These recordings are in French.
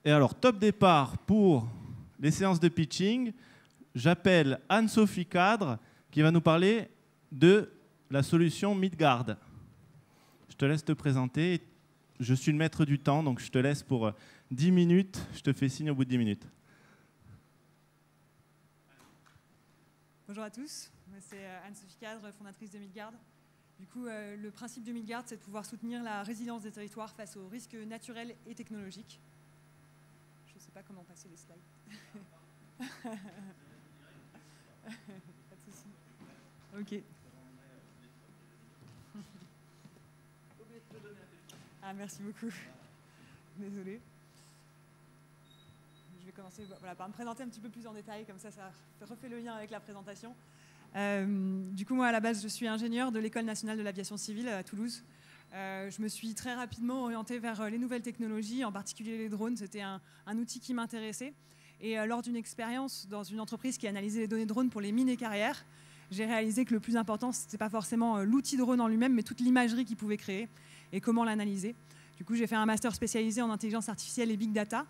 Et alors, top départ pour les séances de pitching. J'appelle Anne-Sophie Cadre qui va nous parler de la solution Midgard. Je te laisse te présenter. Je suis le maître du temps, donc je te laisse pour 10 minutes. Je te fais signe au bout de 10 minutes. Bonjour à tous, c'est Anne-Sophie Cadre, fondatrice de Midgard. Du coup, le principe de Midgard, c'est de pouvoir soutenir la résilience des territoires face aux risques naturels et technologiques. Je ne sais pas comment passer les slides. Pas de souci. Ok. Ah, merci beaucoup. Désolée. Je vais commencer par me présenter un petit peu plus en détail, comme ça refait le lien avec la présentation. Du coup, moi, à la base, je suis ingénieure de l'École nationale de l'aviation civile à Toulouse. Je me suis très rapidement orientée vers les nouvelles technologies, en particulier les drones. C'était un outil qui m'intéressait. Et lors d'une expérience dans une entreprise qui analysait les données drones pour les mines et carrières, j'ai réalisé que le plus important, ce n'était pas forcément l'outil drone en lui-même, mais toute l'imagerie qu'il pouvait créer et comment l'analyser. Du coup, j'ai fait un master spécialisé en intelligence artificielle et big data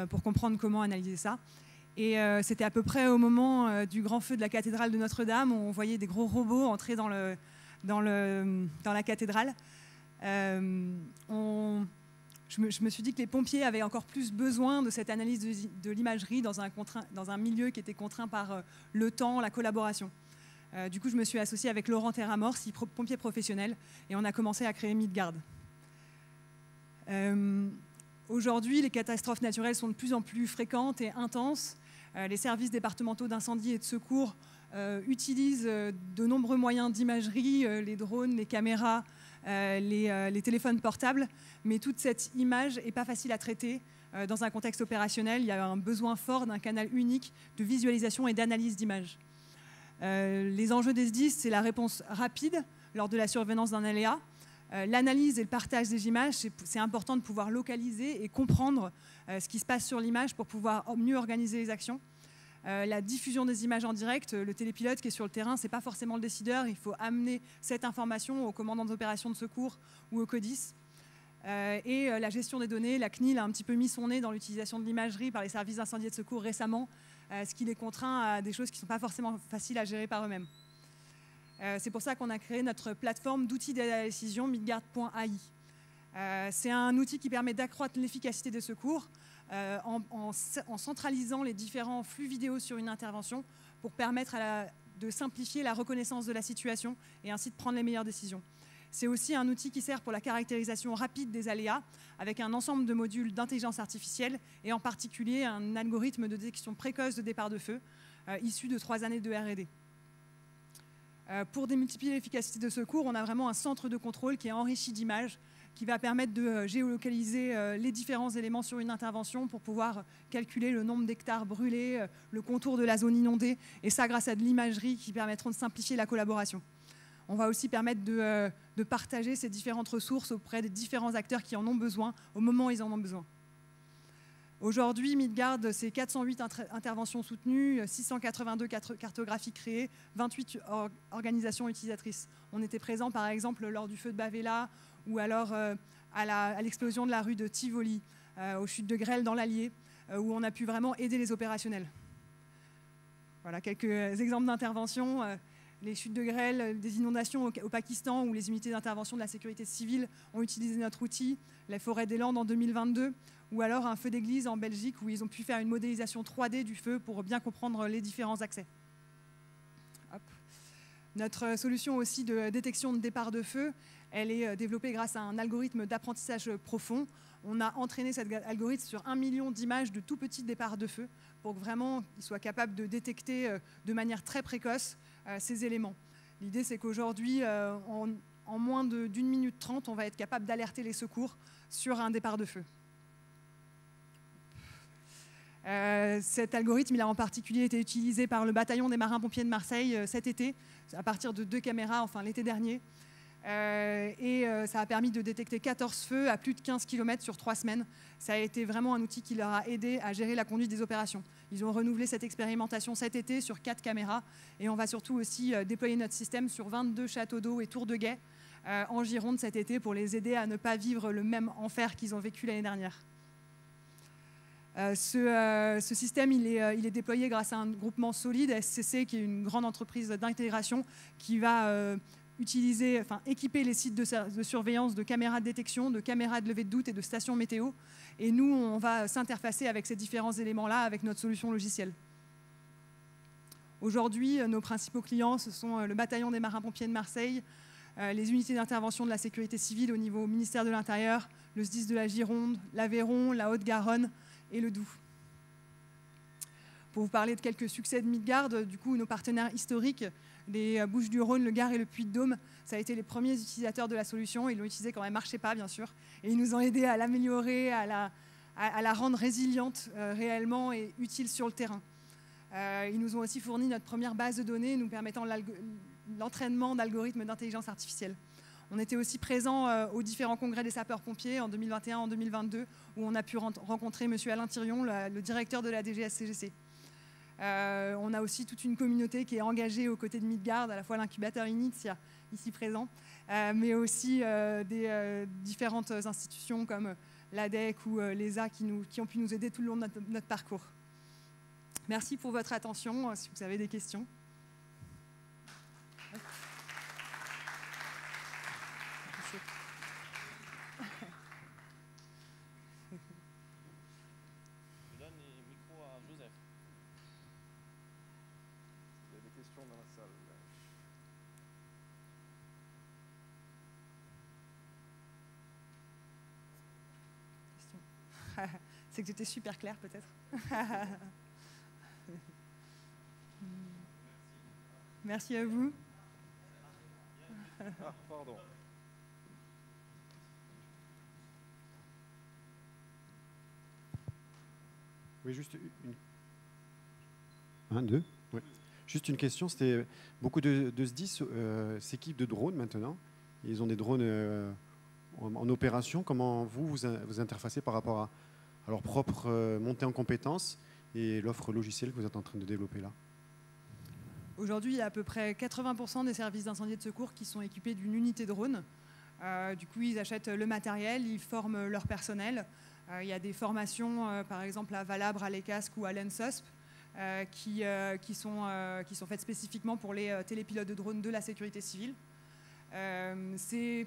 pour comprendre comment analyser ça. Et c'était à peu près au moment du grand feu de la cathédrale de Notre-Dame où on voyait des gros robots entrer dans la cathédrale. Je me suis dit que les pompiers avaient encore plus besoin de cette analyse de l'imagerie dans un milieu qui était contraint par le temps, la collaboration. Du coup, je me suis associée avec Laurent Terramort, pompier professionnel, et on a commencé à créer Midgard. Aujourd'hui, les catastrophes naturelles sont de plus en plus fréquentes et intenses. Les services départementaux d'incendie et de secours utilisent de nombreux moyens d'imagerie, les drones, les caméras, les téléphones portables, mais toute cette image n'est pas facile à traiter dans un contexte opérationnel. Il y a un besoin fort d'un canal unique de visualisation et d'analyse d'images. Les enjeux des SDIS, c'est la réponse rapide lors de la survenance d'un aléa. L'analyse et le partage des images, c'est important de pouvoir localiser et comprendre ce qui se passe sur l'image pour pouvoir mieux organiser les actions. La diffusion des images en direct, le télépilote qui est sur le terrain, ce n'est pas forcément le décideur. Il faut amener cette information au commandant d'opérations de secours ou au CODIS. Et la gestion des données, la CNIL a un petit peu mis son nez dans l'utilisation de l'imagerie par les services d'incendie et de secours récemment, ce qui les contraint à des choses qui ne sont pas forcément faciles à gérer par eux-mêmes. C'est pour ça qu'on a créé notre plateforme d'outils d'aide à la décision, midgard.ai. C'est un outil qui permet d'accroître l'efficacité des secours en centralisant les différents flux vidéo sur une intervention pour permettre de simplifier la reconnaissance de la situation et ainsi de prendre les meilleures décisions. C'est aussi un outil qui sert pour la caractérisation rapide des aléas avec un ensemble de modules d'intelligence artificielle et en particulier un algorithme de détection précoce de départ de feu issu de 3 années de R&D. Pour démultiplier l'efficacité de secours, on a vraiment un centre de contrôle qui est enrichi d'images qui va permettre de géolocaliser les différents éléments sur une intervention pour pouvoir calculer le nombre d'hectares brûlés, le contour de la zone inondée, et ça grâce à de l'imagerie qui permettront de simplifier la collaboration. On va aussi permettre de partager ces différentes ressources auprès des différents acteurs qui en ont besoin au moment où ils en ont besoin. Aujourd'hui, Midgard, c'est 408 interventions soutenues, 682 cartographies créées, 28 organisations utilisatrices. On était présents, par exemple, lors du feu de Bavela ou alors à l'explosion de la rue de Tivoli, aux chutes de grêle dans l'Allier, où on a pu vraiment aider les opérationnels. Voilà quelques exemples d'interventions. Les chutes de grêle, des inondations au Pakistan où les unités d'intervention de la sécurité civile ont utilisé notre outil, la forêt des Landes en 2022, ou alors un feu d'église en Belgique où ils ont pu faire une modélisation 3D du feu pour bien comprendre les différents accès. Hop. Notre solution aussi de détection de départ de feu, elle est développée grâce à un algorithme d'apprentissage profond. On a entraîné cet algorithme sur 1 million d'images de tout petits départs de feu pour que vraiment il soit capable de détecter de manière très précoce ces éléments. L'idée, c'est qu'aujourd'hui, en moins d'1 minute 30, on va être capable d'alerter les secours sur un départ de feu. Cet algorithme, il a en particulier été utilisé par le bataillon des marins-pompiers de Marseille cet été, à partir de 2 caméras, enfin l'été dernier. Ça a permis de détecter 14 feux à plus de 15 km sur 3 semaines. Ça a été vraiment un outil qui leur a aidé à gérer la conduite des opérations. Ils ont renouvelé cette expérimentation cet été sur 4 caméras et on va surtout aussi déployer notre système sur 22 châteaux d'eau et tours de guet en Gironde cet été pour les aider à ne pas vivre le même enfer qu'ils ont vécu l'année dernière. Ce système, il est déployé grâce à un groupement solide, SCC, qui est une grande entreprise d'intégration qui va équiper les sites de surveillance de caméras de détection, de caméras de levée de doute et de stations météo. Et nous, on va s'interfacer avec ces différents éléments-là avec notre solution logicielle. Aujourd'hui, nos principaux clients, ce sont le bataillon des marins-pompiers de Marseille, les unités d'intervention de la sécurité civile au niveau ministère de l'Intérieur, le SDIS de la Gironde, l'Aveyron, la Haute-Garonne et le Doubs. Pour vous parler de quelques succès de Midgard, du coup, nos partenaires historiques, les Bouches-du-Rhône, le Gard et le Puy-de-Dôme, ça a été les premiers utilisateurs de la solution. Ils l'ont utilisée quand elle ne marchait pas, bien sûr. Et ils nous ont aidés à l'améliorer, à la rendre résiliente réellement et utile sur le terrain. Ils nous ont aussi fourni notre première base de données nous permettant l'entraînement d'algorithmes d'intelligence artificielle. On était aussi présents aux différents congrès des sapeurs-pompiers en 2021, en 2022, où on a pu rencontrer M. Alain Thirion, le directeur de la DGS-CGC. On a aussi toute une communauté qui est engagée aux côtés de Midgard, à la fois l'incubateur Initia, ici présent, mais aussi des différentes institutions comme l'ADEC ou l'ESA qui ont pu nous aider tout le long de notre parcours. Merci pour votre attention, si vous avez des questions. Je donne le micro à Joseph. Il y a des questions dans la salle. C'est que j'étais super claire, peut-être. Merci à vous. Ah, pardon. Oui, juste une... Un, deux. Ouais. Juste une question, c'était beaucoup de SDIS s'équipent de drones maintenant. Ils ont des drones en opération. Comment vous interfacez par rapport à leur propre montée en compétences et l'offre logicielle que vous êtes en train de développer là? Aujourd'hui, il y a à peu près 80% des services d'incendie et de secours qui sont équipés d'une unité drone. Du coup, ils achètent le matériel, ils forment leur personnel. Il y a des formations, par exemple à Valabre, à l'ECASC ou à l'ENSOSP, qui sont faites spécifiquement pour les télépilotes de drones de la sécurité civile. C'est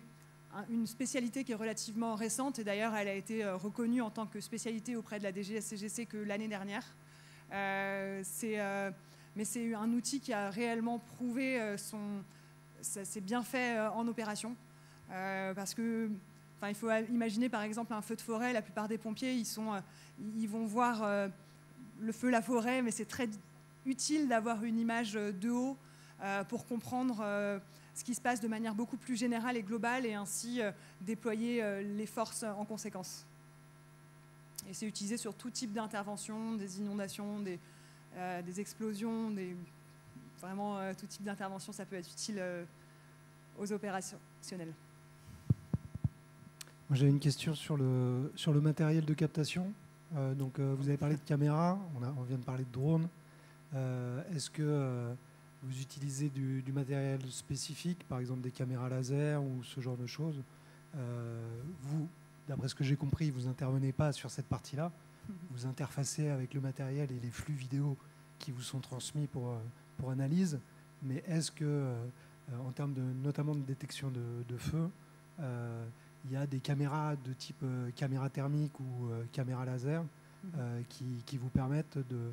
une spécialité qui est relativement récente et d'ailleurs, elle a été reconnue en tant que spécialité auprès de la DGS-CGC que l'année dernière. Mais c'est un outil qui a réellement prouvé ses bienfaits en opération. Parce que, il faut imaginer par exemple un feu de forêt. La plupart des pompiers, ils vont voir le feu, la forêt, mais c'est très utile d'avoir une image de haut pour comprendre ce qui se passe de manière beaucoup plus générale et globale et ainsi déployer les forces en conséquence. Et c'est utilisé sur tout type d'intervention, des inondations, des explosions, vraiment tout type d'intervention, ça peut être utile aux opérationnels. Moi, j'avais une question sur le matériel de captation. Vous avez parlé de caméras, on vient de parler de drones. Est-ce que vous utilisez du matériel spécifique, par exemple des caméras laser ou ce genre de choses? Vous, d'après ce que j'ai compris, vous n'intervenez pas sur cette partie-là. Vous interfacez avec le matériel et les flux vidéo qui vous sont transmis pour analyse. Mais est-ce que, en termes notamment de détection de feu, il y a des caméras de type caméra thermique ou caméra laser qui vous permettent de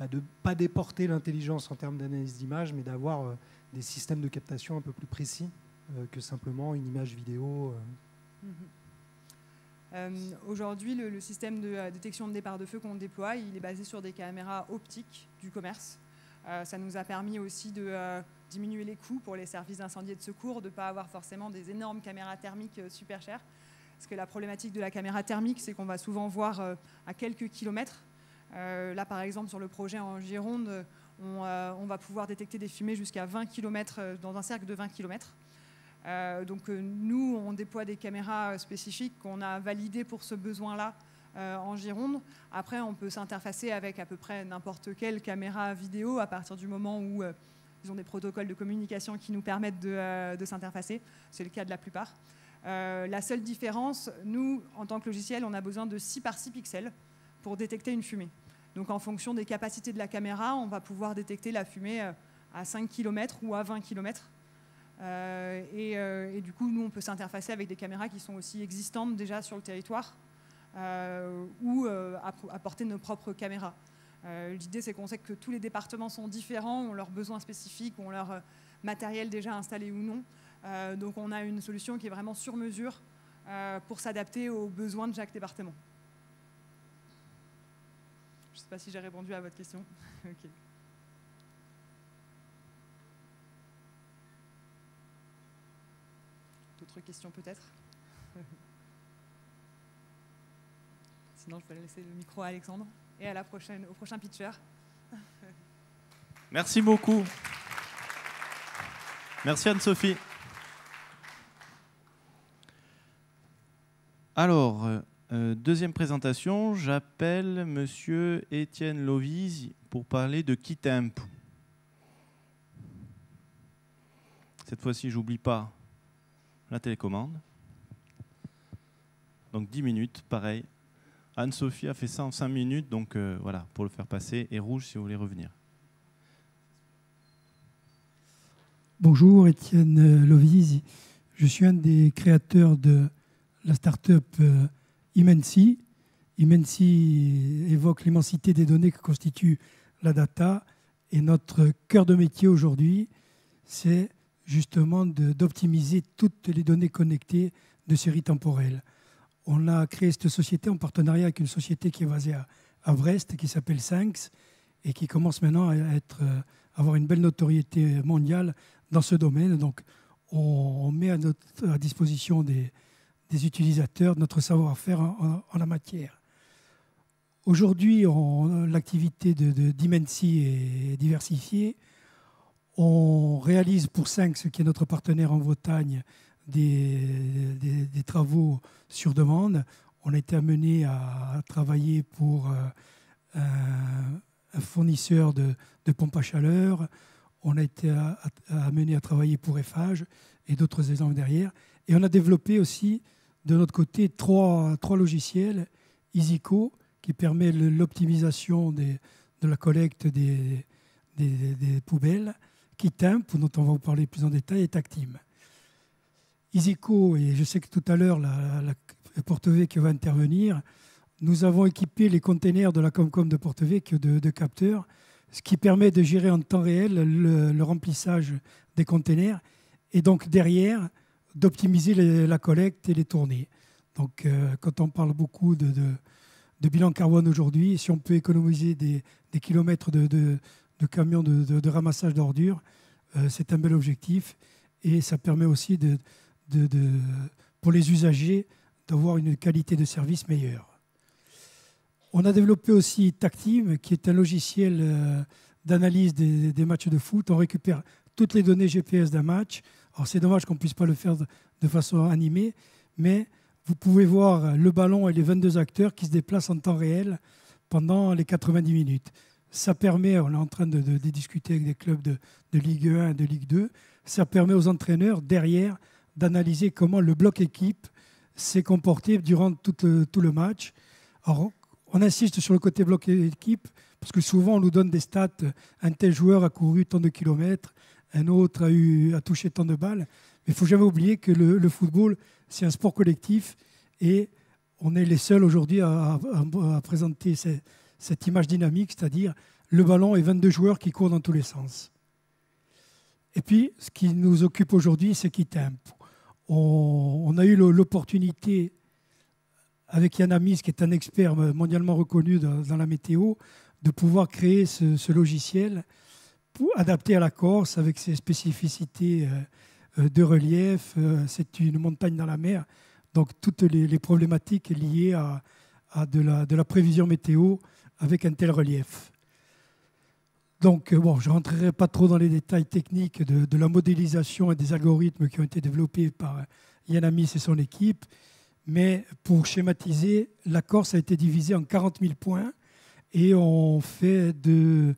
ne pas déporter l'intelligence en termes d'analyse d'image, mais d'avoir des systèmes de captation un peu plus précis que simplement une image vidéo Aujourd'hui, le système de détection de départ de feu qu'on déploie, il est basé sur des caméras optiques du commerce. Ça nous a permis aussi de diminuer les coûts pour les services d'incendie et de secours, de ne pas avoir forcément des énormes caméras thermiques super chères. Parce que la problématique de la caméra thermique, c'est qu'on va souvent voir à quelques kilomètres. Là, par exemple, sur le projet en Gironde, on va pouvoir détecter des fumées jusqu'à 20 km dans un cercle de 20 km. Nous, on déploie des caméras spécifiques qu'on a validées pour ce besoin-là en Gironde. Après, on peut s'interfacer avec à peu près n'importe quelle caméra vidéo à partir du moment où ils ont des protocoles de communication qui nous permettent de s'interfacer. C'est le cas de la plupart. La seule différence, nous, en tant que logiciel, on a besoin de 6 par 6 pixels pour détecter une fumée. Donc en fonction des capacités de la caméra, on va pouvoir détecter la fumée à 5 km ou à 20 km. Et du coup, nous, on peut s'interfacer avec des caméras qui sont aussi existantes déjà sur le territoire ou apporter nos propres caméras. L'idée, c'est qu'on sait que tous les départements sont différents, ont leurs besoins spécifiques, ont leur matériel déjà installé ou non. Donc on a une solution qui est vraiment sur mesure pour s'adapter aux besoins de chaque département. Je ne sais pas si j'ai répondu à votre question. Okay. D'autres questions peut-être? Sinon, je vais laisser le micro à Alexandre et à la prochaine, au prochain pitcher. Merci beaucoup. Merci Anne-Sophie. Alors, deuxième présentation, j'appelle Monsieur Étienne Lovise pour parler de Kitemp. Cette fois-ci, j'oublie pas la télécommande. Donc 10 minutes, pareil. Anne-Sophie a fait ça en 5 minutes, donc voilà, pour le faire passer. Et rouge si vous voulez revenir. Bonjour, Étienne Lovise. Je suis un des créateurs de la start-up Imensi. Imensi évoque l'immensité des données que constitue la data. Et notre cœur de métier aujourd'hui, c'est justement d'optimiser toutes les données connectées de série temporelle. On a créé cette société en partenariat avec une société qui est basée à Brest, qui s'appelle Synx, et qui commence maintenant à avoir une belle notoriété mondiale dans ce domaine. Donc, on met à disposition des utilisateurs notre savoir-faire en la matière. Aujourd'hui, l'activité d'Imensi est diversifiée. On réalise pour Synx, qui est notre partenaire en Bretagne, des travaux sur demande. On a été amené à travailler pour un fournisseur de pompes à chaleur. On a été amené à travailler pour Eiffage et d'autres exemples derrière. Et on a développé aussi, de notre côté, trois logiciels. EasyCo, qui permet l'optimisation de la collecte des poubelles. Kitemp, dont on va vous parler plus en détail, et Tactim. EasyCo, et je sais que tout à l'heure, la Porte-Vecchio va intervenir, nous avons équipé les containers de la Comcom de Porte-Vecchio de capteurs, ce qui permet de gérer en temps réel le remplissage des containers et donc derrière d'optimiser la collecte et les tournées. Donc quand on parle beaucoup de bilan carbone aujourd'hui, si on peut économiser des kilomètres de camions de ramassage d'ordures, c'est un bel objectif et ça permet aussi pour les usagers d'avoir une qualité de service meilleure. On a développé aussi Tactim, qui est un logiciel d'analyse des matchs de foot. On récupère toutes les données GPS d'un match. Alors c'est dommage qu'on ne puisse pas le faire de façon animée, mais vous pouvez voir le ballon et les 22 acteurs qui se déplacent en temps réel pendant les 90 minutes. Ça permet, on est en train de discuter avec des clubs de Ligue 1 et de Ligue 2, ça permet aux entraîneurs derrière d'analyser comment le bloc équipe s'est comporté durant tout le match. Alors, on insiste sur le côté bloc équipe parce que souvent on nous donne des stats. Un tel joueur a couru tant de kilomètres, un autre a touché tant de balles. Mais il ne faut jamais oublier que le football, c'est un sport collectif et on est les seuls aujourd'hui à présenter cette image dynamique, c'est-à-dire le ballon et 22 joueurs qui courent dans tous les sens. Et puis, ce qui nous occupe aujourd'hui, c'est Kitemp. On a eu l'opportunité, avec Yann Amis, qui est un expert mondialement reconnu dans la météo, de pouvoir créer ce logiciel adapté à la Corse, avec ses spécificités de relief. C'est une montagne dans la mer, donc toutes les problématiques liées à de la prévision météo avec un tel relief. Donc, je ne rentrerai pas trop dans les détails techniques de la modélisation et des algorithmes qui ont été développés par Yann Amis et son équipe. Mais pour schématiser, la Corse a été divisée en 40 000 points et on fait de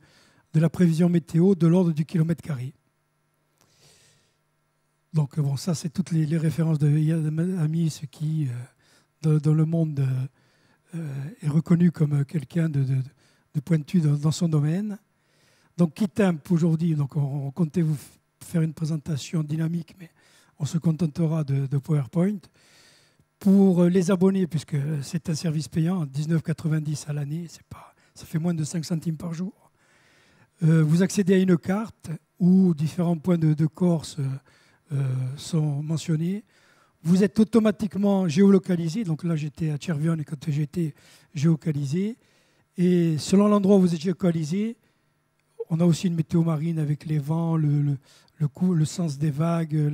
la prévision météo de l'ordre du kilomètre carré. Donc bon, ça c'est toutes les références de Yad Ami, ce qui dans le monde est reconnu comme quelqu'un de pointu dans son domaine. Donc Kitemp aujourd'hui, donc on comptait vous faire une présentation dynamique, mais on se contentera de PowerPoint. Pour les abonnés, puisque c'est un service payant, 19,90 à l'année, ça fait moins de 5 centimes par jour. Vous accédez à une carte où différents points de Corse sont mentionnés. Vous êtes automatiquement géolocalisé. Donc là, j'étais à Cervione et quand j'étais géolocalisé. Et selon l'endroit où vous êtes géolocalisé, on a aussi une météo marine avec les vents, le sens des vagues,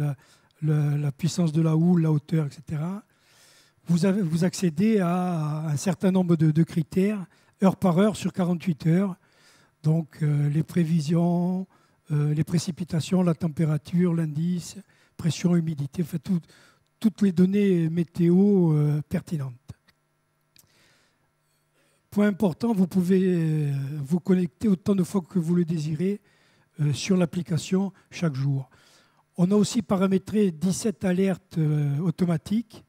la puissance de la houle, la hauteur, etc. Vous accédez à un certain nombre de critères, heure par heure sur 48 heures. Donc les prévisions, les précipitations, la température, l'indice, pression, humidité, enfin, toutes les données météo pertinentes. Point important, vous pouvez vous connecter autant de fois que vous le désirez sur l'application chaque jour. On a aussi paramétré 17 alertes automatiques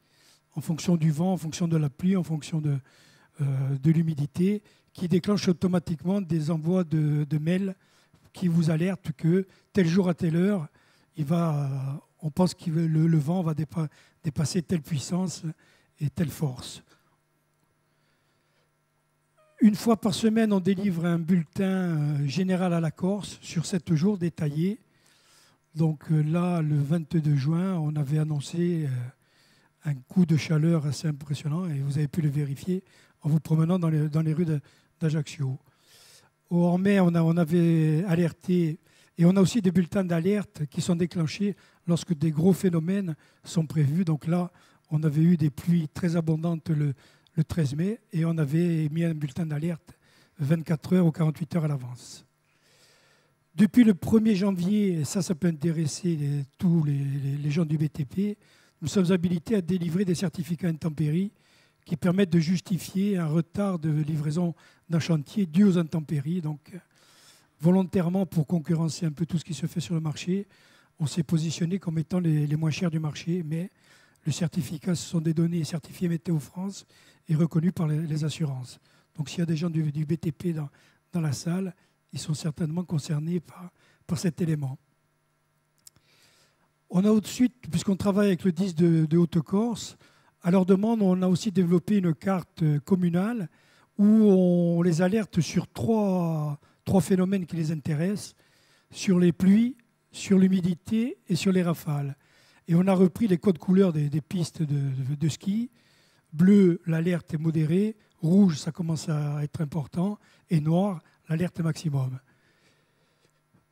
en fonction du vent, en fonction de la pluie, en fonction de l'humidité, qui déclenchent automatiquement des envois de mails qui vous alertent que tel jour à telle heure, on pense que le vent va dépasser telle puissance et telle force. Une fois par semaine, on délivre un bulletin général à la Corse sur 7 jours détaillé. Donc là, le 22 juin, on avait annoncé un coup de chaleur assez impressionnant et vous avez pu le vérifier en vous promenant dans les rues d'Ajaccio. En mai, on avait alerté et on a aussi des bulletins d'alerte qui sont déclenchés lorsque des gros phénomènes sont prévus. Donc là, on avait eu des pluies très abondantes le 13 mai et on avait mis un bulletin d'alerte 24 heures ou 48 heures à l'avance. Depuis le 1er janvier, ça peut intéresser tous les gens du BTP, nous sommes habilités à délivrer des certificats intempéries qui permettent de justifier un retard de livraison d'un chantier dû aux intempéries. Donc, volontairement, pour concurrencer un peu tout ce qui se fait sur le marché, on s'est positionné comme étant les moins chers du marché, mais le certificat, ce sont des données certifiées Météo France et reconnues par les assurances. Donc s'il y a des gens du BTP dans la salle, ils sont certainement concernés par cet élément. On a au-dessus, puisqu'on travaille avec le 10 de Haute-Corse, à leur demande, on a aussi développé une carte communale où on les alerte sur trois phénomènes qui les intéressent, sur les pluies, sur l'humidité et sur les rafales. Et on a repris les codes couleurs des pistes de ski. Bleu, l'alerte est modérée. Rouge, ça commence à être important. Et noir, l'alerte est maximum.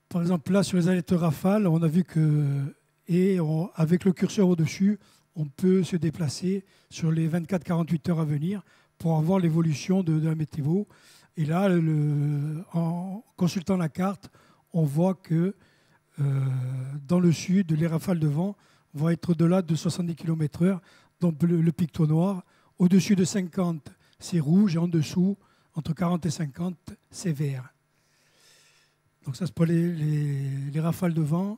Par exemple, là, sur les alertes rafales, on a vu que, avec le curseur au-dessus, on peut se déplacer sur les 24-48 heures à venir pour avoir l'évolution de la météo. Et là, en consultant la carte, on voit que dans le sud, les rafales de vent vont être au-delà de 70 km/h, donc le picto noir. Au-dessus de 50, c'est rouge, et en dessous, entre 40 et 50, c'est vert. Donc ça, c'est pour les rafales de vent.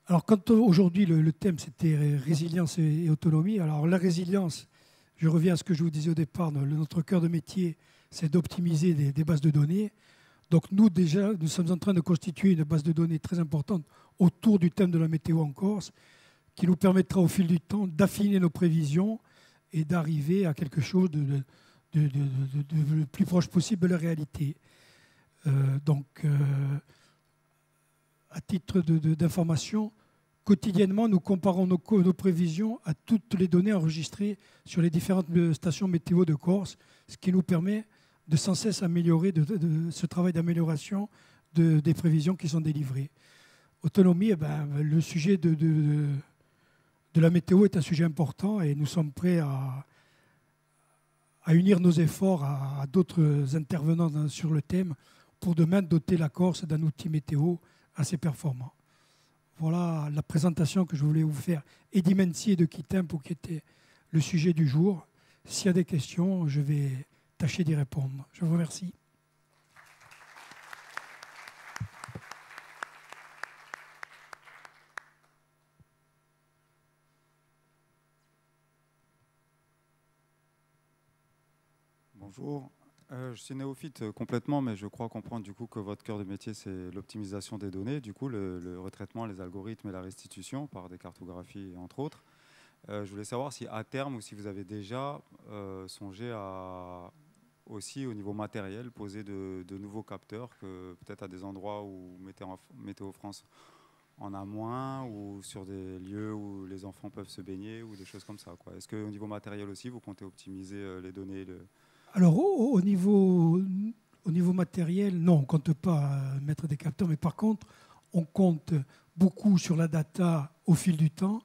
Alors, quand aujourd'hui, le thème, c'était résilience et autonomie, alors la résilience, je reviens à ce que je vous disais au départ, notre cœur de métier, c'est d'optimiser des bases de données. Donc nous, déjà, nous sommes en train de constituer une base de données très importante autour du thème de la météo en Corse, qui nous permettra au fil du temps d'affiner nos prévisions et d'arriver à quelque chose de le plus proche possible de la réalité. À titre d'information, quotidiennement, nous comparons nos prévisions à toutes les données enregistrées sur les différentes stations météo de Corse, ce qui nous permet de sans cesse améliorer ce travail d'amélioration des prévisions qui sont délivrées. Autonomie, le sujet de la météo est un sujet important et nous sommes prêts à unir nos efforts à d'autres intervenants sur le thème pour demain doter la Corse d'un outil météo assez performant. Voilà la présentation que je voulais vous faire et d'Imensi et de Kitempo qui était le sujet du jour. S'il y a des questions, je vais tâcher d'y répondre. Je vous remercie. Bonjour. Je suis néophyte complètement, mais je crois comprendre du coup que votre cœur de métier, c'est l'optimisation des données, du coup le retraitement, les algorithmes et la restitution par des cartographies, entre autres. Je voulais savoir si à terme ou si vous avez déjà songé à aussi au niveau matériel poser de nouveaux capteurs, que peut-être à des endroits où Météo France en a moins, ou sur des lieux où les enfants peuvent se baigner ou des choses comme ça, quoi. Est-ce qu'au niveau matériel aussi, vous comptez optimiser les données Alors, au niveau matériel, non, on ne compte pas mettre des capteurs, mais par contre, on compte beaucoup sur la data au fil du temps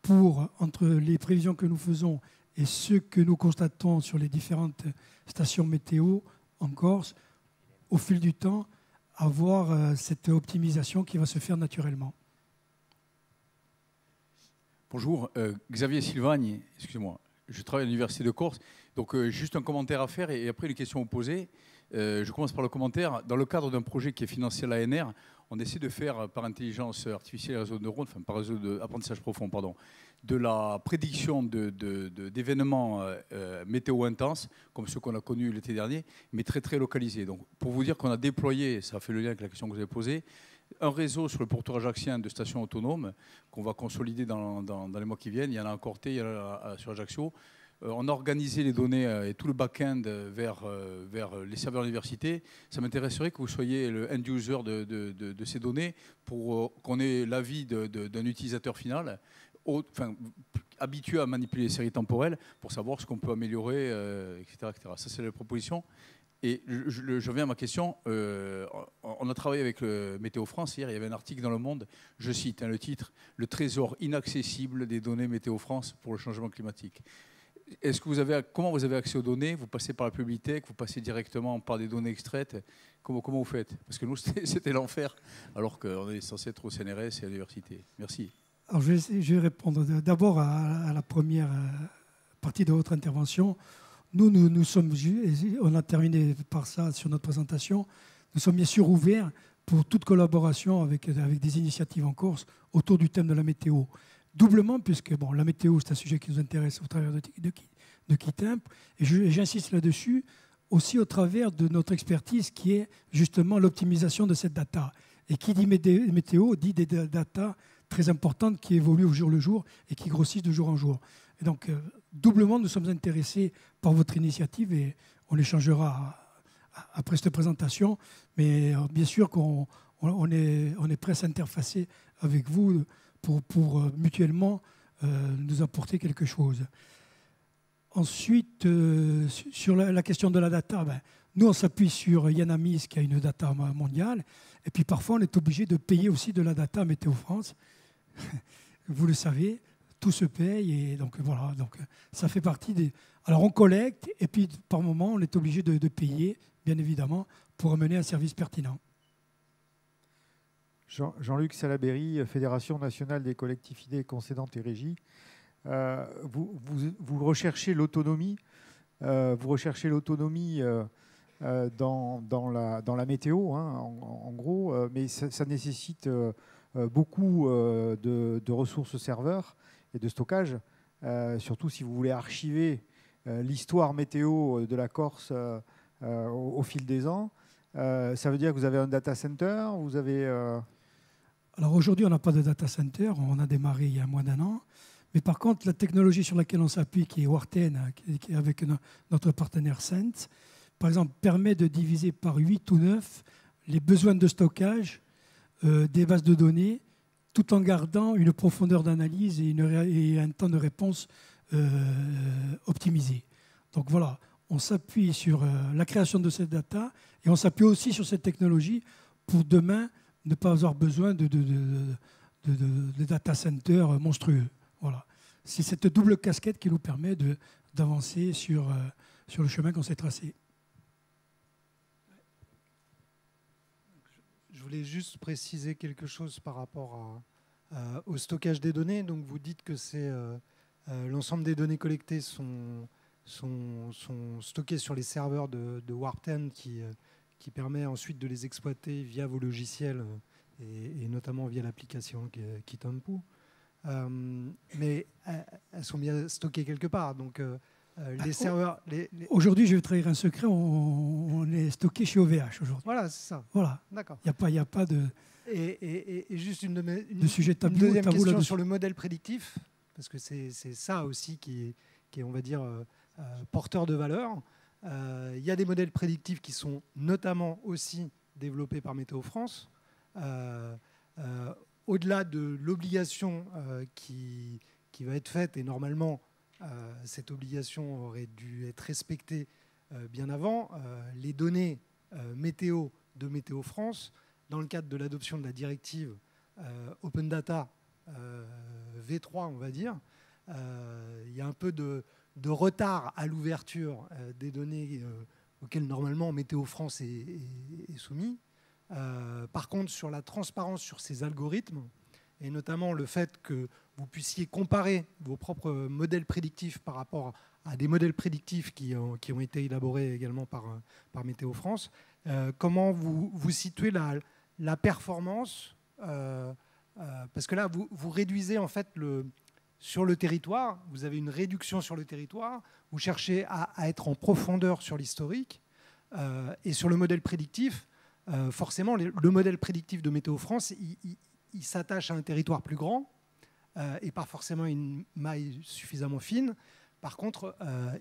pour, entre les prévisions que nous faisons et ce que nous constatons sur les différentes stations météo en Corse, au fil du temps, avoir cette optimisation qui va se faire naturellement. Bonjour, Xavier Silvagne, excusez-moi, je travaille à l'Université de Corse, donc juste un commentaire à faire et après les questions à vous poser. Je commence par le commentaire. Dans le cadre d'un projet qui est financé à l'ANR, on essaie de faire par intelligence artificielle et réseau de neurones, enfin par réseau d'apprentissage profond, pardon, de la prédiction d'événements météo intenses, comme ceux qu'on a connus l'été dernier, mais très très localisés. Donc pour vous dire qu'on a déployé, ça fait le lien avec la question que vous avez posée, un réseau sur le pourtour ajaccien de stations autonomes qu'on va consolider dans les mois qui viennent. Il y en a à Corté, il y en a sur Ajaccio. On a organisé les données et tout le back-end vers les serveurs d'université. Ça m'intéresserait que vous soyez le end-user de ces données pour qu'on ait l'avis d'un utilisateur final, habitué à manipuler les séries temporelles, pour savoir ce qu'on peut améliorer, etc., etc. Ça, c'est la proposition. Et je reviens à ma question. On a travaillé avec Météo France hier. Il y avait un article dans Le Monde, je cite le titre, « Le trésor inaccessible des données Météo France pour le changement climatique ». Comment vous avez accès aux données? Vous passez par la Publitech, vous passez directement par des données extraites. Comment vous faites? Parce que nous, c'était l'enfer, alors qu'on est censé être au CNRS et à l'université. Merci. Alors je vais répondre d'abord à la première partie de votre intervention. Nous sommes, on a terminé par ça sur notre présentation, nous sommes bien sûr ouverts pour toute collaboration avec des initiatives en Corse autour du thème de la météo. Doublement, puisque la météo, c'est un sujet qui nous intéresse au travers de Kitimp, et j'insiste là-dessus, aussi au travers de notre expertise qui est justement l'optimisation de cette data. Et qui dit météo dit des data très importantes qui évoluent au jour le jour et qui grossissent de jour en jour. Et donc, doublement, nous sommes intéressés par votre initiative et on échangera après cette présentation. Mais bien sûr qu'on est prêt à s'interfacer avec vous pour mutuellement nous apporter quelque chose. Ensuite, sur la question de la data, nous, on s'appuie sur Yanamis, qui a une data mondiale. Et puis parfois, on est obligé de payer aussi de la data Météo France. Vous le savez, tout se paye. Et donc, voilà, donc, ça fait partie des... Alors, on collecte, et puis par moment, on est obligé de payer, bien évidemment, pour amener un service pertinent. Jean-Luc Salaberry, Fédération nationale des collectivités concédantes et régies. Vous recherchez l'autonomie. Dans la météo, hein, en gros, mais ça nécessite beaucoup de ressources serveurs et de stockage, surtout si vous voulez archiver l'histoire météo de la Corse au fil des ans. Ça veut dire que vous avez un data center, vous avez... Alors aujourd'hui, on n'a pas de data center, on a démarré il y a moins d'1 an. Mais par contre, la technologie sur laquelle on s'appuie, qui est Warten, qui est avec notre partenaire Sense, par exemple, permet de diviser par 8 ou 9 les besoins de stockage des bases de données, tout en gardant une profondeur d'analyse et un temps de réponse optimisé. Donc voilà, on s'appuie sur la création de cette data et on s'appuie aussi sur cette technologie pour demain ne pas avoir besoin de data centers monstrueux. Voilà. C'est cette double casquette qui nous permet d'avancer sur le chemin qu'on s'est tracé. Je voulais juste préciser quelque chose par rapport au stockage des données. Donc vous dites que l'ensemble des données collectées sont stockées sur les serveurs de Warten qui permet ensuite de les exploiter via vos logiciels et notamment via l'application Kitimp. Mais elles sont bien stockées quelque part. Donc les serveurs. Aujourd'hui, je vais trahir un secret, on est stocké chez OVH aujourd'hui. Voilà, c'est ça. Voilà. D'accord. Il n'y a pas de. Et juste une sujet tabou, deuxième tabou question là-dessus. sur le modèle prédictif, parce que c'est ça aussi qui est, on va dire, porteur de valeur. Il y a des modèles prédictifs qui sont notamment aussi développés par Météo France. Au-delà de l'obligation qui va être faite, et normalement, cette obligation aurait dû être respectée bien avant, les données météo de Météo France, dans le cadre de l'adoption de la directive Open Data V3, on va dire, il y a un peu de retard à l'ouverture des données auxquelles normalement Météo France est soumis. Par contre, sur la transparence sur ces algorithmes, et notamment le fait que vous puissiez comparer vos propres modèles prédictifs par rapport à des modèles prédictifs qui ont été élaborés également par Météo France, comment vous situez la performance parce que là, vous réduisez en fait sur le territoire, vous avez une réduction sur le territoire, vous cherchez à être en profondeur sur l'historique, et sur le modèle prédictif, forcément, le modèle prédictif de Météo France, il s'attache à un territoire plus grand et pas forcément une maille suffisamment fine. Par contre,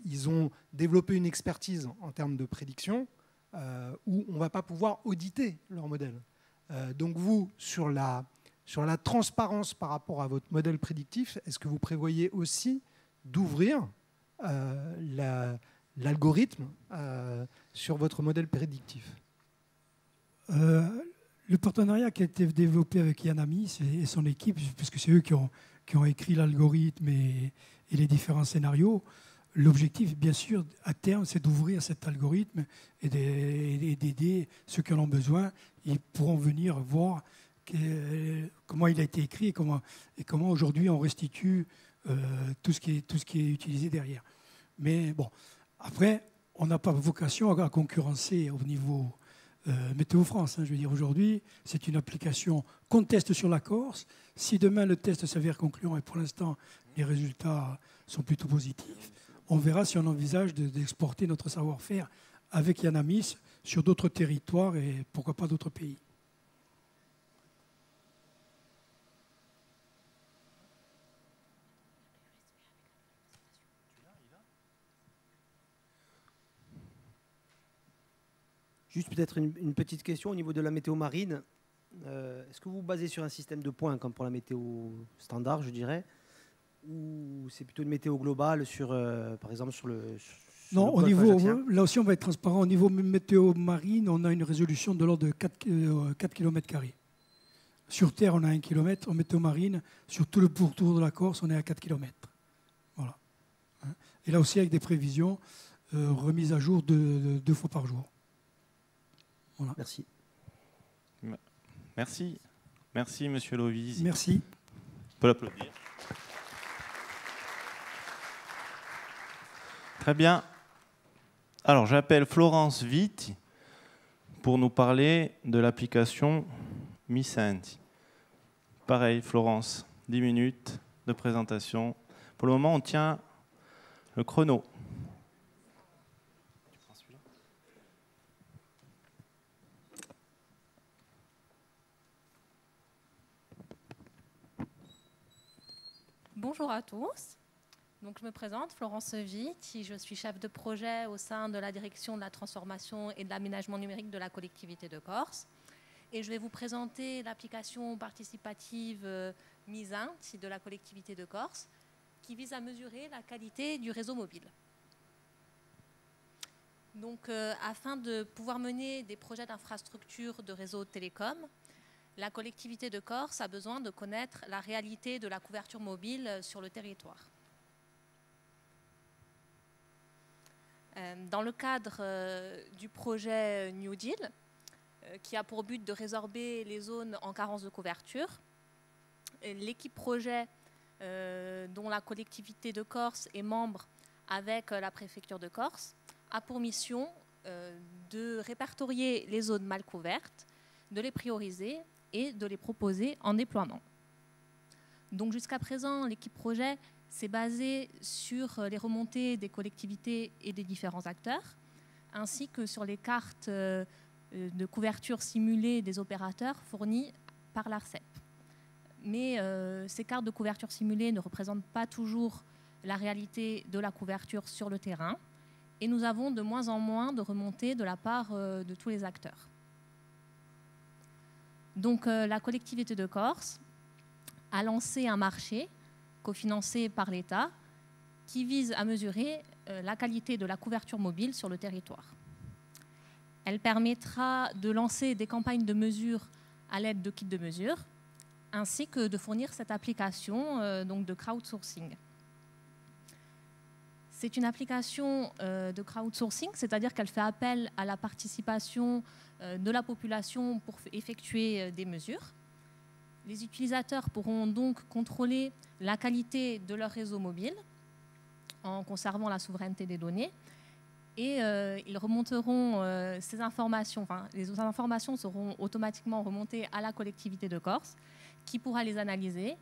ils ont développé une expertise en termes de prédiction où on ne va pas pouvoir auditer leur modèle. Donc vous, sur la transparence par rapport à votre modèle prédictif, est-ce que vous prévoyez aussi d'ouvrir l'algorithme sur votre modèle prédictif? Le partenariat qui a été développé avec Yann Amis et son équipe, puisque c'est eux qui ont écrit l'algorithme et les différents scénarios, l'objectif, bien sûr, à terme, c'est d'ouvrir cet algorithme et d'aider ceux qui en ont besoin. Ils pourront venir voir comment il a été écrit et comment aujourd'hui on restitue tout ce qui est utilisé derrière. Mais bon, après, on n'a pas vocation à concurrencer au niveau Météo France. Je veux dire, aujourd'hui, c'est une application qu'on teste sur la Corse. Si demain le test s'avère concluant, et pour l'instant les résultats sont plutôt positifs, on verra si on envisage d'exporter notre savoir-faire avec Yanamis sur d'autres territoires et pourquoi pas d'autres pays. Juste peut-être une petite question au niveau de la météo marine. Est-ce que vous vous basez sur un système de points comme pour la météo standard, je dirais, ou c'est plutôt une météo globale par exemple sur le... Non, au niveau, là aussi on va être transparent. Au niveau météo marine, on a une résolution de l'ordre de 4 km². Sur Terre, on a 1 km. En météo marine, sur tout le pourtour de la Corse, on est à 4 km. Voilà. Et là aussi avec des prévisions remises à jour 2 fois par jour. Voilà. Merci. Merci. Merci, Monsieur Lovise. Merci. On peut l'applaudir. Très bien. Alors, j'appelle Florence Vitti pour nous parler de l'application MiSenti. Pareil, Florence, 10 minutes de présentation. Pour le moment, on tient le chrono. Bonjour à tous. Donc, je me présente, Florence Vitti. Je suis chef de projet au sein de la direction de la transformation et de l'aménagement numérique de la collectivité de Corse. Et je vais vous présenter l'application participative MiSenti de la collectivité de Corse qui vise à mesurer la qualité du réseau mobile. Donc, afin de pouvoir mener des projets d'infrastructure de réseau télécom, la collectivité de Corse a besoin de connaître la réalité de la couverture mobile sur le territoire. Dans le cadre du projet New Deal, qui a pour but de résorber les zones en carence de couverture, l'équipe projet dont la collectivité de Corse est membre avec la préfecture de Corse a pour mission de répertorier les zones mal couvertes, de les prioriser et de les proposer en déploiement. Donc jusqu'à présent, l'équipe projet C'est basé sur les remontées des collectivités et des différents acteurs, ainsi que sur les cartes de couverture simulée des opérateurs fournies par l'ARCEP. Mais ces cartes de couverture simulée ne représentent pas toujours la réalité de la couverture sur le terrain, et nous avons de moins en moins de remontées de la part de tous les acteurs. Donc la collectivité de Corse a lancé un marché cofinancé par l'État qui vise à mesurer la qualité de la couverture mobile sur le territoire. Elle permettra de lancer des campagnes de mesure à l'aide de kits de mesure, ainsi que de fournir cette application donc de crowdsourcing. C'est une application de crowdsourcing, c'est-à-dire qu'elle fait appel à la participation de la population pour effectuer des mesures. Les utilisateurs pourront donc contrôler la qualité de leur réseau mobile en conservant la souveraineté des données, et ils remonteront ces informations, les informations seront automatiquement remontées à la collectivité de Corse, qui pourra les analyser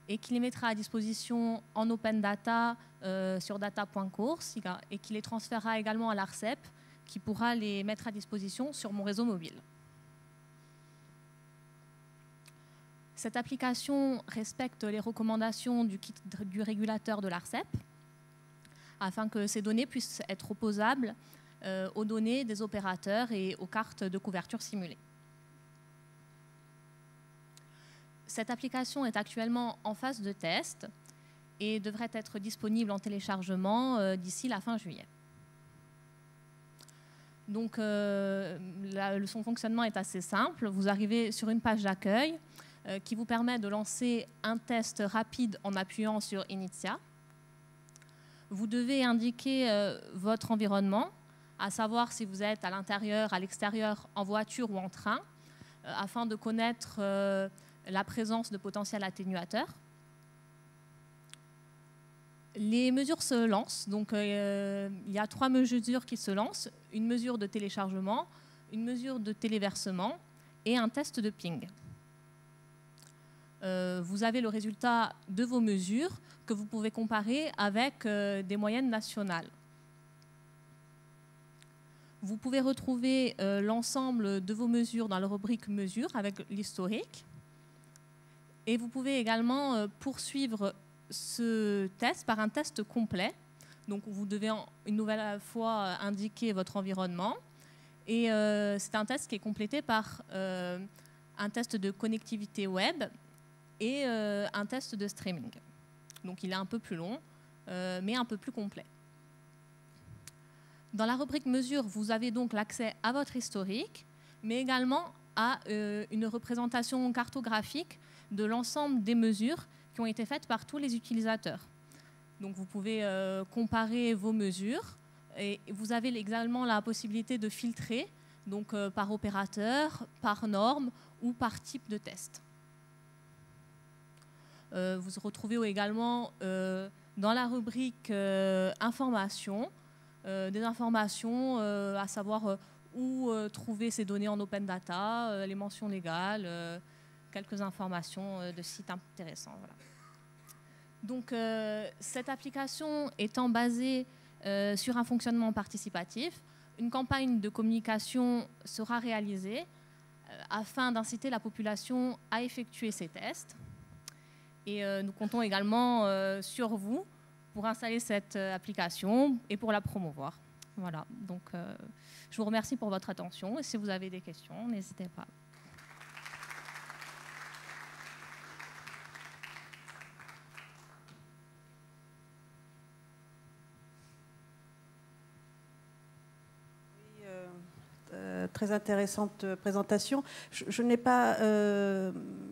et qui les mettra à disposition en open data sur data.corse, et qui les transférera également à l'ARCEP, qui pourra les mettre à disposition sur mon réseau mobile. Cette application respecte les recommandations du régulateur de l'ARCEP, afin que ces données puissent être opposables aux données des opérateurs et aux cartes de couverture simulées. Cette application est actuellement en phase de test et devrait être disponible en téléchargement d'ici la fin juillet. Donc, son fonctionnement est assez simple. Vous arrivez sur une page d'accueil qui vous permet de lancer un test rapide en appuyant sur Initia. Vous devez indiquer votre environnement, à savoir si vous êtes à l'intérieur, à l'extérieur, en voiture ou en train, afin de connaître la présence de potentiels atténuateurs. Les mesures se lancent, donc il y a 3 mesures qui se lancent, une mesure de téléchargement, une mesure de téléversement et un test de ping. Vous avez le résultat de vos mesures que vous pouvez comparer avec des moyennes nationales. Vous pouvez retrouver l'ensemble de vos mesures dans la rubrique mesures avec l'historique. Et vous pouvez également poursuivre ce test par un test complet. Donc vous devez une nouvelle fois indiquer votre environnement. Et c'est un test qui est complété par un test de connectivité web et un test de streaming. Donc il est un peu plus long, mais un peu plus complet. Dans la rubrique mesures, vous avez donc l'accès à votre historique, mais également à une représentation cartographique de l'ensemble des mesures qui ont été faites par tous les utilisateurs. Donc vous pouvez comparer vos mesures, et vous avez également la possibilité de filtrer, donc par opérateur, par norme ou par type de test. Vous retrouvez également dans la rubrique informations, des informations à savoir où trouver ces données en open data, les mentions légales, quelques informations de sites intéressants. Voilà. Donc cette application étant basée sur un fonctionnement participatif, une campagne de communication sera réalisée afin d'inciter la population à effectuer ces tests. Et nous comptons également sur vous pour installer cette application et pour la promouvoir. Voilà, donc je vous remercie pour votre attention, et si vous avez des questions, n'hésitez pas. Très intéressante présentation. Je n'ai pas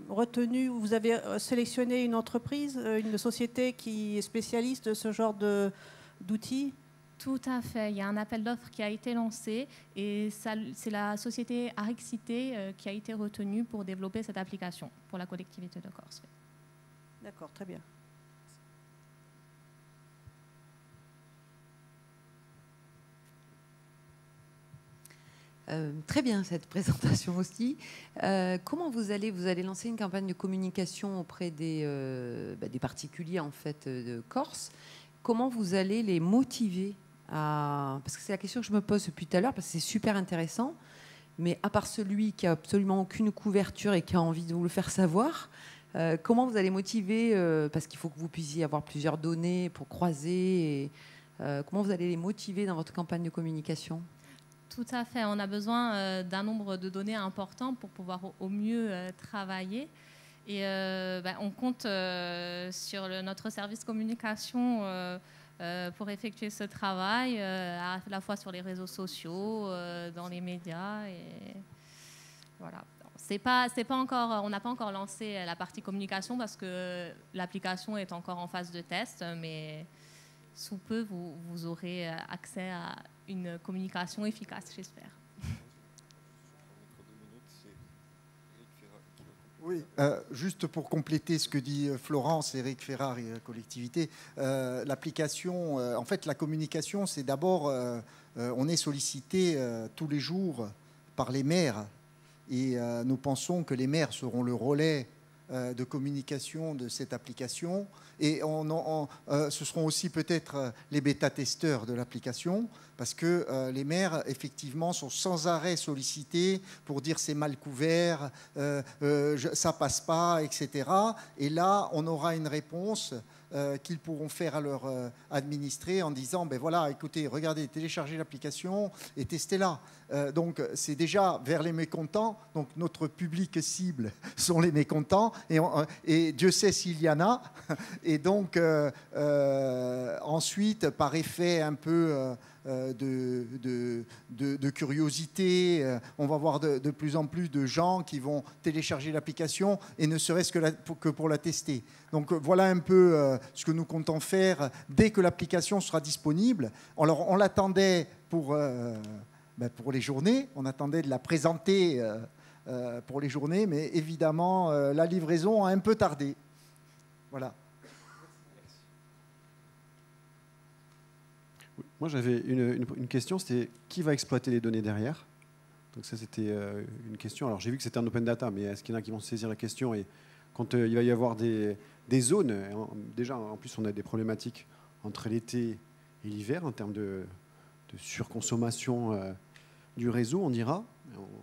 retenu, vous avez sélectionné une entreprise, une société qui est spécialiste de ce genre d'outils? Tout à fait. Il y a un appel d'offres qui a été lancé, et c'est la société Arixité qui a été retenue pour développer cette application pour la collectivité de Corse. D'accord, très bien. Très bien cette présentation aussi. Comment vous allez lancer une campagne de communication auprès des particuliers en fait de Corse. Comment vous allez les motiver parce que c'est la question que je me pose depuis tout à l'heure parce que c'est super intéressant. Mais à part celui qui a absolument aucune couverture et qui a envie de vous le faire savoir, comment vous allez motiver parce qu'il faut que vous puissiez avoir plusieurs données pour croiser. Comment vous allez les motiver dans votre campagne de communication ? Tout à fait. On a besoin d'un nombre de données important pour pouvoir au mieux travailler. Et on compte sur notre service communication pour effectuer ce travail, à la fois sur les réseaux sociaux, dans les médias. Et voilà. On n'a pas encore lancé la partie communication parce que l'application est encore en phase de test, mais sous peu, vous aurez accès à une communication efficace, j'espère. Oui, juste pour compléter ce que dit Florence, Eric Ferrari et la collectivité, l'application, en fait, la communication, c'est d'abord, on est sollicité tous les jours par les maires et nous pensons que les maires seront le relais de communication de cette application et ce seront aussi peut-être les bêta-testeurs de l'application parce que les maires effectivement sont sans arrêt sollicités pour dire c'est mal couvert, ça passe pas, etc. Et là on aura une réponse qu'ils pourront faire à leur administrés en disant ben voilà, écoutez, regardez, téléchargez l'application et testez-la. Donc c'est déjà vers les mécontents. Donc notre public cible sont les mécontents et Dieu sait s'il y en a. Et donc ensuite, par effet un peu de curiosité, on va voir de plus en plus de gens qui vont télécharger l'application et ne serait-ce que pour la tester. Donc voilà un peu ce que nous comptons faire dès que l'application sera disponible. Alors on l'attendait pour les journées, on attendait de la présenter pour les journées, mais évidemment la livraison a un peu tardé. Voilà. Moi, j'avais une question, c'était qui va exploiter les données derrière? Donc ça, c'était une question. Alors, j'ai vu que c'était un open data, mais est-ce qu'il y en a qui vont saisir la question? Et quand il va y avoir des zones, déjà, en plus, on a des problématiques entre l'été et l'hiver en termes de surconsommation du réseau, on dira.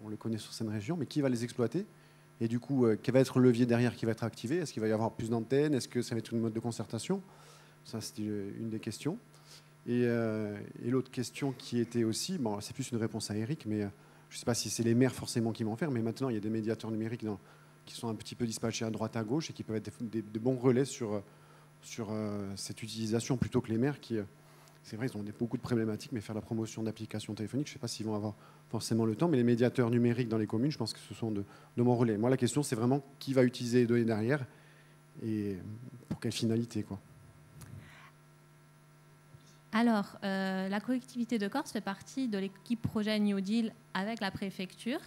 On le connaît sur certaines régions, mais qui va les exploiter? Et du coup, quel va être le levier derrière qui va être activé? Est-ce qu'il va y avoir plus d'antennes? Est-ce que ça va être une mode de concertation? Ça, c'était une des questions. Et l'autre question qui était aussi, bon, c'est plus une réponse à Eric, mais je ne sais pas si c'est les maires forcément qui vont en faire, mais maintenant il y a des médiateurs numériques qui sont un petit peu dispatchés à droite à gauche et qui peuvent être de bons relais sur cette utilisation plutôt que les maires qui, c'est vrai, ils ont beaucoup de problématiques, mais faire la promotion d'applications téléphoniques, je ne sais pas s'ils vont avoir forcément le temps, mais les médiateurs numériques dans les communes, je pense que ce sont de bons relais. Moi, la question, c'est vraiment qui va utiliser les données derrière et pour quelle finalité, quoi. Alors, la collectivité de Corse fait partie de l'équipe projet New Deal avec la préfecture.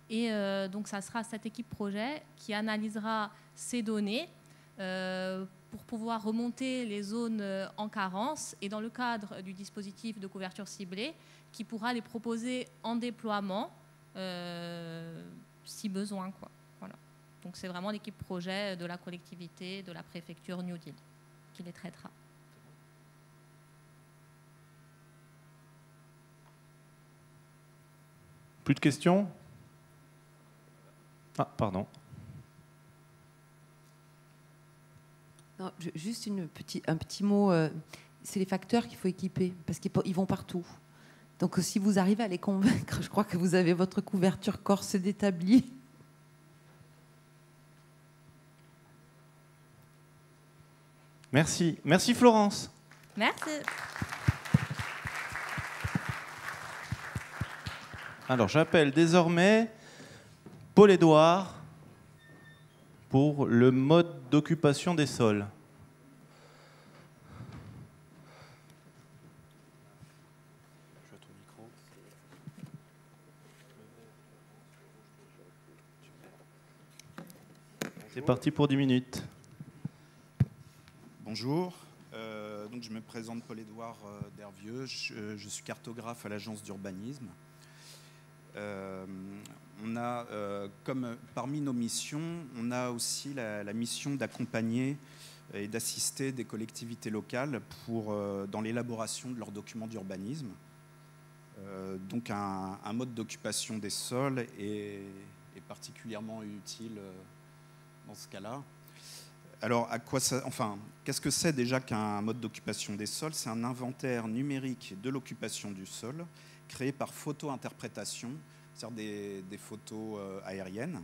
Et donc, ça sera cette équipe projet qui analysera ces données pour pouvoir remonter les zones en carence et dans le cadre du dispositif de couverture ciblée, qui pourra les proposer en déploiement si besoin, quoi. Voilà. Donc, c'est vraiment l'équipe projet de la collectivité, de la préfecture New Deal qui les traitera. Plus de questions? Ah, pardon. Non, juste un petit mot. C'est les facteurs qu'il faut équiper, parce qu'ils vont partout. Donc si vous arrivez à les convaincre, je crois que vous avez votre couverture Corse d'établie. Merci. Merci Florence. Merci. Alors, j'appelle désormais Paul-Édouard pour le mode d'occupation des sols. C'est parti pour 10 minutes. Bonjour. Donc je me présente Paul-Édouard Dervieux. Je suis cartographe à l'agence d'urbanisme. On a, comme parmi nos missions, on a aussi la mission d'accompagner et d'assister des collectivités locales dans l'élaboration de leurs documents d'urbanisme. Donc un mode d'occupation des sols est particulièrement utile dans ce cas-là. Alors, qu'est-ce que c'est déjà qu'un mode d'occupation des sols? C'est un inventaire numérique de l'occupation du sol créé par photo-interprétation, c'est-à-dire des photos aériennes,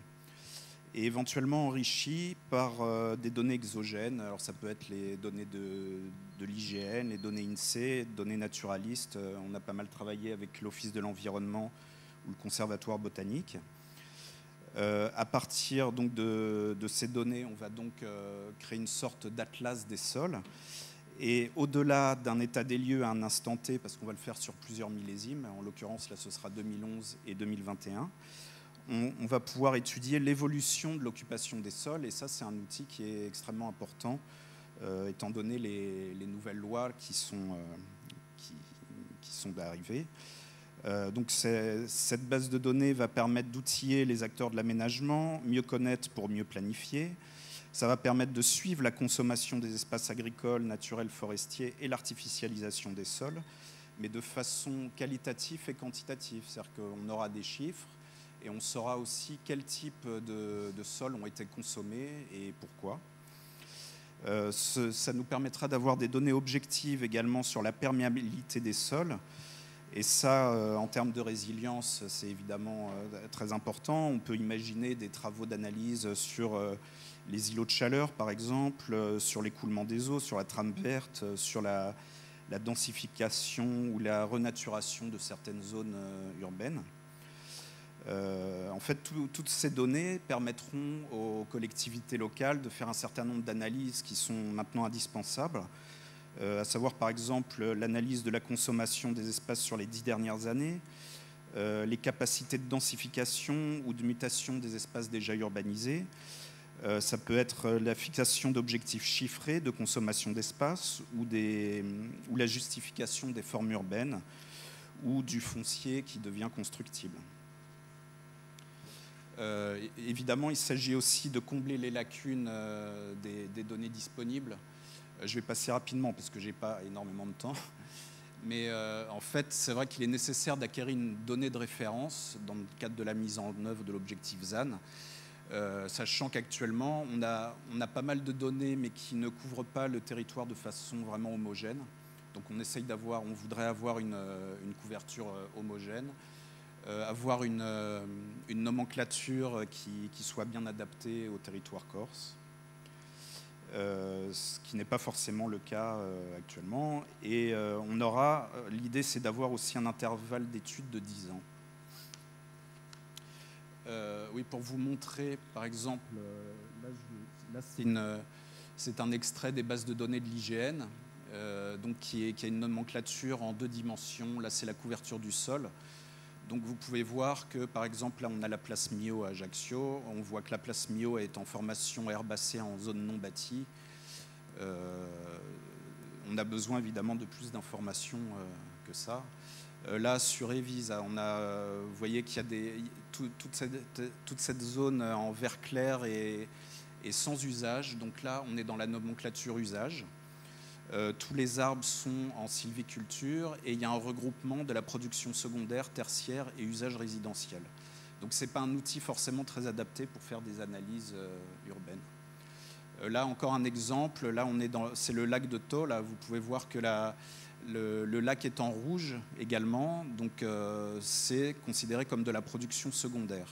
et éventuellement enrichi par des données exogènes. Alors ça peut être les données de l'IGN, les données INSEE, données naturalistes. On a pas mal travaillé avec l'Office de l'environnement ou le Conservatoire botanique. À partir donc de ces données, on va donc créer une sorte d'atlas des sols. Et au-delà d'un état des lieux à un instant T, parce qu'on va le faire sur plusieurs millésimes, en l'occurrence là ce sera 2011 et 2021, on va pouvoir étudier l'évolution de l'occupation des sols, et ça c'est un outil qui est extrêmement important, étant donné les nouvelles lois qui sont arrivées. Donc cette base de données va permettre d'outiller les acteurs de l'aménagement, mieux connaître pour mieux planifier. Ça va permettre de suivre la consommation des espaces agricoles, naturels, forestiers et l'artificialisation des sols, mais de façon qualitative et quantitative. C'est-à-dire qu'on aura des chiffres et on saura aussi quel type de sols ont été consommés et pourquoi. Ça nous permettra d'avoir des données objectives également sur la perméabilité des sols. Et ça, en termes de résilience, c'est évidemment très important. On peut imaginer des travaux d'analyse sur les îlots de chaleur, par exemple, sur l'écoulement des eaux, sur la trame verte, sur la densification ou la renaturation de certaines zones urbaines. En fait, toutes ces données permettront aux collectivités locales de faire un certain nombre d'analyses qui sont maintenant indispensables, à savoir par exemple l'analyse de la consommation des espaces sur les 10 dernières années, les capacités de densification ou de mutation des espaces déjà urbanisés. Ça peut être la fixation d'objectifs chiffrés de consommation d'espace ou la justification des formes urbaines ou du foncier qui devient constructible. Évidemment, il s'agit aussi de combler les lacunes des données disponibles. Je vais passer rapidement parce que je n'ai pas énormément de temps. Mais en fait, c'est vrai qu'il est nécessaire d'acquérir une donnée de référence dans le cadre de la mise en œuvre de l'objectif ZAN. Sachant qu'actuellement, on a pas mal de données, mais qui ne couvrent pas le territoire de façon vraiment homogène. Donc on voudrait avoir une couverture homogène, avoir une nomenclature qui soit bien adaptée au territoire corse. Ce qui n'est pas forcément le cas actuellement. Et l'idée c'est d'avoir aussi un intervalle d'études de 10 ans. Oui, pour vous montrer, par exemple, c'est un extrait des bases de données de l'IGN, donc qui a une nomenclature en 2 dimensions. Là, c'est la couverture du sol. Donc vous pouvez voir que, par exemple, là, on a la place Millau à Ajaccio. On voit que la place Millau est en formation herbacée en zone non bâtie. On a besoin, évidemment, de plus d'informations que ça. Là, sur Evisa, vous voyez qu'il y a toute cette zone en vert clair et sans usage. Donc là, on est dans la nomenclature usage. Tous les arbres sont en sylviculture et il y a un regroupement de la production secondaire, tertiaire et usage résidentiel. Donc ce n'est pas un outil forcément très adapté pour faire des analyses urbaines. Là, encore un exemple. Là, c'est le lac de Thau. Là, vous pouvez voir que le lac est en rouge également. Donc c'est considéré comme de la production secondaire.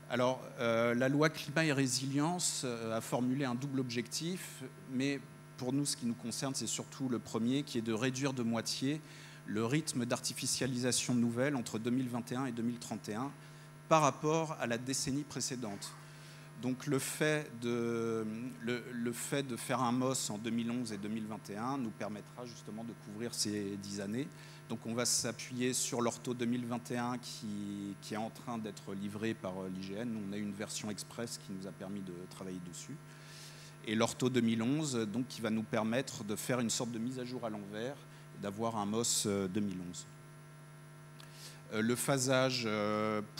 Alors, la loi climat et résilience a formulé un double objectif, mais pour nous, ce qui nous concerne, c'est surtout le premier, qui est de réduire de moitié le rythme d'artificialisation nouvelle entre 2021 et 2031 par rapport à la décennie précédente. Donc, le fait de faire un MOS en 2011 et 2021 nous permettra justement de couvrir ces 10 années. Donc on va s'appuyer sur l'Ortho 2021 qui est en train d'être livré par l'IGN. On a une version express qui nous a permis de travailler dessus. Et l'Ortho 2011 donc, qui va nous permettre de faire une sorte de mise à jour à l'envers, d'avoir un MOS 2011. Le phasage,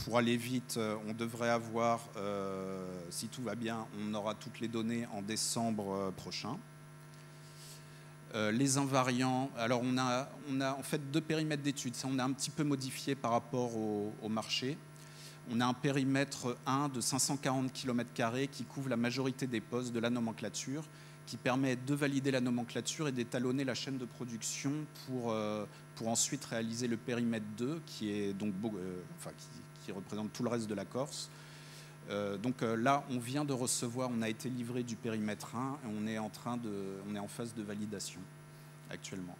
pour aller vite, on devrait avoir, si tout va bien, on aura toutes les données en décembre prochain. Les invariants, alors on a en fait 2 périmètres d'études. Ça, on a un petit peu modifié par rapport au marché. On a un périmètre 1 de 540 km² qui couvre la majorité des postes de la nomenclature, qui permet de valider la nomenclature et d'étalonner la chaîne de production pour ensuite réaliser le périmètre 2, qui est donc qui représente tout le reste de la Corse. Donc là, on vient de recevoir, on a été livré du périmètre 1 et on est en phase de validation actuellement.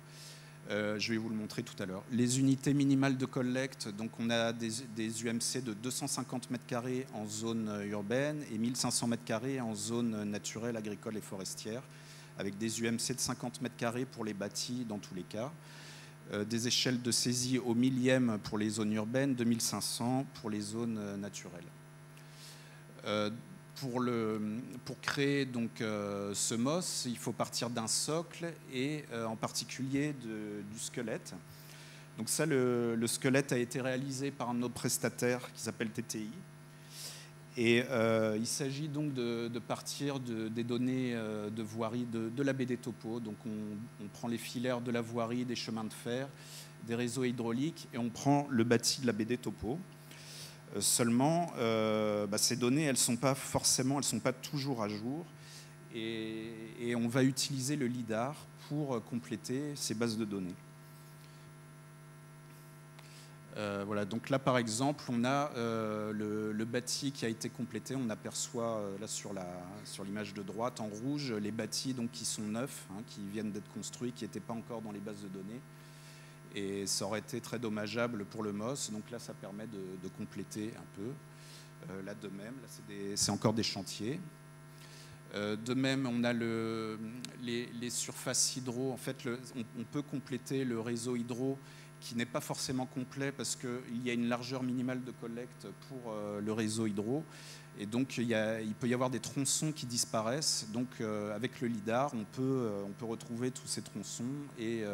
Je vais vous le montrer tout à l'heure. Les unités minimales de collecte, donc on a des UMC de 250 m² en zone urbaine et 1500 m² en zone naturelle, agricole et forestière, avec des UMC de 50 m² pour les bâtis dans tous les cas. Des échelles de saisie au millième pour les zones urbaines, 2500 pour les zones naturelles. Pour créer donc ce MOS, il faut partir d'un socle et en particulier du squelette. Donc ça, le squelette a été réalisé par un de nos prestataires qui s'appelle TTI. Et il s'agit donc de partir des données de voirie de la BD Topo. Donc on prend les filaires de la voirie, des chemins de fer, des réseaux hydrauliques et on prend le bâti de la BD Topo. Seulement, ces données, elles sont pas toujours à jour, et on va utiliser le LIDAR pour compléter ces bases de données. Voilà, donc là, par exemple, on a le bâti qui a été complété. On aperçoit là sur l'image de droite en rouge les bâtis donc qui sont neufs, qui viennent d'être construits, qui n'étaient pas encore dans les bases de données. Et ça aurait été très dommageable pour le MOS. Donc là, ça permet de compléter un peu. Là, de même, c'est encore des chantiers. De même, on a les surfaces hydro. En fait, on peut compléter le réseau hydro qui n'est pas forcément complet parce qu'il y a une largeur minimale de collecte pour le réseau hydro. Et donc, il peut y avoir des tronçons qui disparaissent. Donc, avec le LIDAR, on peut retrouver tous ces tronçons et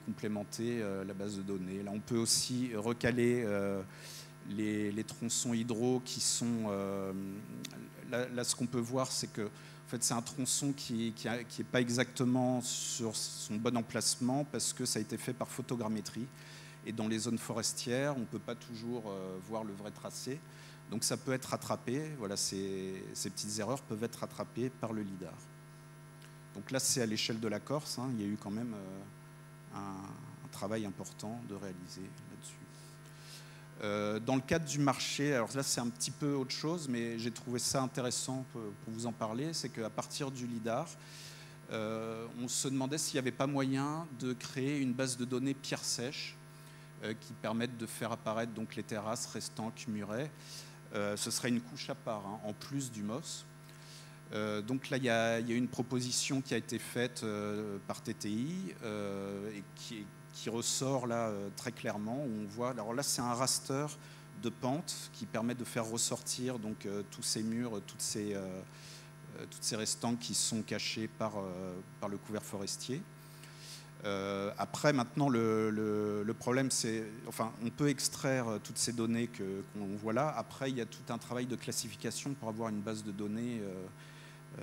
complémenter la base de données. Là, on peut aussi recaler les tronçons hydro qui sont... Là, ce qu'on peut voir, c'est que en fait, c'est un tronçon qui est pas exactement sur son bon emplacement parce que ça a été fait par photogrammétrie. Et dans les zones forestières, on ne peut pas toujours voir le vrai tracé. Donc ça peut être rattrapé. Voilà, ces petites erreurs peuvent être rattrapées par le LIDAR. Donc là, c'est à l'échelle de la Corse. Il y a eu quand même un travail important de réaliser là-dessus. Dans le cadre du marché, alors là c'est un petit peu autre chose, mais j'ai trouvé ça intéressant pour vous en parler, c'est qu'à partir du LIDAR, on se demandait s'il n'y avait pas moyen de créer une base de données pierres sèches qui permette de faire apparaître donc les terrasses, restanques, murets. Ce serait une couche à part, en plus du MOS. Donc là, il y a une proposition qui a été faite par TTI et qui ressort là très clairement. Où on voit, alors là, c'est un raster de pente qui permet de faire ressortir donc tous ces murs, toutes ces restanques qui sont cachées par le couvert forestier. Après, maintenant, le problème, c'est, enfin, on peut extraire toutes ces données qu'on voit là. Après, il y a tout un travail de classification pour avoir une base de données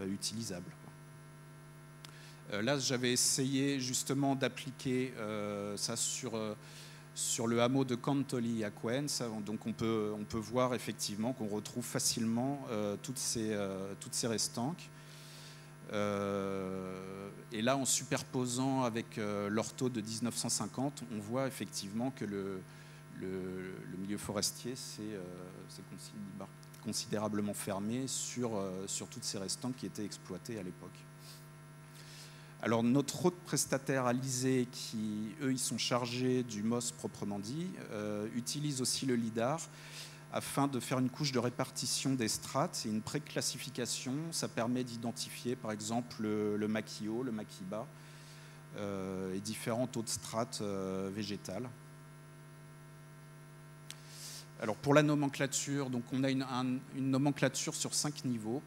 utilisable. Là, j'avais essayé justement d'appliquer ça sur le hameau de Cantoli à Coenza. Donc, on peut voir effectivement qu'on retrouve facilement toutes ces restanques. Et là, en superposant avec l'ortho de 1950, on voit effectivement que le milieu forestier s'est considérablement fermé sur toutes ces restanques qui étaient exploitées à l'époque. Alors, notre autre prestataire, Alizé, qui, eux, ils sont chargés du MOS proprement dit, utilise aussi le LIDAR afin de faire une couche de répartition des strates et une préclassification. Ça permet d'identifier, par exemple, le maquis haut, le maquis bas et différentes autres strates végétales. Alors, pour la nomenclature, donc on a une nomenclature sur 5 niveaux.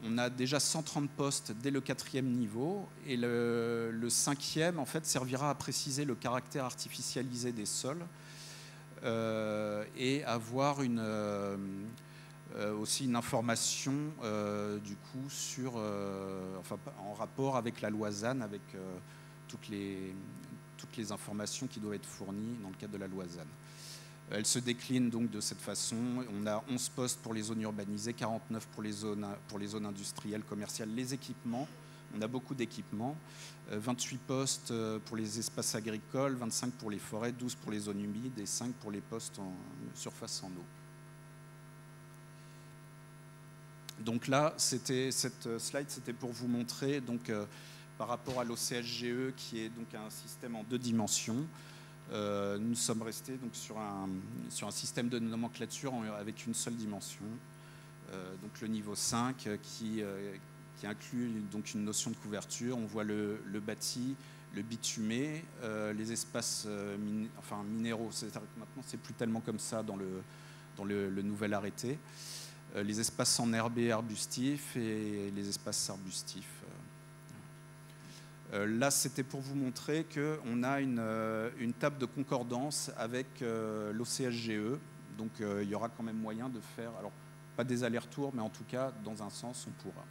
On a déjà 130 postes dès le 4e niveau et le 5e, en fait, servira à préciser le caractère artificialisé des sols et avoir aussi une information du coup en rapport avec la loi ZAN, avec toutes les informations qui doivent être fournies dans le cadre de la loi ZAN. Elle se décline donc de cette façon. On a 11 postes pour les zones urbanisées, 49 pour les zones industrielles, commerciales, les équipements. On a beaucoup d'équipements. 28 postes pour les espaces agricoles, 25 pour les forêts, 12 pour les zones humides et 5 pour les postes en surface en eau. Donc là, cette slide, c'était pour vous montrer donc, par rapport à l'OCHGE, qui est donc un système en 2 dimensions. Nous sommes restés donc sur un système de nomenclature avec une seule dimension, donc le niveau 5 qui inclut donc une notion de couverture. On voit le bâti, le bitumé, les espaces minéraux. C'est-à-dire que maintenant c'est plus tellement comme ça dans le nouvel arrêté. Les espaces enherbés arbustifs et les espaces arbustifs. Là, c'était pour vous montrer qu'on a une table de concordance avec l'OCHGE. Donc, il y aura quand même moyen de faire, alors pas des allers-retours, mais en tout cas, dans un sens, on pourra.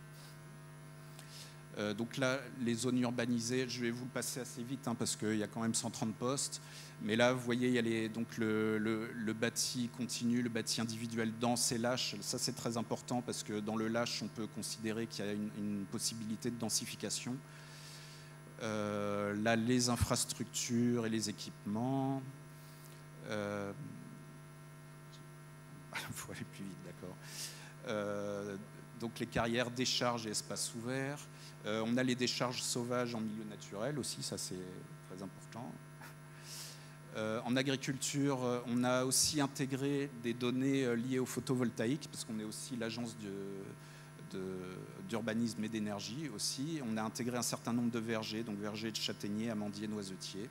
Donc là, les zones urbanisées, je vais vous le passer assez vite, hein, parce qu'il y a quand même 130 postes. Mais là, vous voyez, il y a donc le bâti continu, le bâti individuel dense et lâche. Ça, c'est très important, parce que dans le lâche, on peut considérer qu'il y a une possibilité de densification. Là, les infrastructures et les équipements. Il faut aller plus vite, d'accord. Donc les carrières, décharges et espaces ouverts. On a les décharges sauvages en milieu naturel aussi, ça c'est très important. En agriculture, on a aussi intégré des données liées au photovoltaïque, parce qu'on est aussi l'agence d'urbanisme et d'énergie aussi. On a intégré un certain nombre de vergers, donc vergers de châtaigniers, amandiers, noisetiers.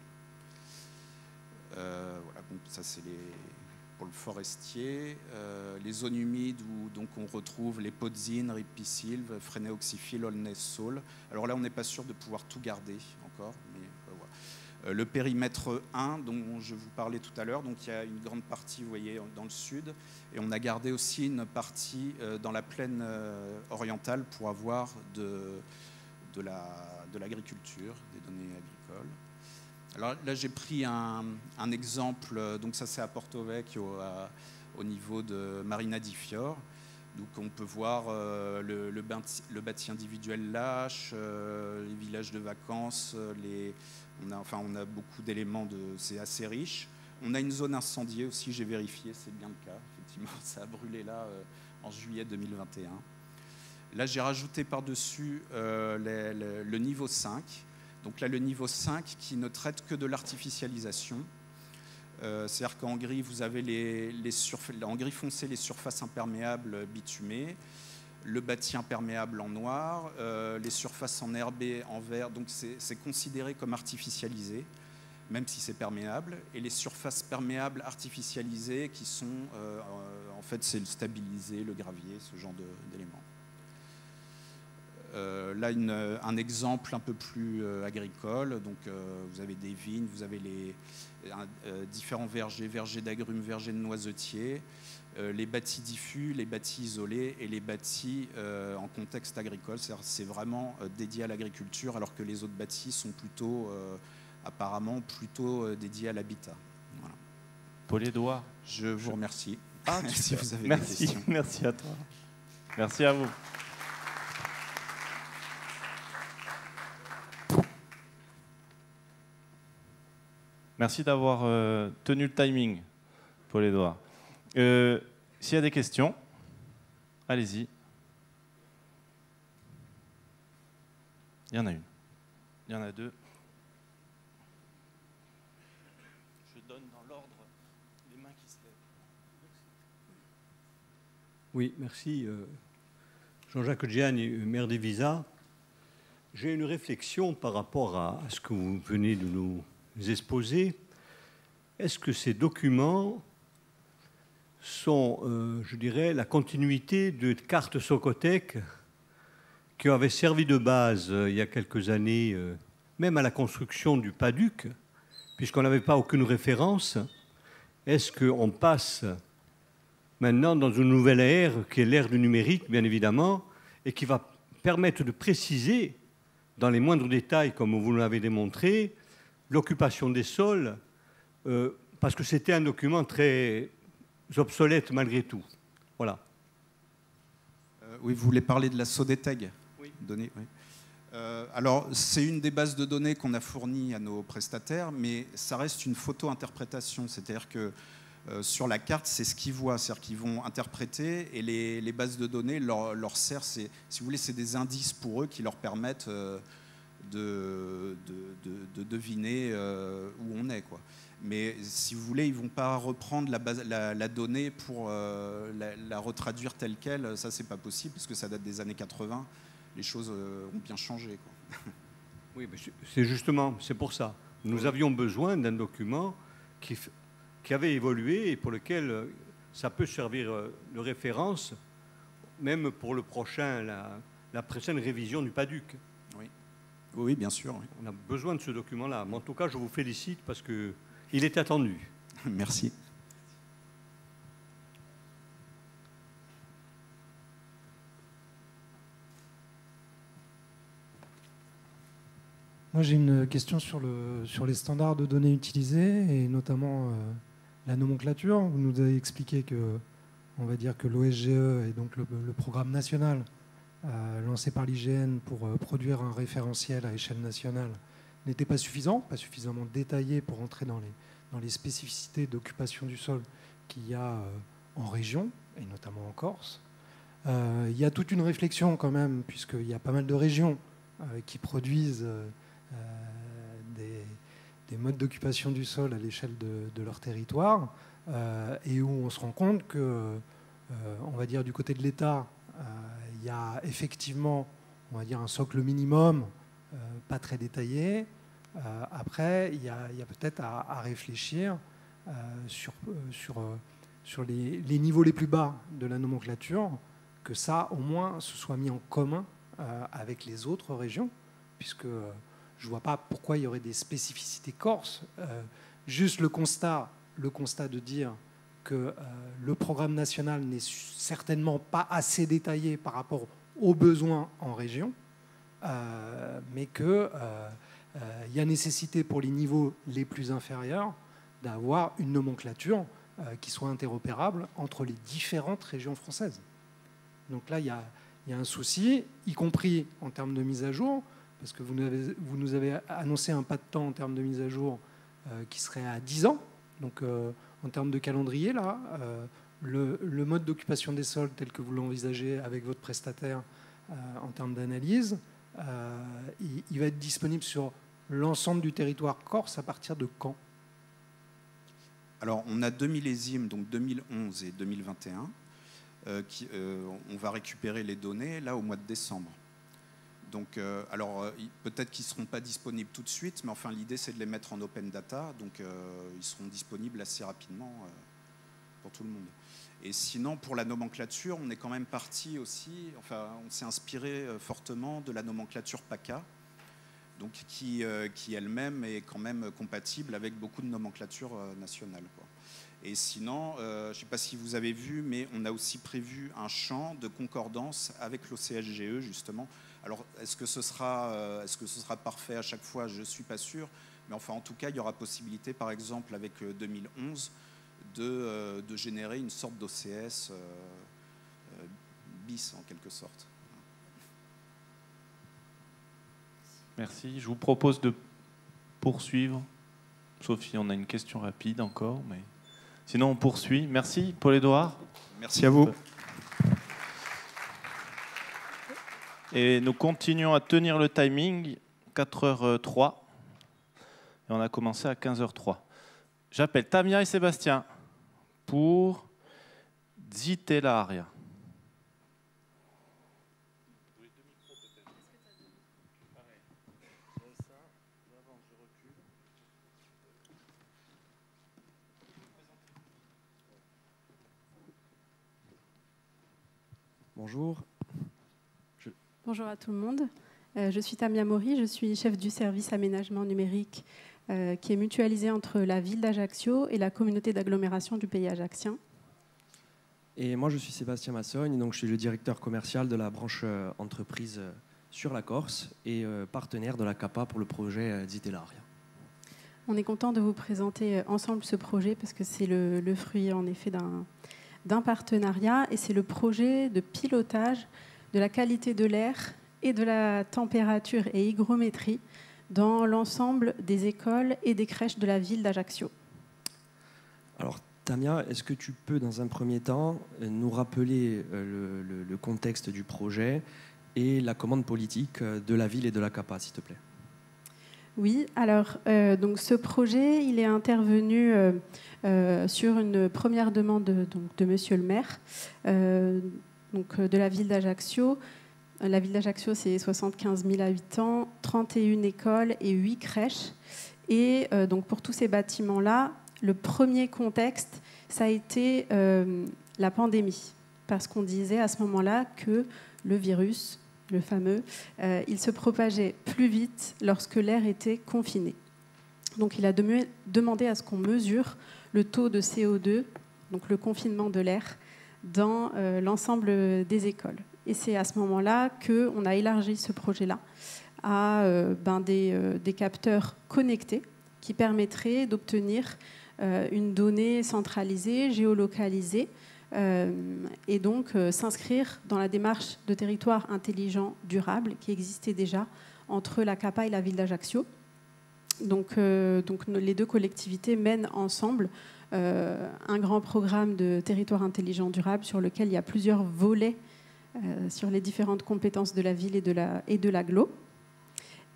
Voilà, donc ça c'est pour le forestier. Les zones humides où donc on retrouve les podzines, ripisylves, phrénéoxyphylle, aulnais, saule. Alors là, on n'est pas sûr de pouvoir tout garder encore, mais voilà. Le périmètre 1 dont je vous parlais tout à l'heure, donc il y a une grande partie, vous voyez, dans le sud, et on a gardé aussi une partie dans la plaine orientale pour avoir de l'agriculture, des données agricoles. Alors là, j'ai pris un exemple, donc ça c'est à Porto Vecchio, au niveau de Marina di Fior. Donc on peut voir le bâti individuel lâche, les villages de vacances, on a beaucoup d'éléments, c'est assez riche. On a une zone incendiée aussi, j'ai vérifié, c'est bien le cas. Effectivement, ça a brûlé là en juillet 2021. Là, j'ai rajouté par-dessus le niveau 5. Donc là, le niveau 5 qui ne traite que de l'artificialisation. C'est-à-dire qu'en gris, vous avez en gris foncé les surfaces imperméables bitumées, le bâti imperméable en noir, les surfaces enherbées en vert. Donc c'est considéré comme artificialisé, même si c'est perméable. Et les surfaces perméables artificialisées qui sont, en fait, c'est le stabilisé, le gravier, ce genre d'éléments. Là, un exemple un peu plus agricole. Donc, vous avez des vignes, vous avez différents vergers d'agrumes, vergers de noisetiers, les bâtis diffus, les bâtis isolés et les bâtis en contexte agricole. C'est vraiment dédié à l'agriculture, alors que les autres bâtis sont apparemment plutôt dédiés à l'habitat. Voilà. Paul Édouard. Je vous remercie. Si vous avez des questions. Merci à toi. Merci à vous. Merci d'avoir tenu le timing, Paul Édouard. S'il y a des questions, allez-y. Il y en a une. Il y en a deux. Je donne dans l'ordre les mains qui se lèvent. Oui, merci. Jean-Jacques Gianni, maire d'Ivisa. J'ai une réflexion par rapport à ce que vous venez de nous exposer. Est-ce que ces documents sont, je dirais, la continuité de cartes Socotec qui avaient servi de base il y a quelques années, même à la construction du PADUC, puisqu'on n'avait pas aucune référence, est-ce qu'on passe maintenant dans une nouvelle ère, qui est l'ère du numérique, bien évidemment, et qui va permettre de préciser, dans les moindres détails, comme vous l'avez démontré, l'occupation des sols, parce que c'était un document très obsolète malgré tout. Voilà. Oui, vous voulez parler de la Sodeteg? Oui. Oui. Alors, c'est une des bases de données qu'on a fournies à nos prestataires, mais ça reste une photo-interprétation. C'est-à-dire que sur la carte, c'est ce qu'ils voient. C'est-à-dire qu'ils vont interpréter et les bases de données leur servent, si vous voulez, c'est des indices pour eux qui leur permettent de deviner où on est, quoi. Mais si vous voulez, ils ne vont pas reprendre la donnée pour la retraduire telle qu'elle. Ça, c'est pas possible parce que ça date des années 80. Les choses ont bien changé, quoi. Oui, mais c'est pour ça. Nous avions besoin d'un document qui avait évolué et pour lequel ça peut servir de référence, même pour le prochain, la prochaine révision du PADUC. Oui, oui, bien sûr. Oui. On a besoin de ce document-là. Mais en tout cas, je vous félicite parce qu'il est attendu. Merci. Moi, j'ai une question sur les standards de données utilisés et notamment la nomenclature. Vous nous avez expliqué que, on va dire que l'OSGE et donc le programme national lancé par l'IGN pour produire un référentiel à échelle nationale n'était pas suffisant, pas suffisamment détaillé pour entrer dans les spécificités d'occupation du sol qu'il y a en région et notamment en Corse. Il y a toute une réflexion quand même, puisqu'il y a pas mal de régions qui produisent des modes d'occupation du sol à l'échelle de leur territoire et où on se rend compte que, on va dire du côté de l'État, il y a effectivement, on va dire, un socle minimum, pas très détaillé. Après, il y a peut-être à réfléchir sur les niveaux les plus bas de la nomenclature, que ça, au moins, se soit mis en commun avec les autres régions, puisque je ne vois pas pourquoi il y aurait des spécificités corses. Juste le constat de dire que le programme national n'est certainement pas assez détaillé par rapport aux besoins en région, mais qu'il y a nécessité pour les niveaux les plus inférieurs d'avoir une nomenclature qui soit interopérable entre les différentes régions françaises. Donc là, il y a un souci, y compris en termes de mise à jour, parce que vous nous avez annoncé un pas de temps en termes de mise à jour qui serait à 10 ans. Donc en termes de calendrier, là, le mode d'occupation des sols tel que vous l'envisagez avec votre prestataire en termes d'analyse, il va être disponible sur l'ensemble du territoire corse à partir de quand? Alors, on a 2 millésimes, donc 2011 et 2021. On va récupérer les données là au mois de décembre. Donc, peut-être qu'ils ne seront pas disponibles tout de suite, mais enfin l'idée c'est de les mettre en open data, donc ils seront disponibles assez rapidement pour tout le monde. Et sinon, pour la nomenclature, on est quand même parti aussi, enfin on s'est inspiré fortement de la nomenclature PACA, donc qui elle-même est quand même compatible avec beaucoup de nomenclatures nationales, quoi. Et sinon, je ne sais pas si vous avez vu, mais on a aussi prévu un champ de concordance avec l'OCSGE, justement. Alors, est-ce que ce sera parfait à chaque fois? Je ne suis pas sûr. Mais enfin, en tout cas, il y aura possibilité, par exemple, avec 2011, de générer une sorte d'OCS bis, en quelque sorte. Merci. Je vous propose de poursuivre. Sauf si on a une question rapide encore, mais... Sinon, on poursuit. Merci, Paul-Édouard. Merci à vous. Et nous continuons à tenir le timing, 4h03. Et on a commencé à 15h03. J'appelle Tamia et Sébastien pour Zitellaria. Bonjour. Bonjour à tout le monde. Je suis Tamia Mori, je suis chef du service aménagement numérique qui est mutualisé entre la ville d'Ajaccio et la communauté d'agglomération du pays ajaccien. Et moi, je suis Sébastien Massogne, donc je suis le directeur commercial de la branche entreprise sur la Corse et partenaire de la CAPA pour le projet Zitellaria. On est content de vous présenter ensemble ce projet parce que c'est le fruit en effet d'un partenariat et c'est le projet de pilotage de la qualité de l'air et de la température et hygrométrie dans l'ensemble des écoles et des crèches de la ville d'Ajaccio. Alors Tamia, est-ce que tu peux dans un premier temps nous rappeler le contexte du projet et la commande politique de la ville et de la CAPA, s'il te plaît? Oui, alors donc ce projet, il est intervenu sur une première demande de Monsieur le maire de la ville d'Ajaccio. La ville d'Ajaccio, c'est 75 000 habitants, 31 écoles et 8 crèches. Et donc pour tous ces bâtiments-là, le premier contexte, ça a été la pandémie, parce qu'on disait à ce moment-là que le virus, le fameux, il se propageait plus vite lorsque l'air était confiné. Donc il a demandé à ce qu'on mesure le taux de CO2, donc le confinement de l'air, dans l'ensemble des écoles. Et c'est à ce moment-là qu'on a élargi ce projet-là à des capteurs connectés qui permettraient d'obtenir une donnée centralisée, géolocalisée, et donc s'inscrire dans la démarche de territoire intelligent durable qui existait déjà entre la CAPA et la ville d'Ajaccio. Donc les deux collectivités mènent ensemble un grand programme de territoire intelligent durable sur lequel il y a plusieurs volets sur les différentes compétences de la ville et de l'agglo.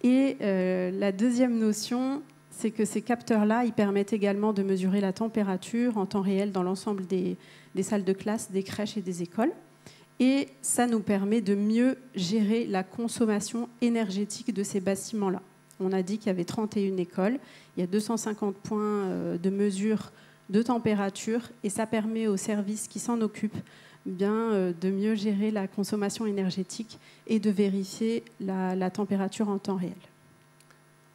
Et la deuxième notion, c'est que ces capteurs-là, ils permettent également de mesurer la température en temps réel dans l'ensemble des salles de classe, des crèches et des écoles. Et ça nous permet de mieux gérer la consommation énergétique de ces bâtiments-là. On a dit qu'il y avait 31 écoles, il y a 250 points de mesure de température et ça permet aux services qui s'en occupent de mieux gérer la consommation énergétique et de vérifier la température en temps réel.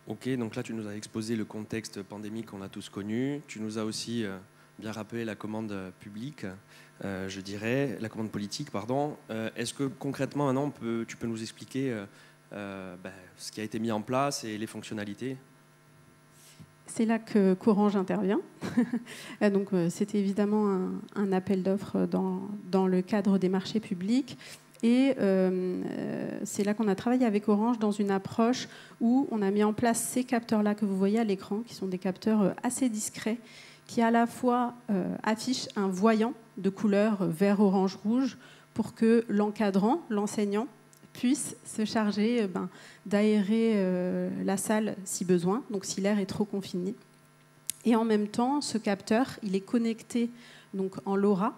Ok, donc là tu nous as exposé le contexte pandémique qu'on a tous connu. Tu nous as aussi bien rappelé la commande publique, je dirais, la commande politique, pardon. Est-ce que concrètement maintenant tu peux nous expliquer ce qui a été mis en place et les fonctionnalités? C'est là que qu'Orange intervient. Donc, c'était évidemment un appel d'offres dans le cadre des marchés publics. Et c'est là qu'on a travaillé avec Orange dans une approche où on a mis en place ces capteurs-là que vous voyez à l'écran, qui sont des capteurs assez discrets, qui à la fois affichent un voyant de couleur vert, orange, rouge, pour que l'encadrant, l'enseignant, puisse se charger d'aérer la salle si besoin, donc si l'air est trop confiné. Et en même temps, ce capteur, il est connecté donc, en LoRa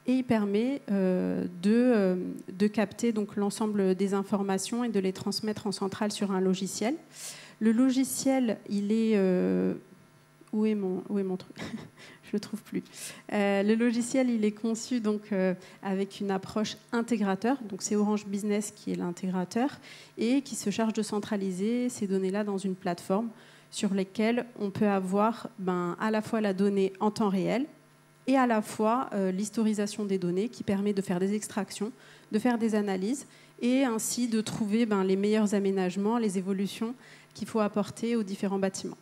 et il permet de capter donc, l'ensemble des informations et de les transmettre en centrale sur un logiciel. Le logiciel, il est... Où est mon truc? Je le trouve plus. Le logiciel, il est conçu donc avec une approche intégrateur. Donc c'est Orange Business qui est l'intégrateur et qui se charge de centraliser ces données-là dans une plateforme sur laquelle on peut avoir à la fois la donnée en temps réel et à la fois l'historisation des données qui permet de faire des extractions, de faire des analyses et ainsi de trouver les meilleurs aménagements, les évolutions qu'il faut apporter aux différents bâtiments.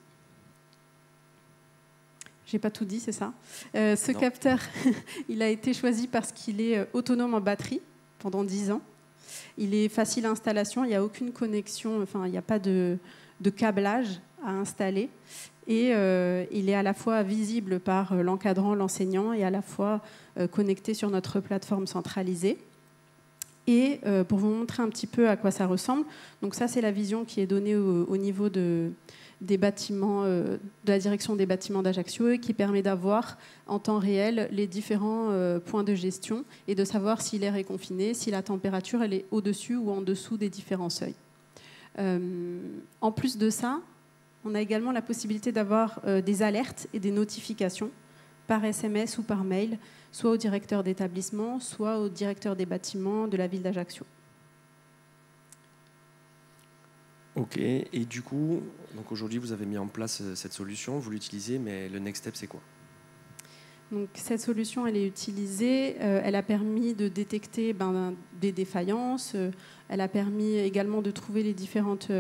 J'ai pas tout dit, c'est ça. Ce capteur, il a été choisi parce qu'il est autonome en batterie pendant 10 ans. Il est facile à installation, il n'y a aucune connexion, enfin, il n'y a pas de câblage à installer. Et il est à la fois visible par l'encadrant, l'enseignant, et à la fois connecté sur notre plateforme centralisée. Et pour vous montrer un petit peu à quoi ça ressemble, donc ça, c'est la vision qui est donnée au niveau des bâtiments, de la direction des bâtiments d'Ajaccio et qui permet d'avoir en temps réel les différents points de gestion et de savoir si l'air est confiné, si la température elle est au-dessus ou en dessous des différents seuils. En plus de ça, on a également la possibilité d'avoir des alertes et des notifications par SMS ou par mail, soit au directeur d'établissement, soit au directeur des bâtiments de la ville d'Ajaccio. Ok, et du coup, donc aujourd'hui vous avez mis en place cette solution, vous l'utilisez, mais le next step c'est quoi? Donc, cette solution, elle est utilisée. Elle a permis de détecter des défaillances. Elle a permis également de trouver les différentes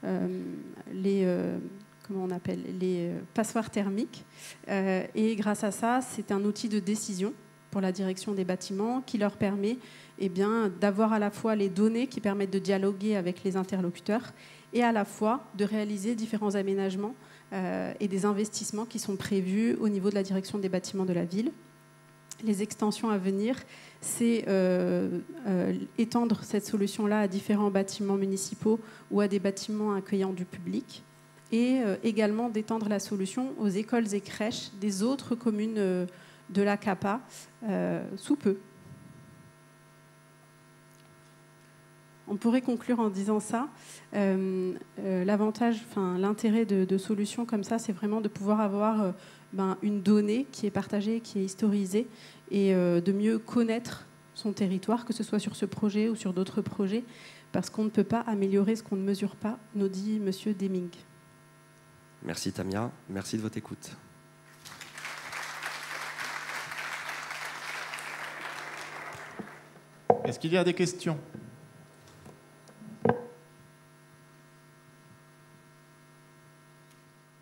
comment on appelle, les passoires thermiques. Et grâce à ça, c'est un outil de décision pour la direction des bâtiments qui leur permet d'avoir à la fois les données qui permettent de dialoguer avec les interlocuteurs et à la fois de réaliser différents aménagements et des investissements qui sont prévus au niveau de la direction des bâtiments de la ville. Les extensions à venir, c'est étendre cette solution-là à différents bâtiments municipaux ou à des bâtiments accueillant du public et également d'étendre la solution aux écoles et crèches des autres communes de la CAPA sous peu. On pourrait conclure en disant ça. L'intérêt de solutions comme ça, c'est vraiment de pouvoir avoir une donnée qui est partagée, qui est historisée, et de mieux connaître son territoire, que ce soit sur ce projet ou sur d'autres projets, parce qu'on ne peut pas améliorer ce qu'on ne mesure pas, nous dit M. Deming. Merci Tamia, merci de votre écoute. Est-ce qu'il y a des questions ?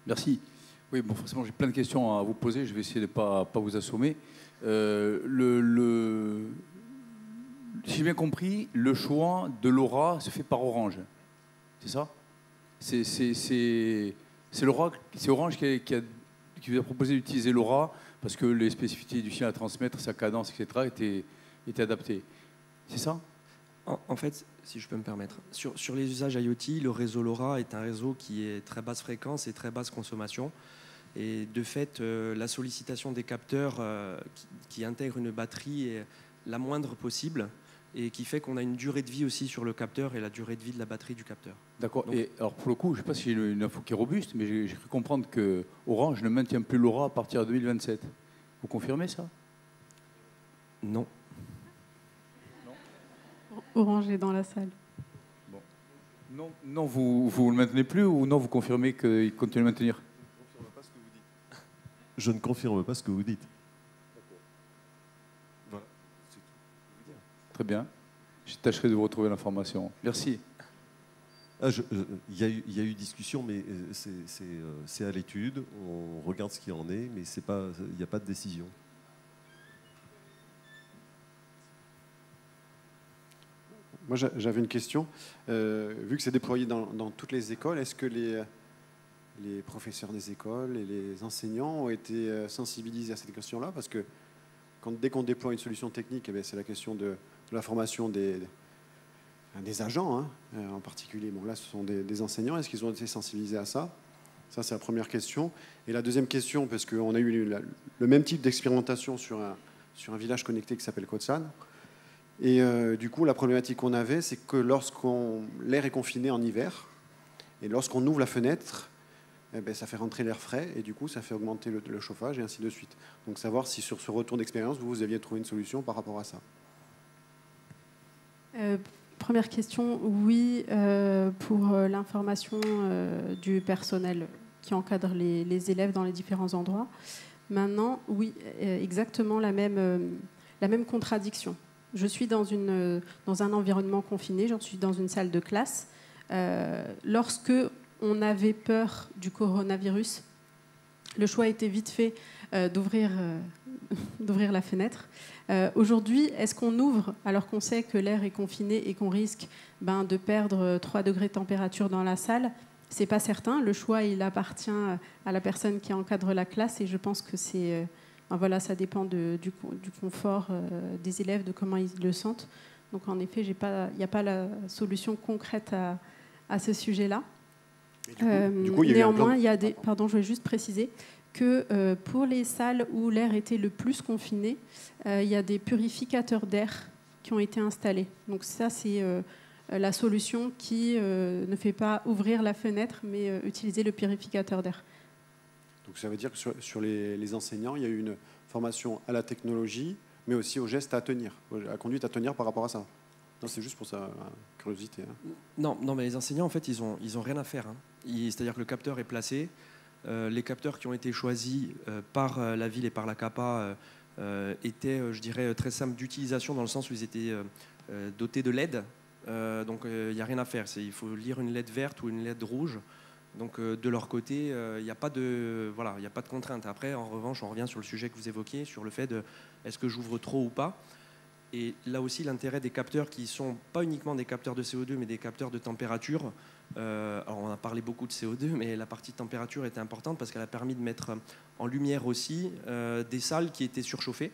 Merci. Oui, bon, forcément, j'ai plein de questions à vous poser. Je vais essayer de ne pas vous assommer. Si j'ai bien compris, le choix de LoRa se fait par Orange. C'est ça ? C'est Orange qui vous a proposé d'utiliser LoRa parce que les spécificités du signal à transmettre, sa cadence, etc., étaient adaptées. C'est ça ? En fait, si je peux me permettre, sur les usages IoT, le réseau LoRa est un réseau qui est très basse fréquence et très basse consommation. Et de fait, la sollicitation des capteurs qui intègrent une batterie est la moindre possible et qui fait qu'on a une durée de vie aussi sur le capteur et la durée de vie de la batterie du capteur. D'accord. Et alors pour le coup, je ne sais pas si j'ai une info qui est robuste, mais j'ai cru comprendre que Orange ne maintient plus LoRa à partir de 2027. Vous confirmez ça ? Non. Orange est dans la salle. Bon. Non, vous le maintenez plus ou non, vous confirmez qu'il continue de maintenir ? Je ne confirme pas ce que vous dites. Voilà. Très bien. Je tâcherai de vous retrouver l'information. Merci. Il y a eu discussion, mais c'est à l'étude. On regarde ce qu'il en est, mais il n'y a pas de décision. Moi, j'avais une question. Vu que c'est déployé dans toutes les écoles, est-ce que les professeurs des écoles et les enseignants ont été sensibilisés à cette question-là? Parce que dès qu'on déploie une solution technique, c'est la question de la formation des agents, en particulier. Bon, là, ce sont des enseignants. Est-ce qu'ils ont été sensibilisés à ça? Ça, c'est la première question. Et la deuxième question, parce qu'on a eu le même type d'expérimentation sur un village connecté qui s'appelle Kotsan. Et du coup, la problématique qu'on avait, c'est que l'air est confiné en hiver, et lorsqu'on ouvre la fenêtre, ça fait rentrer l'air frais, et du coup, ça fait augmenter le chauffage, et ainsi de suite. Donc, savoir si sur ce retour d'expérience, vous aviez trouvé une solution par rapport à ça. Première question, oui, pour l'information du personnel qui encadre les élèves dans les différents endroits. Maintenant, oui, exactement la même contradiction. Je suis dans un environnement confiné, je suis dans une salle de classe. Lorsque on avait peur du coronavirus, le choix était vite fait d'ouvrir la fenêtre. Aujourd'hui, est-ce qu'on ouvre alors qu'on sait que l'air est confiné et qu'on risque de perdre 3 degrés de température dans la salle? Ce n'est pas certain. Le choix, il appartient à la personne qui encadre la classe, et je pense que c'est... voilà, ça dépend du confort des élèves, de comment ils le sentent. Donc en effet, il n'y a pas la solution concrète à ce sujet-là. Néanmoins, pardon, je vais juste préciser que pour les salles où l'air était le plus confiné, il y a des purificateurs d'air qui ont été installés. Donc ça, c'est la solution qui ne fait pas ouvrir la fenêtre, mais utiliser le purificateur d'air. Donc ça veut dire que sur les enseignants, il y a eu une formation à la technologie, mais aussi aux gestes à tenir, à la conduite à tenir par rapport à ça. Non, c'est juste pour sa curiosité. Hein. Non, non, mais les enseignants, en fait, ils ont rien à faire. Hein. C'est-à-dire que le capteur est placé. Les capteurs qui ont été choisis par la ville et par la CAPA étaient, je dirais, très simples d'utilisation dans le sens où ils étaient dotés de LED. Donc, il n'y a rien à faire. Il faut lire une LED verte ou une LED rouge. Donc, de leur côté, il n'y a pas de contrainte. Après, en revanche, on revient sur le sujet que vous évoquiez, sur le fait de est-ce que j'ouvre trop ou pas. Et là aussi, l'intérêt des capteurs qui ne sont pas uniquement des capteurs de CO2, mais des capteurs de température. Alors, on a parlé beaucoup de CO2, mais la partie température était importante parce qu'elle a permis de mettre en lumière aussi des salles qui étaient surchauffées.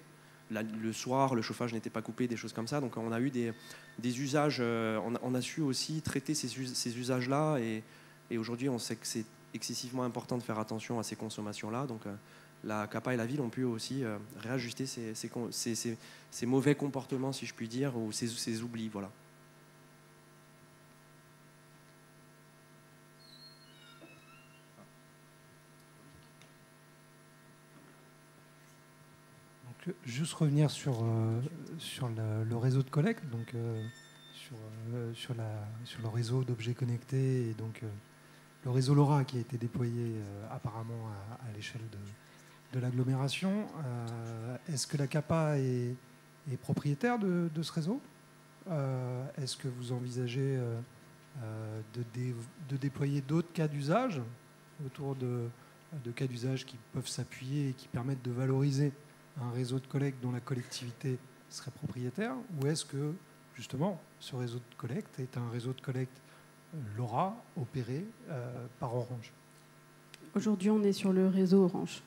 Le soir, le chauffage n'était pas coupé, des choses comme ça. Donc, on a eu des usages. On a su aussi traiter ces usages-là. Et aujourd'hui, on sait que c'est excessivement important de faire attention à ces consommations-là. Donc, la CAPA et la ville ont pu aussi réajuster ces mauvais comportements, si je puis dire, ou ces oublis. Voilà. Donc, juste revenir sur le réseau de collecte, donc sur le réseau d'objets connectés et donc le réseau LoRa qui a été déployé apparemment à l'échelle de l'agglomération. Est-ce que la CAPA est propriétaire de ce réseau? Est-ce que vous envisagez de déployer d'autres cas d'usage autour de cas d'usage qui peuvent s'appuyer et qui permettent de valoriser un réseau de collecte dont la collectivité serait propriétaire? Ou est-ce que, justement, ce réseau de collecte est un réseau de collecte LoRa opéré par Orange? Aujourd'hui, on est sur le réseau Orange.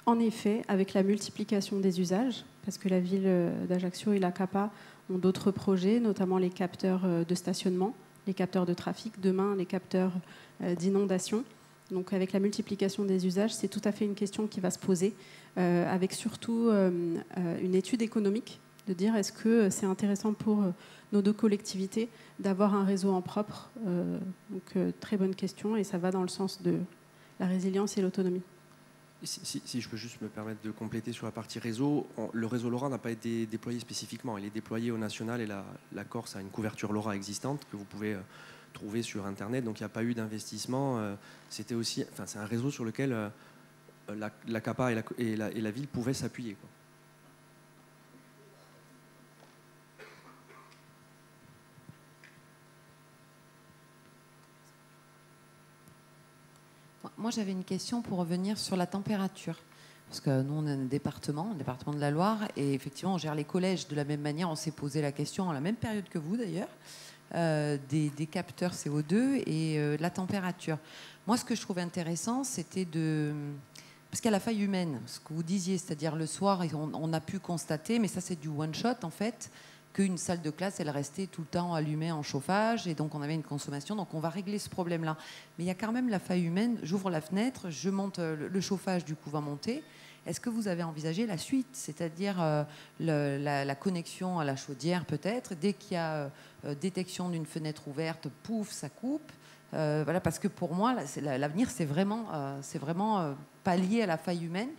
En effet, avec la multiplication des usages, parce que la ville d'Ajaccio et la CAPA ont d'autres projets, notamment les capteurs de stationnement, les capteurs de trafic, demain les capteurs d'inondation. Donc avec la multiplication des usages, c'est tout à fait une question qui va se poser, avec surtout une étude économique, de dire est-ce que c'est intéressant pour nos deux collectivités d'avoir un réseau en propre. Donc très bonne question, et ça va dans le sens de la résilience et l'autonomie. Si je peux juste me permettre de compléter sur la partie réseau, le réseau LoRa n'a pas été déployé spécifiquement. Il est déployé au national et la Corse a une couverture LoRa existante que vous pouvez trouver sur Internet. Donc il n'y a pas eu d'investissement. C'est un réseau sur lequel la CAPA et la ville pouvaient s'appuyer, quoi. Moi, j'avais une question pour revenir sur la température. Parce que nous, on est un département de la Loire, et effectivement, on gère les collèges de la même manière. On s'est posé la question à la même période que vous, d'ailleurs, des capteurs CO2 et la température. Moi, ce que je trouvais intéressant, c'était parce qu'il y a la faille humaine, ce que vous disiez, c'est-à-dire le soir, on a pu constater, mais ça, c'est du one-shot, en fait, qu'une salle de classe, elle restait tout le temps allumée en chauffage, et donc on avait une consommation. Donc on va régler ce problème-là. Mais il y a quand même la faille humaine. J'ouvre la fenêtre, je monte, le chauffage du coup va monter. Est-ce que vous avez envisagé la suite, c'est-à-dire la connexion à la chaudière peut-être? Dès qu'il y a détection d'une fenêtre ouverte, pouf, ça coupe. Voilà, parce que pour moi, l'avenir, c'est vraiment pas lié à la faille humaine.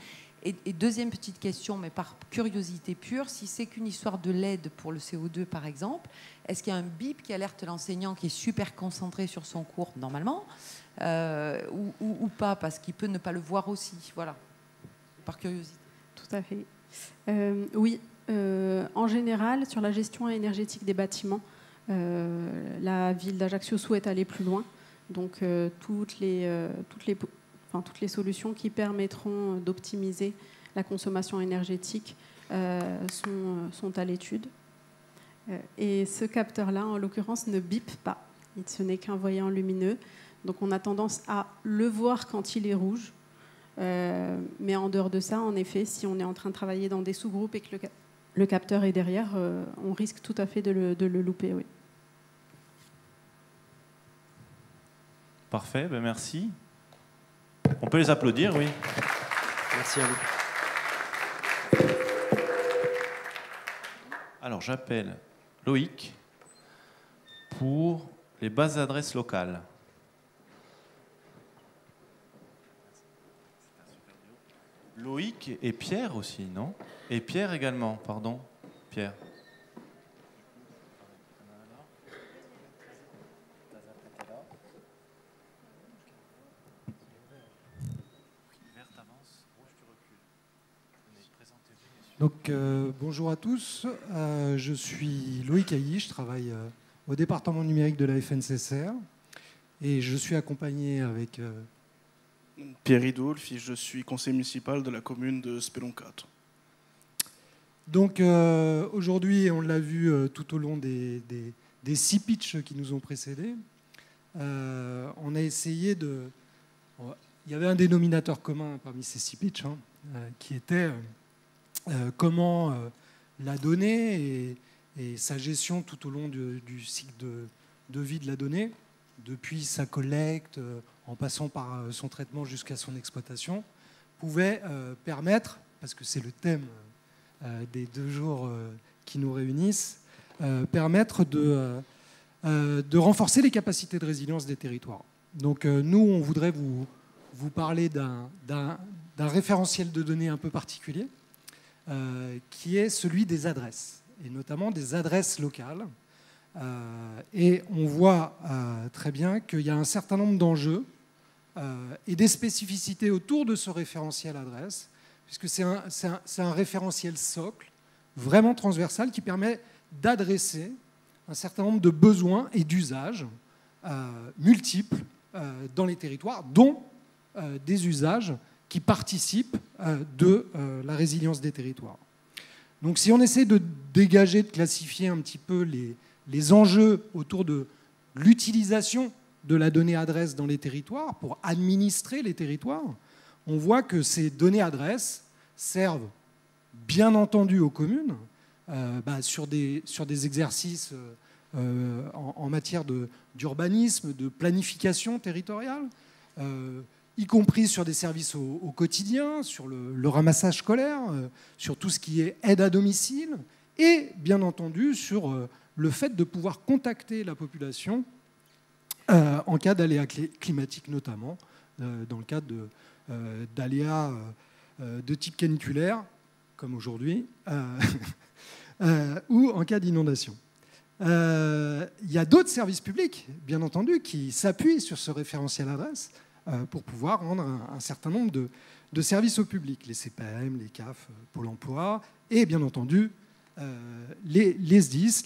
Et deuxième petite question, mais par curiosité pure, si c'est qu'une histoire de LED pour le CO2 par exemple, est-ce qu'il y a un bip qui alerte l'enseignant qui est super concentré sur son cours normalement, ou pas, parce qu'il peut ne pas le voir aussi? Voilà, par curiosité. Tout à fait. Oui, en général, sur la gestion énergétique des bâtiments, la ville d'Ajaccio souhaite aller plus loin. Donc toutes les solutions qui permettront d'optimiser la consommation énergétique sont à l'étude. Et ce capteur-là, en l'occurrence, ne bip pas. Ce n'est qu'un voyant lumineux. Donc on a tendance à le voir quand il est rouge. Mais en dehors de ça, en effet, si on est en train de travailler dans des sous-groupes et que le capteur est derrière, on risque tout à fait de le louper, oui. Parfait, ben merci. On peut les applaudir, oui. Merci à vous. Alors, j'appelle Loïc pour les bases d'adresses locales. Loïc et Pierre aussi, non? Et Pierre également, pardon. Pierre. Donc, bonjour à tous, je suis Loïc Hailly, je travaille au département numérique de la FNCCR et je suis accompagné avec... Pierre Ridolf, je suis conseiller municipal de la commune de Speloncat. Donc aujourd'hui, on l'a vu tout au long des 6 pitchs qui nous ont précédés, on a essayé de... Il y avait un dénominateur commun parmi ces 6 pitchs, qui était comment la donnée et sa gestion tout au long du cycle de vie de la donnée, depuis sa collecte, en passant par son traitement jusqu'à son exploitation, pouvait permettre, parce que c'est le thème des 2 jours qui nous réunissent, permettre de renforcer les capacités de résilience des territoires. Donc nous, on voudrait vous parler d'un référentiel de données un peu particulier, qui est celui des adresses, et notamment des adresses locales. Et on voit très bien qu'il y a un certain nombre d'enjeux et des spécificités autour de ce référentiel adresse, puisque c'est un référentiel socle, vraiment transversal, qui permet d'adresser un certain nombre de besoins et d'usages multiples dans les territoires, dont des usages qui participent de la résilience des territoires. Donc si on essaie de dégager, de classifier un petit peu les enjeux autour de l'utilisation de la donnée adresse dans les territoires pour administrer les territoires, on voit que ces données adresses servent bien entendu aux communes sur des exercices en matière d'urbanisme, de planification territoriale, y compris sur des services au quotidien, sur le ramassage scolaire, sur tout ce qui est aide à domicile, et bien entendu sur le fait de pouvoir contacter la population en cas d'aléas climatiques notamment, dans le cadre d'aléas de type caniculaire, comme aujourd'hui, ou en cas d'inondation. Il y a d'autres services publics, bien entendu, qui s'appuient sur ce référentiel adresse pour pouvoir rendre un certain nombre de services au public, les CPM, les CAF, Pôle emploi, et bien entendu les SDIS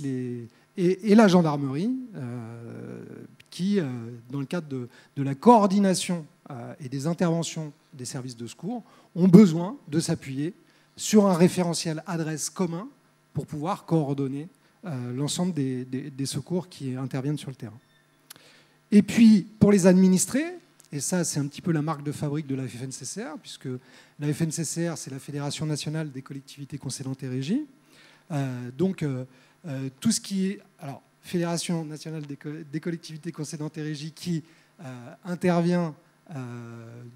et la gendarmerie, qui, dans le cadre de la coordination et des interventions des services de secours, ont besoin de s'appuyer sur un référentiel adresse commun pour pouvoir coordonner l'ensemble des secours qui interviennent sur le terrain. Et puis, pour les administrés, et ça, c'est un petit peu la marque de fabrique de la FNCCR, puisque la FNCCR, c'est la Fédération nationale des collectivités concédantes et régies. Donc, tout ce qui est... Alors, Fédération nationale des collectivités concédantes et régies qui intervient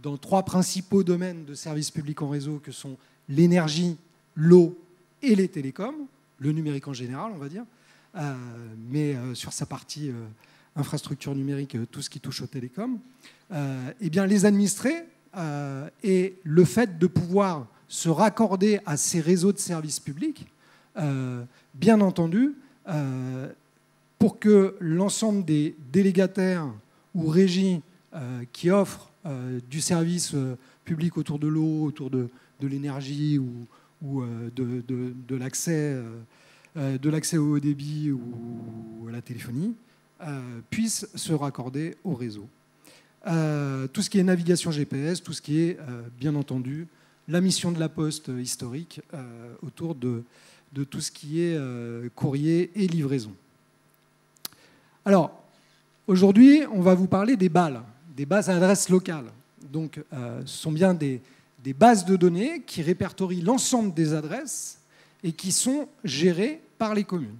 dans 3 principaux domaines de services publics en réseau, que sont l'énergie, l'eau et les télécoms, le numérique en général, on va dire, mais sur sa partie infrastructure numérique, tout ce qui touche aux télécoms, eh bien, les administrés et le fait de pouvoir se raccorder à ces réseaux de services publics, bien entendu, pour que l'ensemble des délégataires ou régies qui offrent du service public autour de l'eau, autour de l'énergie ou de l'accès au haut débit ou à la téléphonie, puissent se raccorder au réseau. Tout ce qui est navigation GPS, tout ce qui est, bien entendu, la mission de la Poste historique autour de tout ce qui est courrier et livraison. Alors, aujourd'hui, on va vous parler des BAL, des bases à adresse locale. Donc, ce sont bien des bases de données qui répertorient l'ensemble des adresses et qui sont gérées par les communes.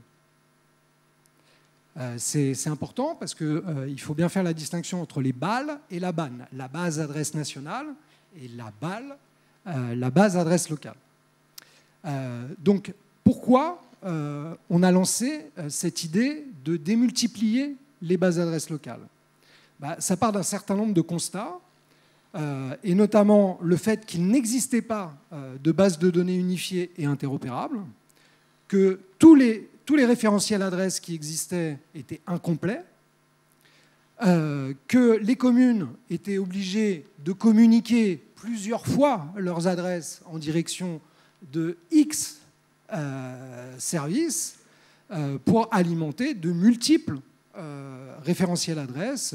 C'est important parce qu'il faut bien faire la distinction entre les BAL et la BAN, la base adresse nationale, et la BAL, la base adresse locale. Donc, pourquoi on a lancé cette idée de démultiplier les bases adresses locales? Ça part d'un certain nombre de constats, et notamment le fait qu'il n'existait pas de base de données unifiée et interopérable, que tous les référentiels adresses qui existaient étaient incomplets, que les communes étaient obligées de communiquer plusieurs fois leurs adresses en direction de X services pour alimenter de multiples référentiels adresses,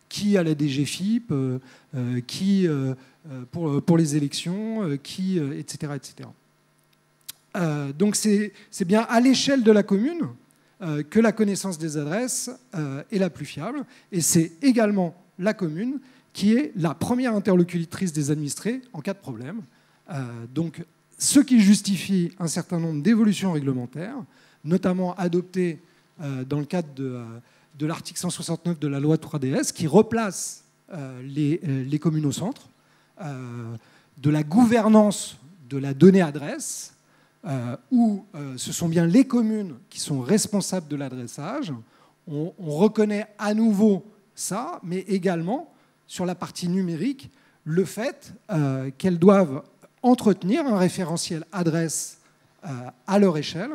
qui à la DGFiP, qui pour les élections, qui, etc. etc. Donc c'est bien à l'échelle de la commune que la connaissance des adresses est la plus fiable, et c'est également la commune qui est la première interlocutrice des administrés en cas de problème. Donc ce qui justifie un certain nombre d'évolutions réglementaires, notamment adoptées dans le cadre de l'article 169 de la loi 3DS, qui replace les communes au centre, de la gouvernance de la donnée adresse, où ce sont bien les communes qui sont responsables de l'adressage. On reconnaît à nouveau ça, mais également, sur la partie numérique, le fait qu'elles doivent entretenir un référentiel adresse à leur échelle,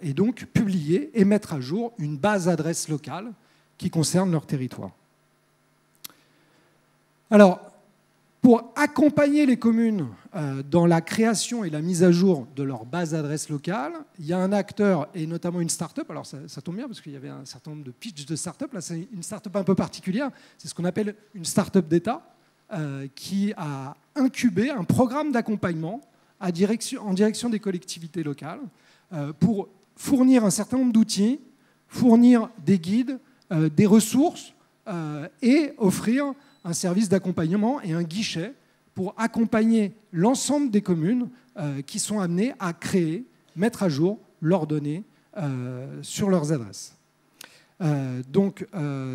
et donc publier et mettre à jour une base adresse locale qui concerne leur territoire. Alors, pour accompagner les communes dans la création et la mise à jour de leur base adresse locale, il y a un acteur, et notamment une start-up, alors ça tombe bien parce qu'il y avait un certain nombre de pitchs de start-up, là c'est une start-up un peu particulière, c'est ce qu'on appelle une start-up d'État, qui a incubé un programme d'accompagnement en direction des collectivités locales, pour fournir un certain nombre d'outils, fournir des guides, des ressources et offrir un service d'accompagnement et un guichet pour accompagner l'ensemble des communes qui sont amenées à créer, mettre à jour leurs données sur leurs adresses. Donc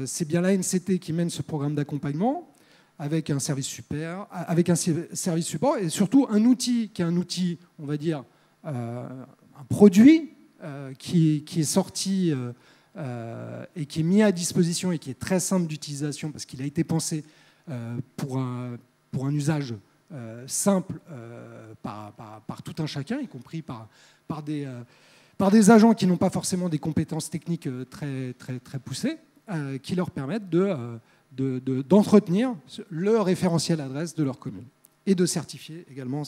c'est bien l'ANCT qui mène ce programme d'accompagnement avec un service support et surtout un outil qui est un outil, on va dire, un produit qui est sorti et qui est mis à disposition et qui est très simple d'utilisation parce qu'il a été pensé pour un usage simple par tout un chacun, y compris par des agents qui n'ont pas forcément des compétences techniques très poussées, qui leur permettent d'entretenir le référentiel adresse de leur commune et de certifier également.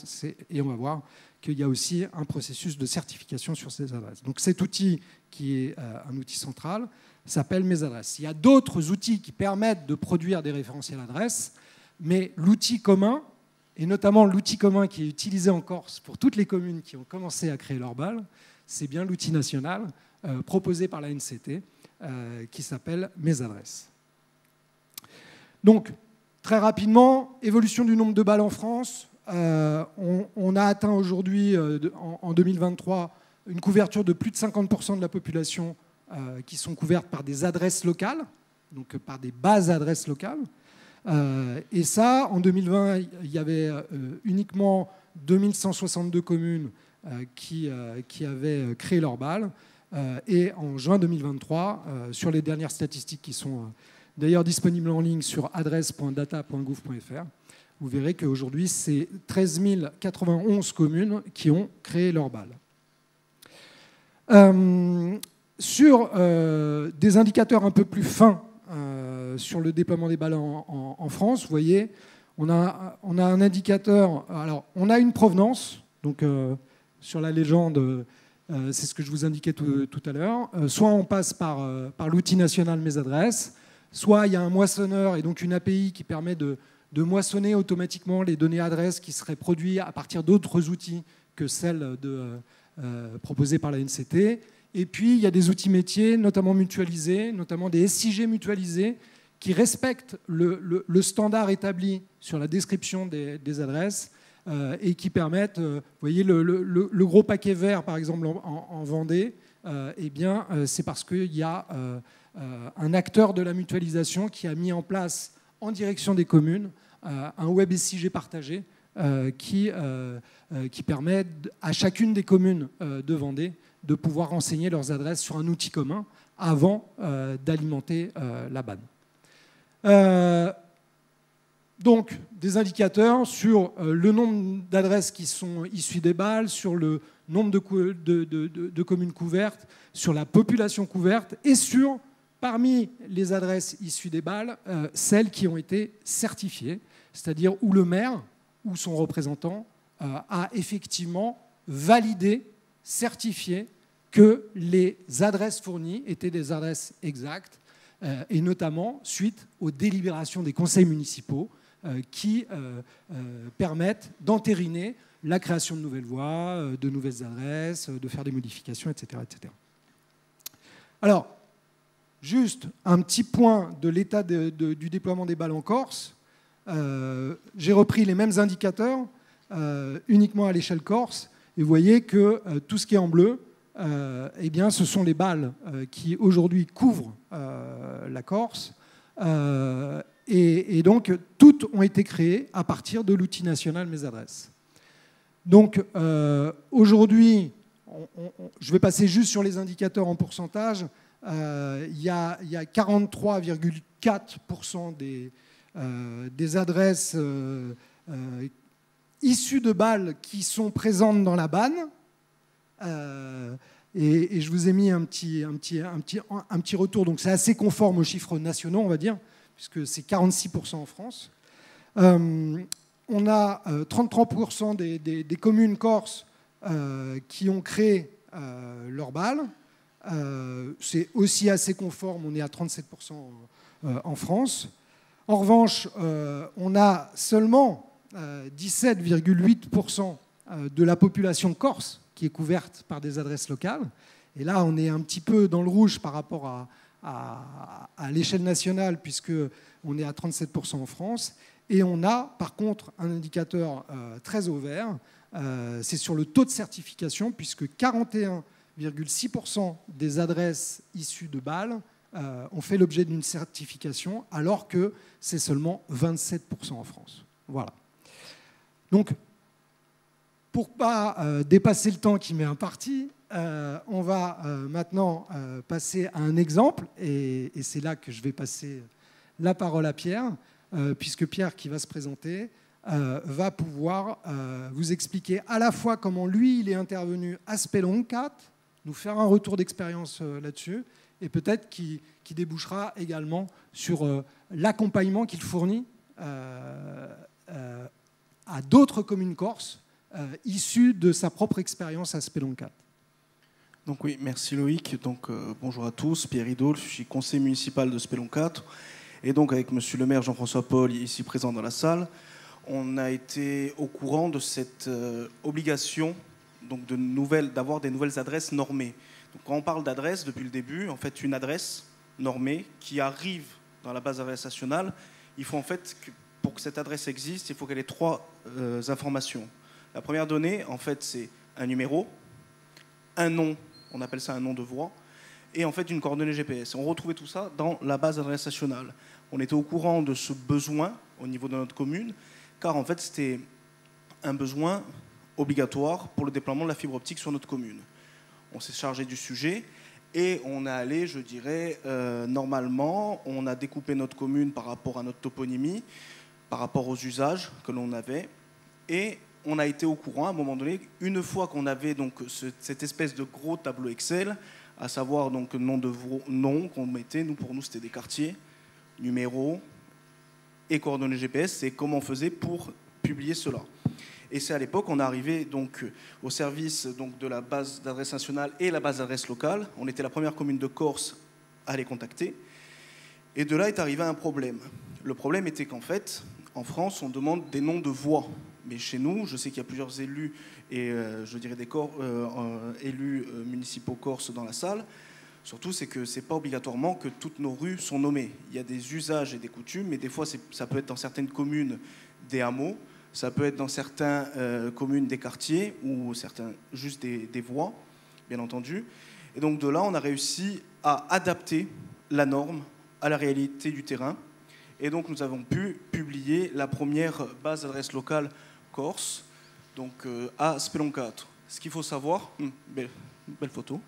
Et on va voir qu'il y a aussi un processus de certification sur ces adresses. Donc cet outil, qui est un outil central, s'appelle Mes adresses. Il y a d'autres outils qui permettent de produire des référentiels adresses, mais l'outil commun, et notamment l'outil commun qui est utilisé en Corse pour toutes les communes qui ont commencé à créer leur BAL, c'est bien l'outil national proposé par la NCT qui s'appelle Mes adresses. Donc, très rapidement, évolution du nombre de BAL en France. On a atteint aujourd'hui, en 2023, une couverture de plus de 50% de la population qui sont couvertes par des adresses locales, donc par des bases adresses locales. Et ça, en 2020, il y avait uniquement 2162 communes qui avaient créé leur BAL. Et en juin 2023, sur les dernières statistiques qui sont d'ailleurs disponibles en ligne sur adresse.data.gouv.fr, vous verrez qu'aujourd'hui, c'est 13 091 communes qui ont créé leur BAL. Sur des indicateurs un peu plus fins sur le déploiement des BAL en France, vous voyez, on a un indicateur. Alors, on a une provenance, donc sur la légende, c'est ce que je vous indiquais tout à l'heure. Soit on passe par l'outil national Mes adresses, soit il y a un moissonneur et donc une API qui permet de moissonner automatiquement les données adresses qui seraient produites à partir d'autres outils que celles proposées par la NCT. Et puis, il y a des outils métiers, notamment mutualisés, notamment des SIG mutualisés, qui respectent le standard établi sur la description des adresses et qui permettent, vous voyez, le gros paquet vert, par exemple, en Vendée, eh bien, c'est parce qu'il y a un acteur de la mutualisation qui a mis en place, en direction des communes, un web SIG partagé qui permet à chacune des communes de Vendée de pouvoir renseigner leurs adresses sur un outil commun avant d'alimenter la BAN. Donc, des indicateurs sur le nombre d'adresses qui sont issues des BAL, sur le nombre de communes couvertes, sur la population couverte et sur, parmi les adresses issues des BAL, celles qui ont été certifiées, c'est-à-dire où le maire ou son représentant a effectivement validé, certifié que les adresses fournies étaient des adresses exactes, et notamment suite aux délibérations des conseils municipaux qui permettent d'entériner la création de nouvelles voies, de nouvelles adresses, de faire des modifications, etc., etc. Alors, juste un petit point de l'état du déploiement des balles en Corse. J'ai repris les mêmes indicateurs uniquement à l'échelle Corse, et vous voyez que tout ce qui est en bleu, eh bien, ce sont les balles qui aujourd'hui couvrent la Corse, et donc toutes ont été créées à partir de l'outil national Mes Adresses. Donc aujourd'hui, je vais passer juste sur les indicateurs en pourcentage. Il y a 43,4% des adresses issues de balles qui sont présentes dans la BAN. Et je vous ai mis un petit retour. Donc c'est assez conforme aux chiffres nationaux, on va dire, puisque c'est 46% en France. On a 33% des communes corses qui ont créé leurs balles. C'est aussi assez conforme, on est à 37% en France. En revanche, on a seulement 17,8% de la population corse qui est couverte par des adresses locales. Et là, on est un petit peu dans le rouge par rapport à l'échelle nationale, puisqu'on est à 37% en France. Et on a, par contre, un indicateur très au vert, c'est sur le taux de certification, puisque 41,6% des adresses issues de balles ont fait l'objet d'une certification, alors que c'est seulement 27% en France. Voilà. Donc, pour ne pas dépasser le temps qui m'est imparti, on va maintenant passer à un exemple, et c'est là que je vais passer la parole à Pierre, puisque Pierre, qui va se présenter, va pouvoir vous expliquer à la fois comment lui, il est intervenu à Speloncat, nous faire un retour d'expérience là-dessus, et peut-être qui débouchera également sur l'accompagnement qu'il fournit à d'autres communes corses issues de sa propre expérience à Speloncat. Donc oui, merci Loïc. Donc, bonjour à tous, Pierre Ridolf, je suis conseiller municipal de Speloncat. Et donc avec monsieur le maire Jean-François Paul, ici présent dans la salle, on a été au courant de cette obligation donc d'avoir des nouvelles adresses normées. Donc, quand on parle d'adresse, depuis le début, en fait, une adresse normée qui arrive dans la base d'adresse nationale, il faut en fait, pour que cette adresse existe, il faut qu'elle ait trois informations. La première donnée, en fait, c'est un numéro, un nom, on appelle ça un nom de voie, et en fait une coordonnée GPS. On retrouvait tout ça dans la base d'adresse nationale. On était au courant de ce besoin au niveau de notre commune, car en fait c'était un besoin obligatoire pour le déploiement de la fibre optique sur notre commune. On s'est chargé du sujet et on est allé, je dirais, normalement, on a découpé notre commune par rapport à notre toponymie, par rapport aux usages que l'on avait, et on a été au courant à un moment donné, une fois qu'on avait donc cette espèce de gros tableau Excel, à savoir donc nom qu'on mettait, pour nous c'était des quartiers, numéros et coordonnées GPS, c'est comment on faisait pour publier cela. Et c'est à l'époque, on est arrivé donc au service donc de la base d'adresse nationale et la base d'adresse locale. On était la première commune de Corse à les contacter. Et de là est arrivé un problème. Le problème était qu'en fait, en France, on demande des noms de voies. Mais chez nous, je sais qu'il y a plusieurs élus et je dirais des élus municipaux corses dans la salle. Surtout, c'est que ce n'est pas obligatoirement que toutes nos rues sont nommées. Il y a des usages et des coutumes, mais des fois, ça peut être dans certaines communes des hameaux, ça peut être dans certaines communes des quartiers ou juste des voies, bien entendu. Et donc de là, on a réussi à adapter la norme à la réalité du terrain. Et donc nous avons pu publier la première base d'adresse locale corse, donc à Speloncat. Ce qu'il faut savoir, belle photo,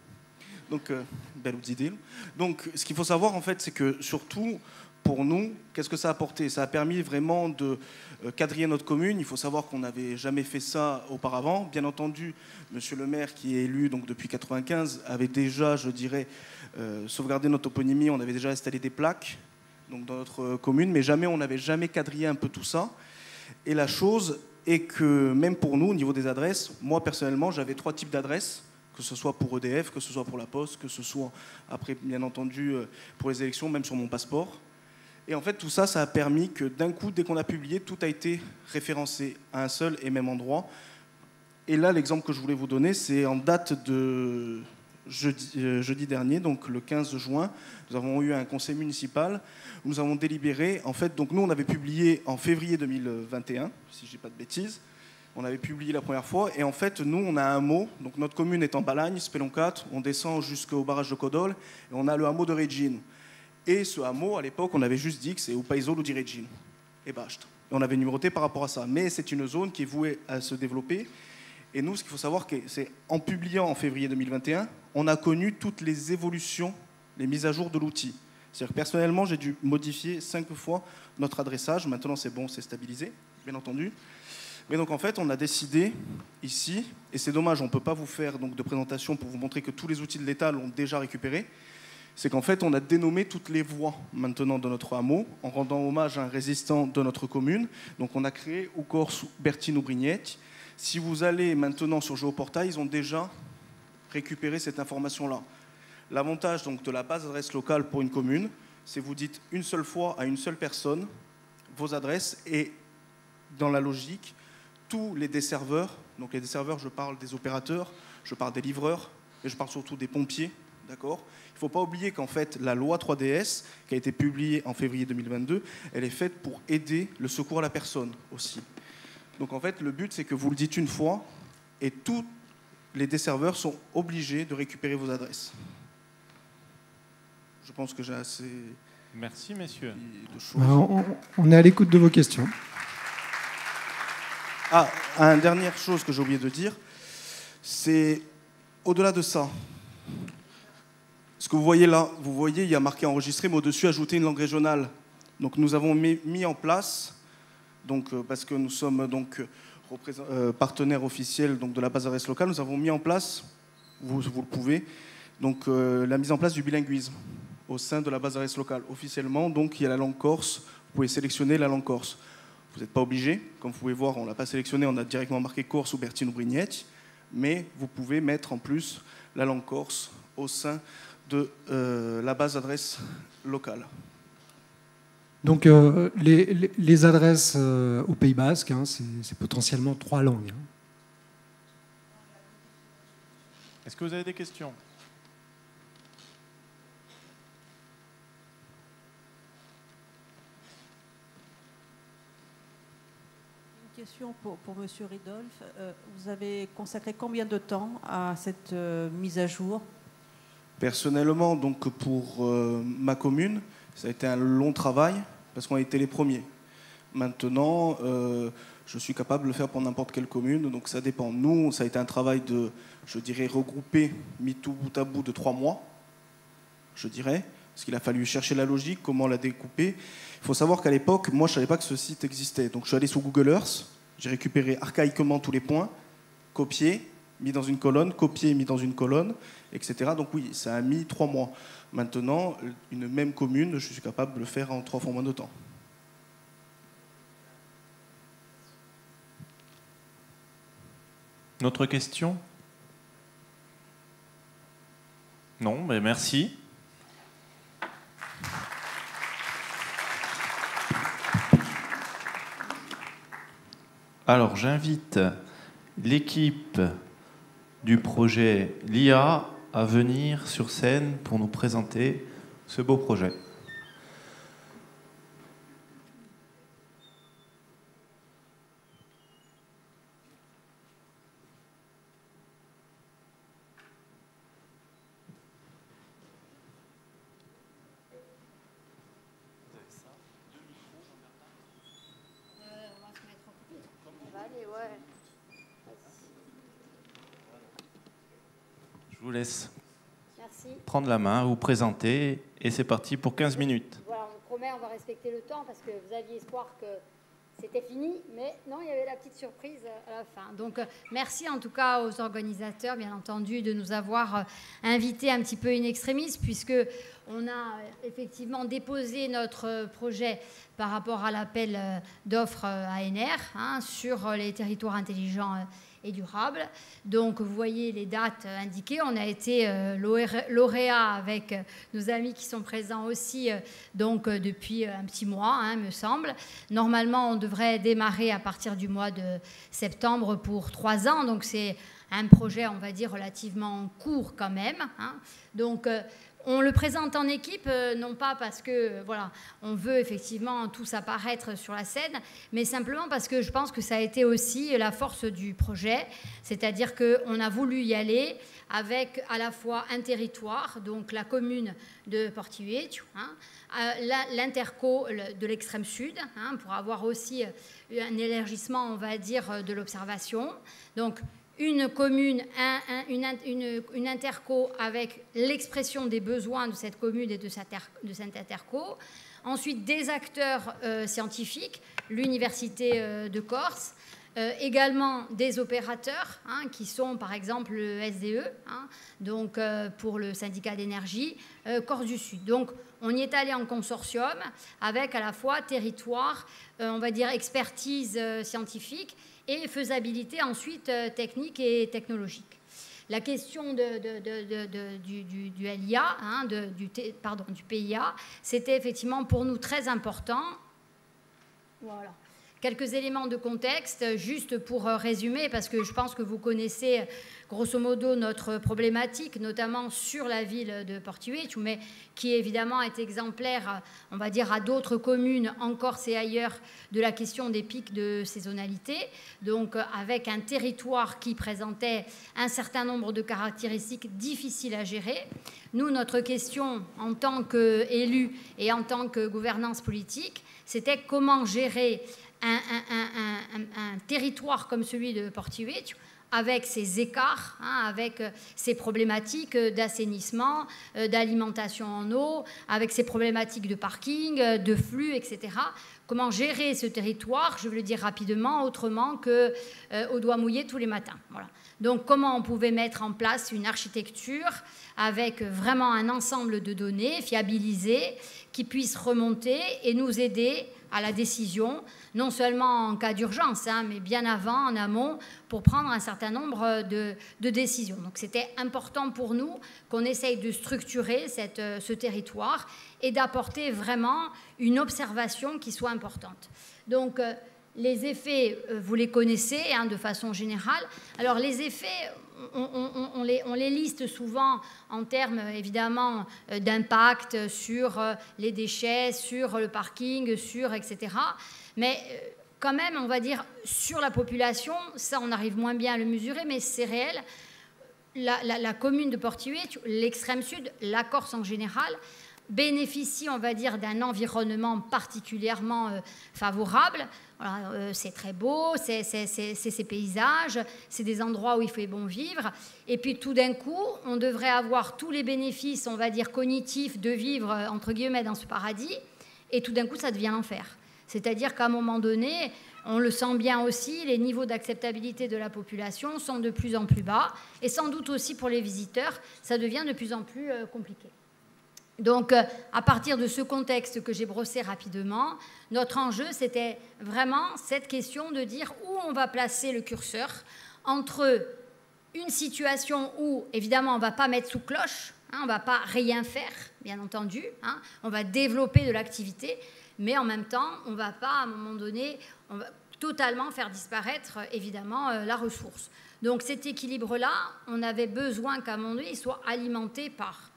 donc belle idée. Donc ce qu'il faut savoir en fait, c'est que surtout pour nous, qu'est-ce que ça a apporté? Ça a permis vraiment de quadriller notre commune. Il faut savoir qu'on n'avait jamais fait ça auparavant. Bien entendu, monsieur le maire qui est élu donc depuis 1995 avait déjà, je dirais, sauvegardé notre toponymie. On avait déjà installé des plaques donc, dans notre commune, mais on n'avait jamais quadrillé un peu tout ça. Et la chose et que même pour nous, au niveau des adresses, moi personnellement, j'avais 3 types d'adresses, que ce soit pour EDF, que ce soit pour la Poste, que ce soit après, bien entendu, pour les élections, même sur mon passeport. Et en fait, tout ça, ça a permis que d'un coup, dès qu'on a publié, tout a été référencé à un seul et même endroit. Et là, l'exemple que je voulais vous donner, c'est en date de jeudi dernier, donc le 15 juin, nous avons eu un conseil municipal où nous avons délibéré. En fait, donc nous, on avait publié en février 2021, si je ne dis pas de bêtises. On avait publié la première fois. Et en fait, nous, on a un hameau. Donc notre commune est en Balagne, Speloncat. On descend jusqu'au barrage de Codol. Et on a le hameau de Regine. Et ce hameau, à l'époque, on avait juste dit que c'est au Paisolo di Regine. Et basta. Et on avait numéroté par rapport à ça. Mais c'est une zone qui est vouée à se développer. Et nous, ce qu'il faut savoir, c'est en publiant en février 2021, on a connu toutes les évolutions, les mises à jour de l'outil. C'est-à-dire que personnellement, j'ai dû modifier 5 fois notre adressage. Maintenant, c'est bon, c'est stabilisé, bien entendu. Mais donc, en fait, on a décidé ici, et c'est dommage, on ne peut pas vous faire donc, de présentation pour vous montrer que tous les outils de l'État l'ont déjà récupéré, c'est qu'en fait, on a dénommé toutes les voies maintenant de notre hameau en rendant hommage à un résistant de notre commune. Donc, on a créé Ucorse Bertino Brignetti. Si vous allez maintenant sur Géoportail, ils ont déjà récupéré cette information-là. L'avantage donc, de la base adresse locale pour une commune, c'est vous dites une seule fois à une seule personne vos adresses et dans la logique, tous les desserveurs, donc les desserveurs, je parle des opérateurs, je parle des livreurs et je parle surtout des pompiers, d'accord ? Il ne faut pas oublier qu'en fait, la loi 3DS, qui a été publiée en février 2022, elle est faite pour aider le secours à la personne aussi. Donc en fait, le but, c'est que vous le dites une fois et tous les desserveurs sont obligés de récupérer vos adresses. Je pense que j'ai assez... Merci, messieurs. De choses. On est à l'écoute de vos questions. Ah, une dernière chose que j'ai oublié de dire, c'est au-delà de ça. Ce que vous voyez là, vous voyez, il y a marqué enregistré, mais au-dessus, ajouter une langue régionale. Donc nous avons mis en place... Donc, parce que nous sommes donc, partenaires officiels donc, de la base adresse locale, nous avons mis en place, vous le pouvez, donc, la mise en place du bilinguisme au sein de la base adresse locale. Officiellement, donc, il y a la langue corse, vous pouvez sélectionner la langue corse. Vous n'êtes pas obligé, comme vous pouvez voir, on ne l'a pas sélectionné, on a directement marqué Corse ou Bertino Brignetti, mais vous pouvez mettre en plus la langue corse au sein de la base adresse locale. Donc les adresses au Pays Basque, hein, c'est potentiellement 3 langues. Hein. Est-ce que vous avez des questions ? Une question pour M. Ridolf. Vous avez consacré combien de temps à cette mise à jour ? Personnellement, donc pour ma commune, ça a été un long travail parce qu'on a été les premiers. Maintenant, je suis capable de le faire pour n'importe quelle commune, donc ça dépend. Nous, ça a été un travail de, je dirais, regroupé, mis tout bout à bout de 3 mois, je dirais, parce qu'il a fallu chercher la logique, comment la découper. Il faut savoir qu'à l'époque, moi, je ne savais pas que ce site existait. Donc je suis allé sur Google Earth, j'ai récupéré archaïquement tous les points, copié, mis dans une colonne, copié, mis dans une colonne, etc. Donc oui, ça a mis 3 mois. Maintenant, une même commune, je suis capable de le faire en 3 fois moins de temps. Notre question ? Non, mais merci. Alors, j'invite l'équipe du projet LIA à venir sur scène pour nous présenter ce beau projet. Je vous laisse prendre la main, vous présenter, et c'est parti pour 15 minutes. Voilà, on vous promet, on va respecter le temps, parce que vous aviez espoir que c'était fini, mais non, il y avait la petite surprise à la fin. Donc, merci en tout cas aux organisateurs, bien entendu, de nous avoir invités un petit peu in extremis, puisque on a effectivement déposé notre projet par rapport à l'appel d'offres ANR sur les territoires intelligents et durables. Donc, vous voyez les dates indiquées. On a été lauréat avec nos amis qui sont présents aussi donc, depuis un petit mois, me semble. Normalement, on devrait démarrer à partir du mois de septembre pour 3 ans. Donc, c'est un projet, on va dire, relativement court quand même. Donc, on le présente en équipe, non pas parce que voilà, on veut effectivement tous apparaître sur la scène, mais simplement parce que je pense que ça a été aussi la force du projet, c'est-à-dire qu'on a voulu y aller avec à la fois un territoire, donc la commune de Portiuet, l'interco de l'extrême sud, pour avoir aussi un élargissement, on va dire, de l'observation. Donc, une commune, une interco avec l'expression des besoins de cette commune et de cette interco. Ensuite, des acteurs scientifiques, l'Université de Corse, également des opérateurs qui sont par exemple le SDE, donc pour le syndicat d'énergie, Corse du Sud. Donc, on y est allé en consortium avec à la fois territoire, on va dire expertise scientifique, et faisabilité ensuite technique et technologique. La question du LIA, du PIA, c'était effectivement pour nous très important. Voilà. Quelques éléments de contexte, juste pour résumer, parce que je pense que vous connaissez grosso modo notre problématique, notamment sur la ville de Portiuet, mais qui évidemment est exemplaire, on va dire, à d'autres communes en Corse et ailleurs, de la question des pics de saisonnalité. Donc, avec un territoire qui présentait un certain nombre de caractéristiques difficiles à gérer. Nous, notre question en tant qu'élus et en tant que gouvernance politique, c'était comment gérer un territoire comme celui de Portiuet, avec ses écarts, avec ses problématiques d'assainissement, d'alimentation en eau, avec ses problématiques de parking, de flux, etc. Comment gérer ce territoire, je veux le dire rapidement, autrement qu'au doigt mouillé tous les matins. Voilà. Donc, comment on pouvait mettre en place une architecture avec vraiment un ensemble de données fiabilisées qui puissent remonter et nous aider à la décision, non seulement en cas d'urgence, mais bien avant, en amont, pour prendre un certain nombre de décisions. Donc c'était important pour nous qu'on essaye de structurer ce territoire et d'apporter vraiment une observation qui soit importante. Donc les effets, vous les connaissez de façon générale. Alors les effets, on les liste souvent en termes évidemment d'impact sur les déchets, sur le parking, sur etc. Mais quand même, on va dire, sur la population, ça on arrive moins bien à le mesurer, mais c'est réel. La commune de Portiuet, l'extrême sud, la Corse en général, bénéficie, on va dire, d'un environnement particulièrement favorable. Voilà, c'est très beau, c'est ces paysages, c'est des endroits où il fait bon vivre. Et puis tout d'un coup, on devrait avoir tous les bénéfices, on va dire, cognitifs de vivre, entre guillemets, dans ce paradis. Et tout d'un coup, ça devient l'enfer. C'est-à-dire qu'à un moment donné, on le sent bien aussi, les niveaux d'acceptabilité de la population sont de plus en plus bas. Et sans doute aussi pour les visiteurs, ça devient de plus en plus compliqué. Donc, à partir de ce contexte que j'ai brossé rapidement, notre enjeu, c'était vraiment cette question de dire où on va placer le curseur entre une situation où, évidemment, on ne va pas mettre sous cloche, on ne va pas rien faire, bien entendu, on va développer de l'activité, mais en même temps, on ne va pas, à un moment donné, on va totalement faire disparaître, évidemment, la ressource. Donc, cet équilibre-là, on avait besoin qu'à un moment donné, il soit alimenté par...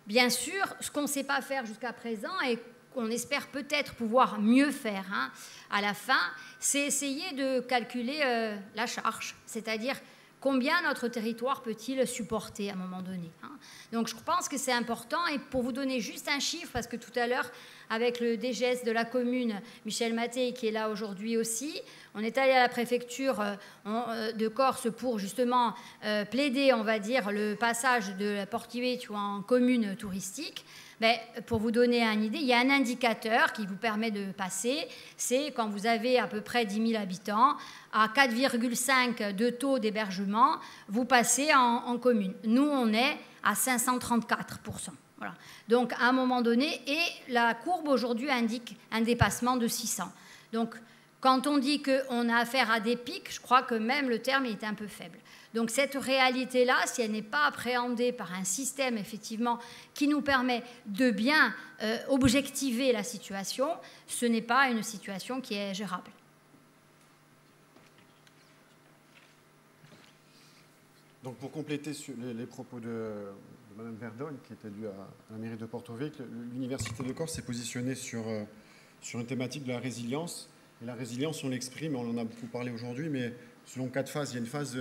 Bien sûr, ce qu'on ne sait pas faire jusqu'à présent et qu'on espère peut-être pouvoir mieux faire à la fin, c'est essayer de calculer la charge, c'est-à-dire combien notre territoire peut-il supporter à un moment donné. Donc je pense que c'est important, et pour vous donner juste un chiffre, parce que tout à l'heure, avec le DGS de la commune, Michel Mattei, qui est là aujourd'hui aussi, on est allé à la préfecture de Corse pour justement plaider, on va dire, le passage de la Portiuet en commune touristique. Mais pour vous donner une idée, il y a un indicateur qui vous permet de passer, c'est quand vous avez à peu près 10 000 habitants, à 4,5 de taux d'hébergement, vous passez en commune. Nous, on est à 534%. Voilà. Donc, à un moment donné, et la courbe aujourd'hui indique un dépassement de 600. Donc, quand on dit qu'on a affaire à des pics, je crois que même le terme est un peu faible. Donc, cette réalité-là, si elle n'est pas appréhendée par un système, effectivement, qui nous permet de bien objectiver la situation, ce n'est pas une situation qui est gérable. Donc, pour compléter sur les propos de Mme Verdogne, qui était due à la mairie de Porto-Vecchio, l'Université de Corse s'est positionnée sur une thématique de la résilience. Et la résilience, on l'exprime, on en a beaucoup parlé aujourd'hui, mais selon 4 phases. Il y a une phase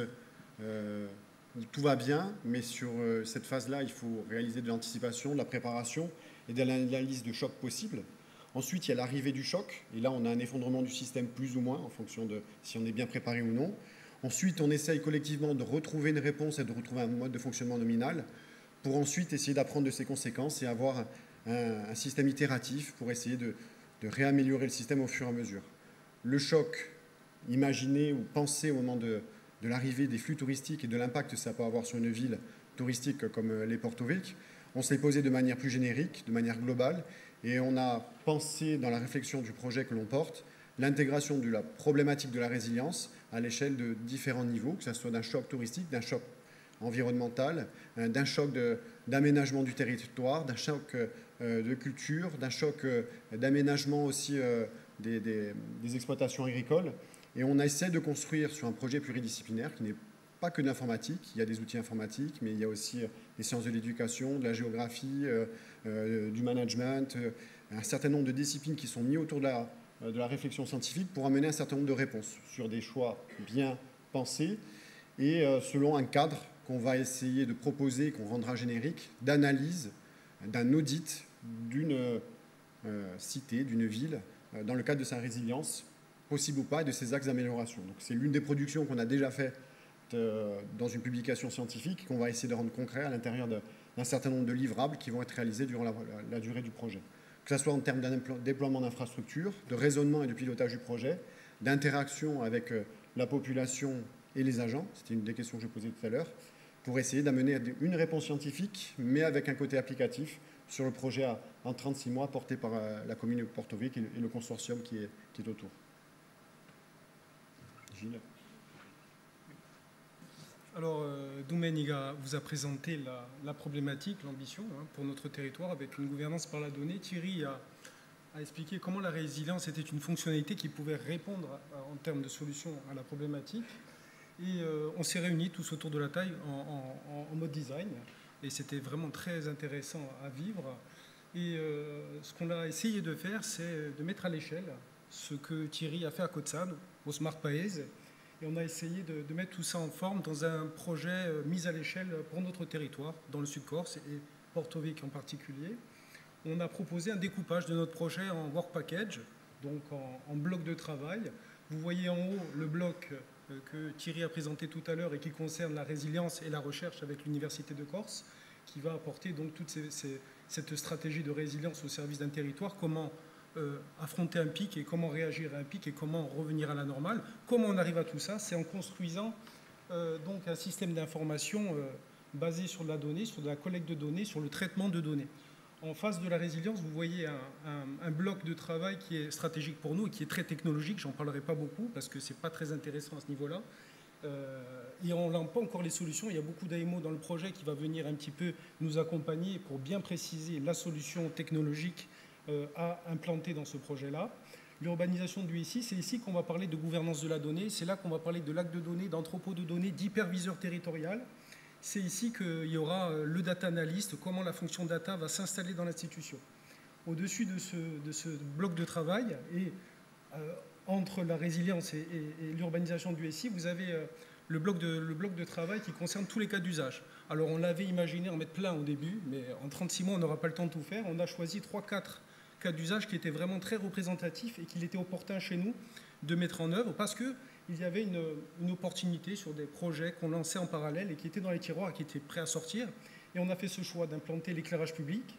où tout va bien, mais sur cette phase-là, il faut réaliser de l'anticipation, de la préparation et de l'analyse de chocs possibles. Ensuite, il y a l'arrivée du choc, et là, on a un effondrement du système plus ou moins, en fonction de si on est bien préparé ou non. Ensuite, on essaye collectivement de retrouver une réponse et de retrouver un mode de fonctionnement nominal, pour ensuite essayer d'apprendre de ses conséquences et avoir un système itératif pour essayer de réaméliorer le système au fur et à mesure. Le choc imaginé ou pensé au moment de l'arrivée des flux touristiques et de l'impact que ça peut avoir sur une ville touristique comme les Porto-Vecchio, on s'est posé de manière plus générique, de manière globale, et on a pensé dans la réflexion du projet que l'on porte l'intégration de la problématique de la résilience à l'échelle de différents niveaux, que ce soit d'un choc touristique, d'un choc environnemental, d'un choc d'aménagement du territoire, d'un choc de culture, d'un choc d'aménagement aussi des exploitations agricoles. Et on essaie de construire sur un projet pluridisciplinaire qui n'est pas que de l'informatique. Il y a des outils informatiques, mais il y a aussi des sciences de l'éducation, de la géographie, du management, un certain nombre de disciplines qui sont mises autour de la réflexion scientifique pour amener un certain nombre de réponses sur des choix bien pensés et selon un cadre qu'on va essayer de proposer, qu'on rendra générique, d'analyse, d'un audit d'une cité, d'une ville, dans le cadre de sa résilience, possible ou pas, et de ses axes d'amélioration. Donc c'est l'une des productions qu'on a déjà fait dans une publication scientifique qu'on va essayer de rendre concret à l'intérieur d'un certain nombre de livrables qui vont être réalisés durant la durée du projet. Que ce soit en termes d'un déploiement d'infrastructures, de raisonnement et de pilotage du projet, d'interaction avec la population et les agents, c'était une des questions que je posais tout à l'heure, pour essayer d'amener une réponse scientifique, mais avec un côté applicatif sur le projet en 36 mois porté par la commune de Porto-Vecchio et le consortium qui est autour. Gilles. Alors, Doumeniga vous a présenté la problématique, l'ambition pour notre territoire avec une gouvernance par la donnée. Thierry a expliqué comment la résilience était une fonctionnalité qui pouvait répondre en termes de solutions à la problématique. Et on s'est réunis tous autour de la table en mode design. Et c'était vraiment très intéressant à vivre. Et ce qu'on a essayé de faire, c'est de mettre à l'échelle ce que Thierry a fait à Cozzano, au Smart Paese. Et on a essayé de mettre tout ça en forme dans un projet mis à l'échelle pour notre territoire, dans le Sud-Corse et Porto-Vecchio en particulier. On a proposé un découpage de notre projet en work package, donc en bloc de travail. Vous voyez en haut le bloc que Thierry a présenté tout à l'heure et qui concerne la résilience et la recherche avec l'Université de Corse, qui va apporter donc toute cette stratégie de résilience au service d'un territoire, comment affronter un pic et comment réagir à un pic et comment revenir à la normale. Comment on arrive à tout ça? C'est en construisant donc un système d'information basé sur la donnée, sur de la collecte de données, sur le traitement de données. En face de la résilience, vous voyez un bloc de travail qui est stratégique pour nous et qui est très technologique. J'en parlerai pas beaucoup parce que c'est pas très intéressant à ce niveau-là. Et on n'a pas encore les solutions. Il y a beaucoup d'AMO dans le projet qui va venir un petit peu nous accompagner pour bien préciser la solution technologique à implanter dans ce projet-là. L'urbanisation du SI, c'est ici qu'on va parler de gouvernance de la donnée. C'est là qu'on va parler de lac de données, d'entrepôt de données, d'hyperviseur territorial. C'est ici qu'il y aura le data analyst, comment la fonction data va s'installer dans l'institution. Au-dessus de ce bloc de travail et entre la résilience et l'urbanisation du SI, vous avez le bloc de travail qui concerne tous les cas d'usage. Alors on l'avait imaginé en mettre plein au début, mais en 36 mois on n'aura pas le temps de tout faire. On a choisi 3-4 cas d'usage qui étaient vraiment très représentatifs et qu'il était opportun chez nous de mettre en œuvre parce qu'il y avait une opportunité sur des projets qu'on lançait en parallèle et qui étaient dans les tiroirs et qui étaient prêts à sortir. Et on a fait ce choix d'implanter l'éclairage public,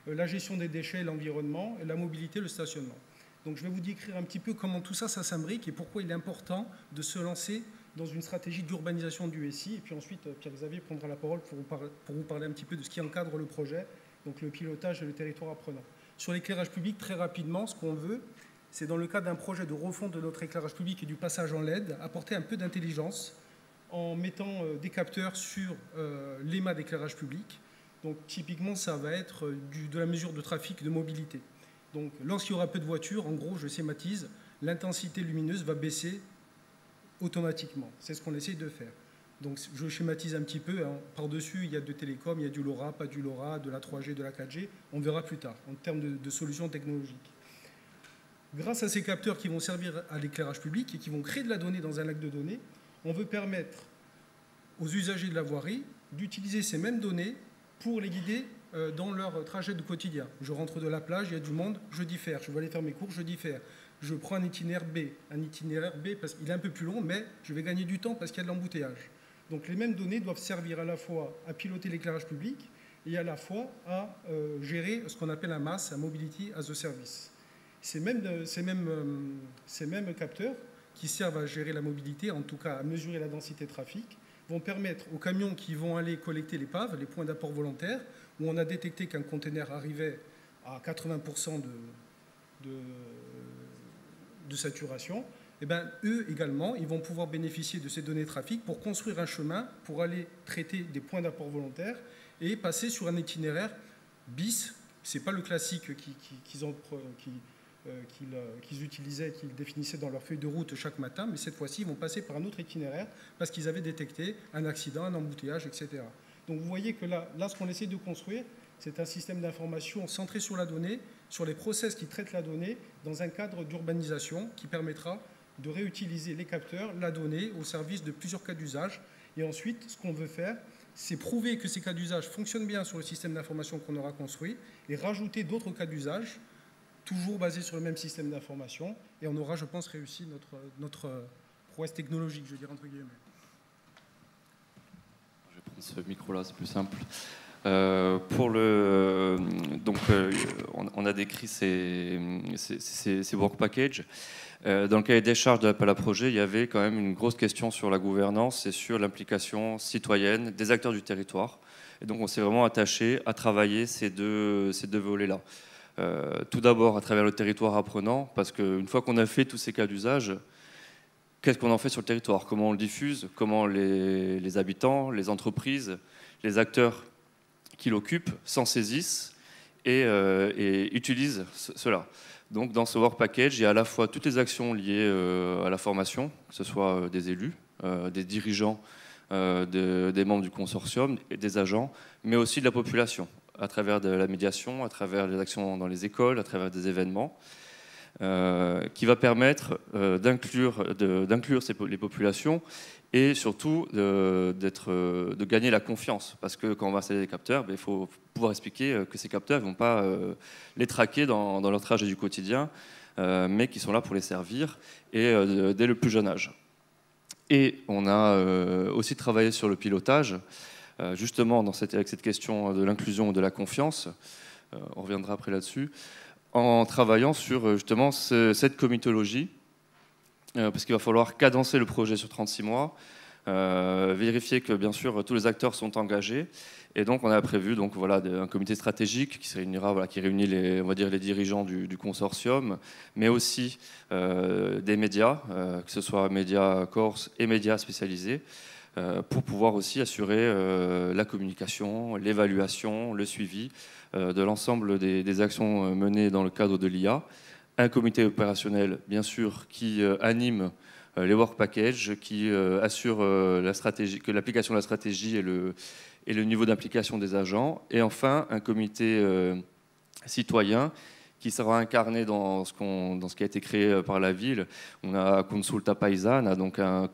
la gestion des déchets, l'environnement, la mobilité, le stationnement. Donc je vais vous décrire un petit peu comment tout ça, ça s'imbrique et pourquoi il est important de se lancer dans une stratégie d'urbanisation du SI. Et puis ensuite, Pierre-Xavier prendra la parole pour vous parler un petit peu de ce qui encadre le projet donc le pilotage et le territoire apprenant. Sur l'éclairage public, très rapidement, ce qu'on veut, c'est dans le cadre d'un projet de refonte de notre éclairage public et du passage en LED, apporter un peu d'intelligence en mettant des capteurs sur les mâts d'éclairage public. Donc typiquement, ça va être de la mesure de trafic, de mobilité. Donc lorsqu'il y aura peu de voitures, en gros, je schématise, l'intensité lumineuse va baisser automatiquement. C'est ce qu'on essaye de faire. Donc je schématise un petit peu. Hein. Par-dessus, il y a de télécom, il y a du LoRa, pas du LoRa, de la 3G, de la 4G. On verra plus tard, en termes de solutions technologiques. Grâce à ces capteurs qui vont servir à l'éclairage public et qui vont créer de la donnée dans un lac de données, on veut permettre aux usagers de la voirie d'utiliser ces mêmes données pour les guider dans leur trajet de quotidien. Je rentre de la plage, il y a du monde, je diffère. Je vais aller faire mes cours, je diffère. Je prends un itinéraire B parce qu'il est un peu plus long, mais je vais gagner du temps parce qu'il y a de l'embouteillage. Donc les mêmes données doivent servir à la fois à piloter l'éclairage public et à la fois à gérer ce qu'on appelle un MaaS, un Mobility as a Service. Ces mêmes capteurs qui servent à gérer la mobilité, en tout cas à mesurer la densité de trafic, vont permettre aux camions qui vont aller collecter l'épave, les points d'apport volontaires, où on a détecté qu'un conteneur arrivait à 80% de saturation, et bien, eux également, ils vont pouvoir bénéficier de ces données de trafic pour construire un chemin, pour aller traiter des points d'apport volontaires et passer sur un itinéraire bis. Ce n'est pas le classique qu'ils utilisaient, qu'ils définissaient dans leur feuille de route chaque matin, mais cette fois-ci, ils vont passer par un autre itinéraire parce qu'ils avaient détecté un accident, un embouteillage, etc. Donc vous voyez que là ce qu'on essaie de construire, c'est un système d'information centré sur la donnée, sur les process qui traitent la donnée, dans un cadre d'urbanisation qui permettra de réutiliser les capteurs, la donnée, au service de plusieurs cas d'usage. Et ensuite, ce qu'on veut faire, c'est prouver que ces cas d'usage fonctionnent bien sur le système d'information qu'on aura construit et rajouter d'autres cas d'usage, toujours basés sur le même système d'information. Et on aura, je pense, réussi notre prouesse technologique, je dirais entre guillemets. Je vais prendre ce micro-là, c'est plus simple. On a décrit ces work packages. Dans le cahier des charges de l'appel à projet, il y avait quand même une grosse question sur la gouvernance et sur l'implication citoyenne des acteurs du territoire. Et donc on s'est vraiment attaché à travailler ces deux volets-là. Tout d'abord à travers le territoire apprenant, parce qu'une fois qu'on a fait tous ces cas d'usage, qu'est-ce qu'on en fait sur le territoire? Comment on le diffuse? Comment les habitants, les entreprises, les acteurs qui l'occupent s'en saisissent et utilisent cela? Donc dans ce work package, il y a à la fois toutes les actions liées à la formation, que ce soit des élus, des dirigeants, des membres du consortium, et des agents, mais aussi de la population, à travers de la médiation, à travers des actions dans les écoles, à travers des événements, qui va permettre d'inclure les populations et surtout de gagner la confiance. Parce que quand on va installer des capteurs, il faut pouvoir expliquer que ces capteurs ne vont pas les traquer dans leur trajet du quotidien, mais qui sont là pour les servir, et dès le plus jeune âge. Et on a aussi travaillé sur le pilotage, justement avec cette question de l'inclusion et de la confiance. On reviendra après là-dessus, en travaillant sur justement cette comitologie, parce qu'il va falloir cadencer le projet sur 36 mois, vérifier que bien sûr tous les acteurs sont engagés, et donc on a prévu un comité stratégique qui se réunira, qui réunit les dirigeants du consortium, mais aussi des médias, que ce soit médias corse et médias spécialisés, pour pouvoir aussi assurer la communication, l'évaluation, le suivi de l'ensemble des actions menées dans le cadre de l'IA. Un comité opérationnel, bien sûr, qui anime les work packages, qui assure que l'application de la stratégie et le niveau d'implication des agents. Et enfin, un comité citoyen qui sera incarné dans ce qui a été créé par la ville. On a Consulta Paesana, donc un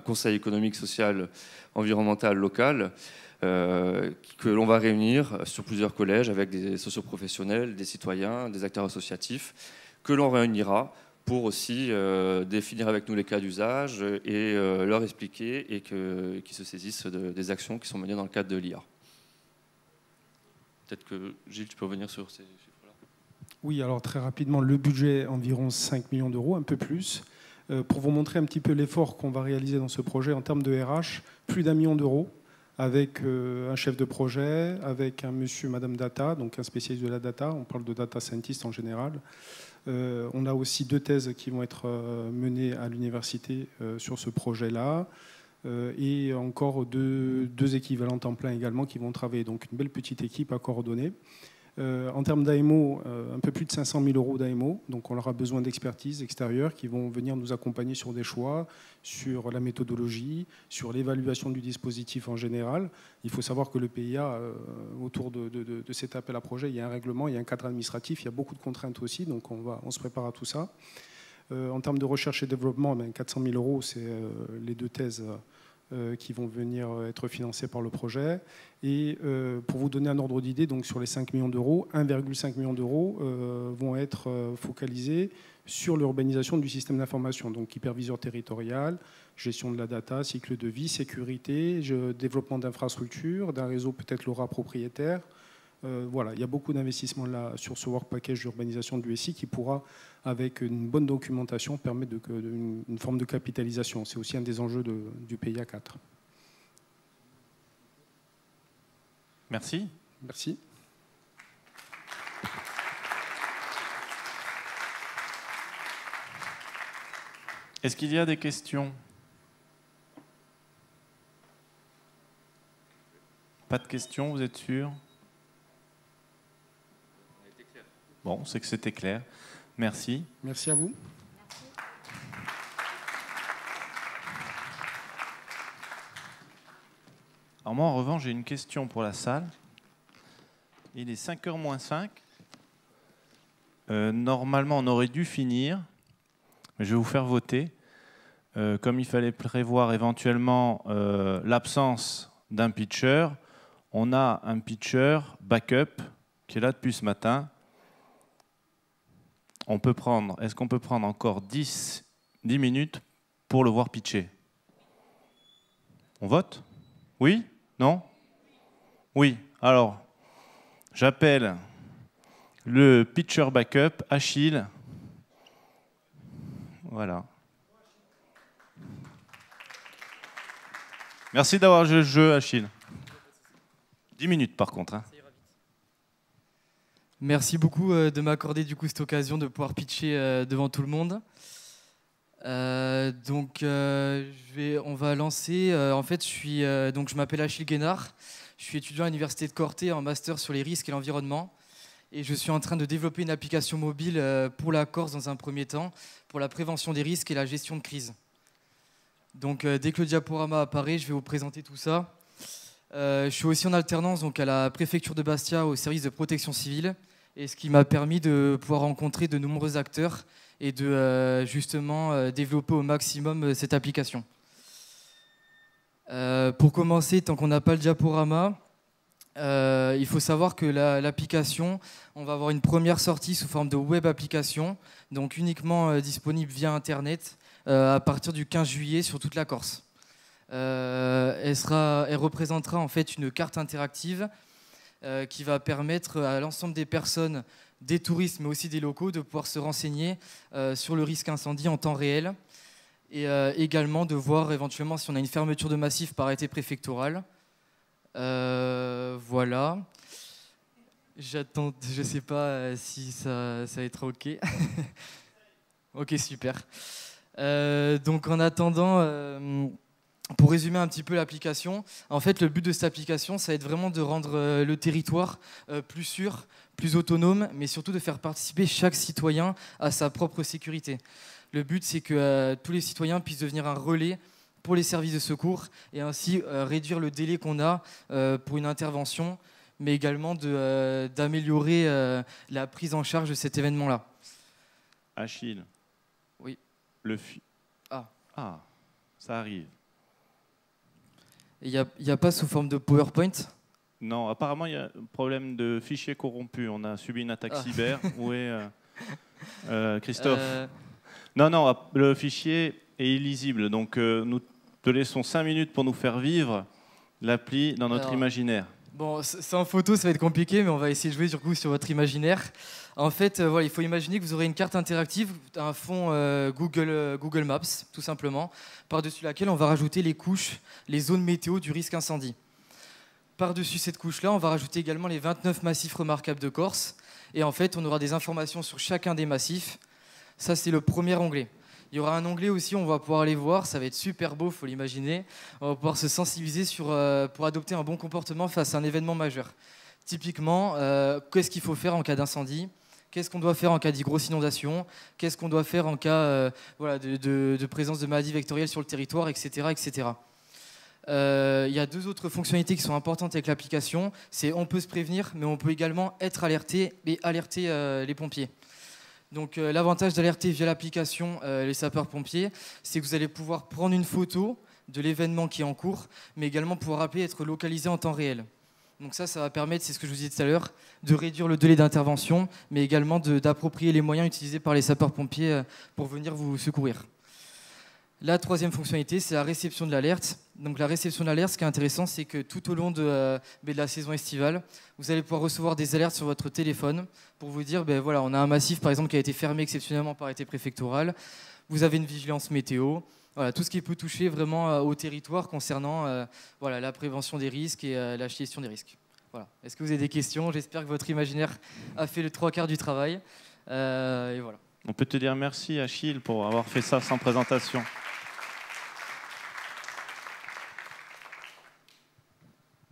conseil économique, social, environnemental local, que l'on va réunir sur plusieurs collèges avec des socioprofessionnels, des citoyens, des acteurs associatifs, que l'on réunira pour aussi définir avec nous les cas d'usage et leur expliquer et qu'ils se saisissent des actions qui sont menées dans le cadre de l'IA. Peut-être que Gilles, tu peux revenir sur ces chiffres-là. Oui, alors très rapidement, le budget environ 5 millions d'euros, un peu plus. Pour vous montrer un petit peu l'effort qu'on va réaliser dans ce projet en termes de RH, plus d'1 million d'euros. avec un chef de projet, avec un monsieur, madame data, donc un spécialiste de la data. On parle de data scientist en général. On a aussi 2 thèses qui vont être menées à l'université sur ce projet-là. Et encore deux équivalents temps plein également qui vont travailler. Donc une belle petite équipe à coordonner. En termes d'AMO, un peu plus de 500 000 euros d'AMO. Donc on aura besoin d'expertise extérieure qui vont venir nous accompagner sur des choix, sur la méthodologie, sur l'évaluation du dispositif en général. Il faut savoir que le PIA, autour de cet appel à projet, il y a un règlement, il y a un cadre administratif, il y a beaucoup de contraintes aussi. Donc on se prépare à tout ça. En termes de recherche et développement, 400 000 euros, c'est les 2 thèses qui vont venir être financées par le projet. Et pour vous donner un ordre d'idée, donc sur les 5 millions d'euros, 1,5 million d'euros vont être focalisés sur l'urbanisation du système d'information, donc hyperviseur territorial, gestion de la data, cycle de vie, sécurité, développement d'infrastructures, d'un réseau peut-être LoRa propriétaire. Voilà, il y a beaucoup d'investissements là sur ce work package d'urbanisation du SI qui pourra, avec une bonne documentation, permettre une forme de capitalisation. C'est aussi un des enjeux du PIA 4. Merci. Merci. Est-ce qu'il y a des questions? Pas de questions, vous êtes sûr? Bon, c'est que c'était clair. Merci. Merci à vous. Alors moi, en revanche, j'ai une question pour la salle. Il est 5h moins 5. Normalement, on aurait dû finir, mais je vais vous faire voter. Comme il fallait prévoir éventuellement l'absence d'un pitcher, on a un pitcher backup qui est là depuis ce matin. Est-ce qu'on peut prendre encore 10 minutes pour le voir pitcher? On vote? Oui? Non? Oui. Alors, j'appelle le pitcher backup, Achille. Voilà. Merci d'avoir joué le jeu, Achille. 10 minutes par contre. Hein. Merci beaucoup de m'accorder du coup cette occasion de pouvoir pitcher devant tout le monde. On va lancer. En fait, je m'appelle Achille Guénard. Je suis étudiant à l'université de Corté en master sur les risques et l'environnement. Et je suis en train de développer une application mobile pour la Corse dans un premier temps, pour la prévention des risques et la gestion de crise. Donc, dès que le diaporama apparaît, je vais vous présenter tout ça. Je suis aussi en alternance donc, à la préfecture de Bastia au service de protection civile. Et ce qui m'a permis de pouvoir rencontrer de nombreux acteurs et de justement développer au maximum cette application. Pour commencer, tant qu'on n'a pas le diaporama, il faut savoir que l'application, on va avoir une première sortie sous forme de web application, donc uniquement disponible via Internet à partir du 15 juillet sur toute la Corse. Elle représentera en fait une carte interactive qui va permettre à l'ensemble des personnes, des touristes mais aussi des locaux de pouvoir se renseigner sur le risque incendie en temps réel et également de voir éventuellement si on a une fermeture de massif par arrêté préfectoral. Voilà. J'attends, je ne sais pas si ça va être OK. OK, super. Donc en attendant... Pour résumer un petit peu l'application, en fait, le but de cette application, ça va être vraiment de rendre le territoire plus sûr, plus autonome, mais surtout de faire participer chaque citoyen à sa propre sécurité. Le but, c'est que tous les citoyens puissent devenir un relais pour les services de secours et ainsi réduire le délai qu'on a pour une intervention, mais également d'améliorer la prise en charge de cet événement-là. Achille. Oui. Ah, ça arrive. Il n'y a pas sous forme de PowerPoint? Non, apparemment, il y a un problème de fichier corrompu. On a subi une attaque cyber. Où est Christophe? Non, le fichier est illisible. Donc, nous te laissons 5 minutes pour nous faire vivre l'appli dans notre imaginaire. Bon, sans photo, ça va être compliqué, mais on va essayer de jouer du coup sur votre imaginaire. En fait, voilà, il faut imaginer que vous aurez une carte interactive, un fond Google Maps, tout simplement, par-dessus laquelle on va rajouter les couches, les zones météo du risque incendie. Par-dessus cette couche-là, on va rajouter également les 29 massifs remarquables de Corse. Et en fait, on aura des informations sur chacun des massifs. Ça, c'est le premier onglet. Il y aura un onglet aussi, on va pouvoir aller voir, ça va être super beau, il faut l'imaginer. On va pouvoir se sensibiliser pour adopter un bon comportement face à un événement majeur. Typiquement, qu'est-ce qu'il faut faire en cas d'incendie ? Qu'est-ce qu'on doit faire en cas de grosse inondation ? Qu'est-ce qu'on doit faire en cas de présence de maladies vectorielles sur le territoire, etc. etc. Il y a 2 autres fonctionnalités qui sont importantes avec l'application. C'est on peut se prévenir, mais on peut également être alerté et alerter les pompiers. Donc l'avantage d'alerter via l'application les sapeurs-pompiers, c'est que vous allez pouvoir prendre une photo de l'événement qui est en cours, mais également pouvoir appeler et être localisé en temps réel. Donc ça va permettre, c'est ce que je vous disais tout à l'heure, de réduire le délai d'intervention, mais également d'approprier les moyens utilisés par les sapeurs-pompiers pour venir vous secourir. La 3e fonctionnalité, c'est la réception de l'alerte. Donc la réception de l'alerte, ce qui est intéressant, c'est que tout au long de la saison estivale, vous allez pouvoir recevoir des alertes sur votre téléphone pour vous dire, voilà, on a un massif par exemple qui a été fermé exceptionnellement par arrêté préfectoral, vous avez une vigilance météo, voilà, tout ce qui peut toucher vraiment au territoire concernant la prévention des risques et la gestion des risques. Voilà. Est-ce que vous avez des questions ? J'espère que votre imaginaire a fait le 3/4 du travail. Et voilà. On peut te dire merci, Achille, pour avoir fait ça sans présentation.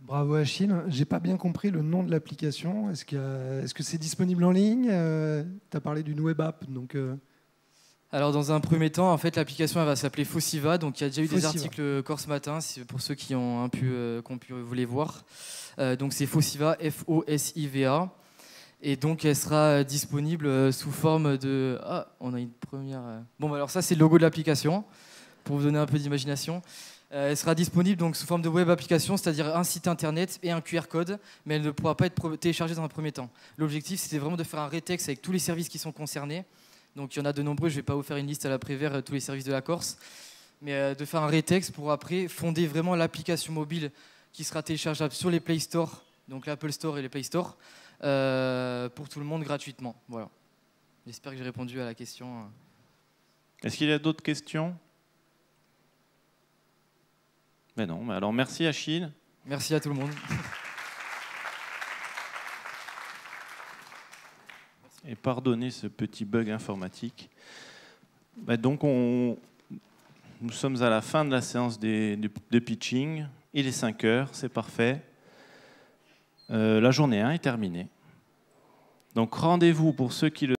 Bravo Achille. J'ai pas bien compris le nom de l'application. Est-ce que c'est disponible en ligne ? Tu as parlé d'une web app, donc. Alors dans un premier temps, en fait, l'application elle va s'appeler Fossiva. Donc il y a déjà eu des Fossiva. articles Corse Matin, pour ceux qui ont pu vous les voir. Donc c'est Fossiva, F-O-S-I-V-A. Et donc elle sera disponible sous forme de... Ah, on a une première... Bon, alors ça c'est le logo de l'application, pour vous donner un peu d'imagination. Elle sera disponible donc sous forme de web application, c'est-à-dire un site internet et un QR code, mais elle ne pourra pas être téléchargée dans un premier temps. L'objectif, c'était vraiment de faire un rétexte avec tous les services qui sont concernés. Donc il y en a de nombreux, je ne vais pas vous faire une liste à l'après-vert, tous les services de la Corse, mais de faire un rétexte pour après fonder vraiment l'application mobile qui sera téléchargeable sur les Play Store, donc l'Apple Store et les Play Store, pour tout le monde gratuitement. Voilà. J'espère que j'ai répondu à la question. Est-ce qu'il y a d'autres questions ? Mais non, mais alors merci Achille. Merci à tout le monde. Et pardonnez ce petit bug informatique. Donc nous sommes à la fin de la séance de pitching. Il est 5 heures, c'est parfait. La journée 1 est terminée. Donc rendez-vous pour ceux qui le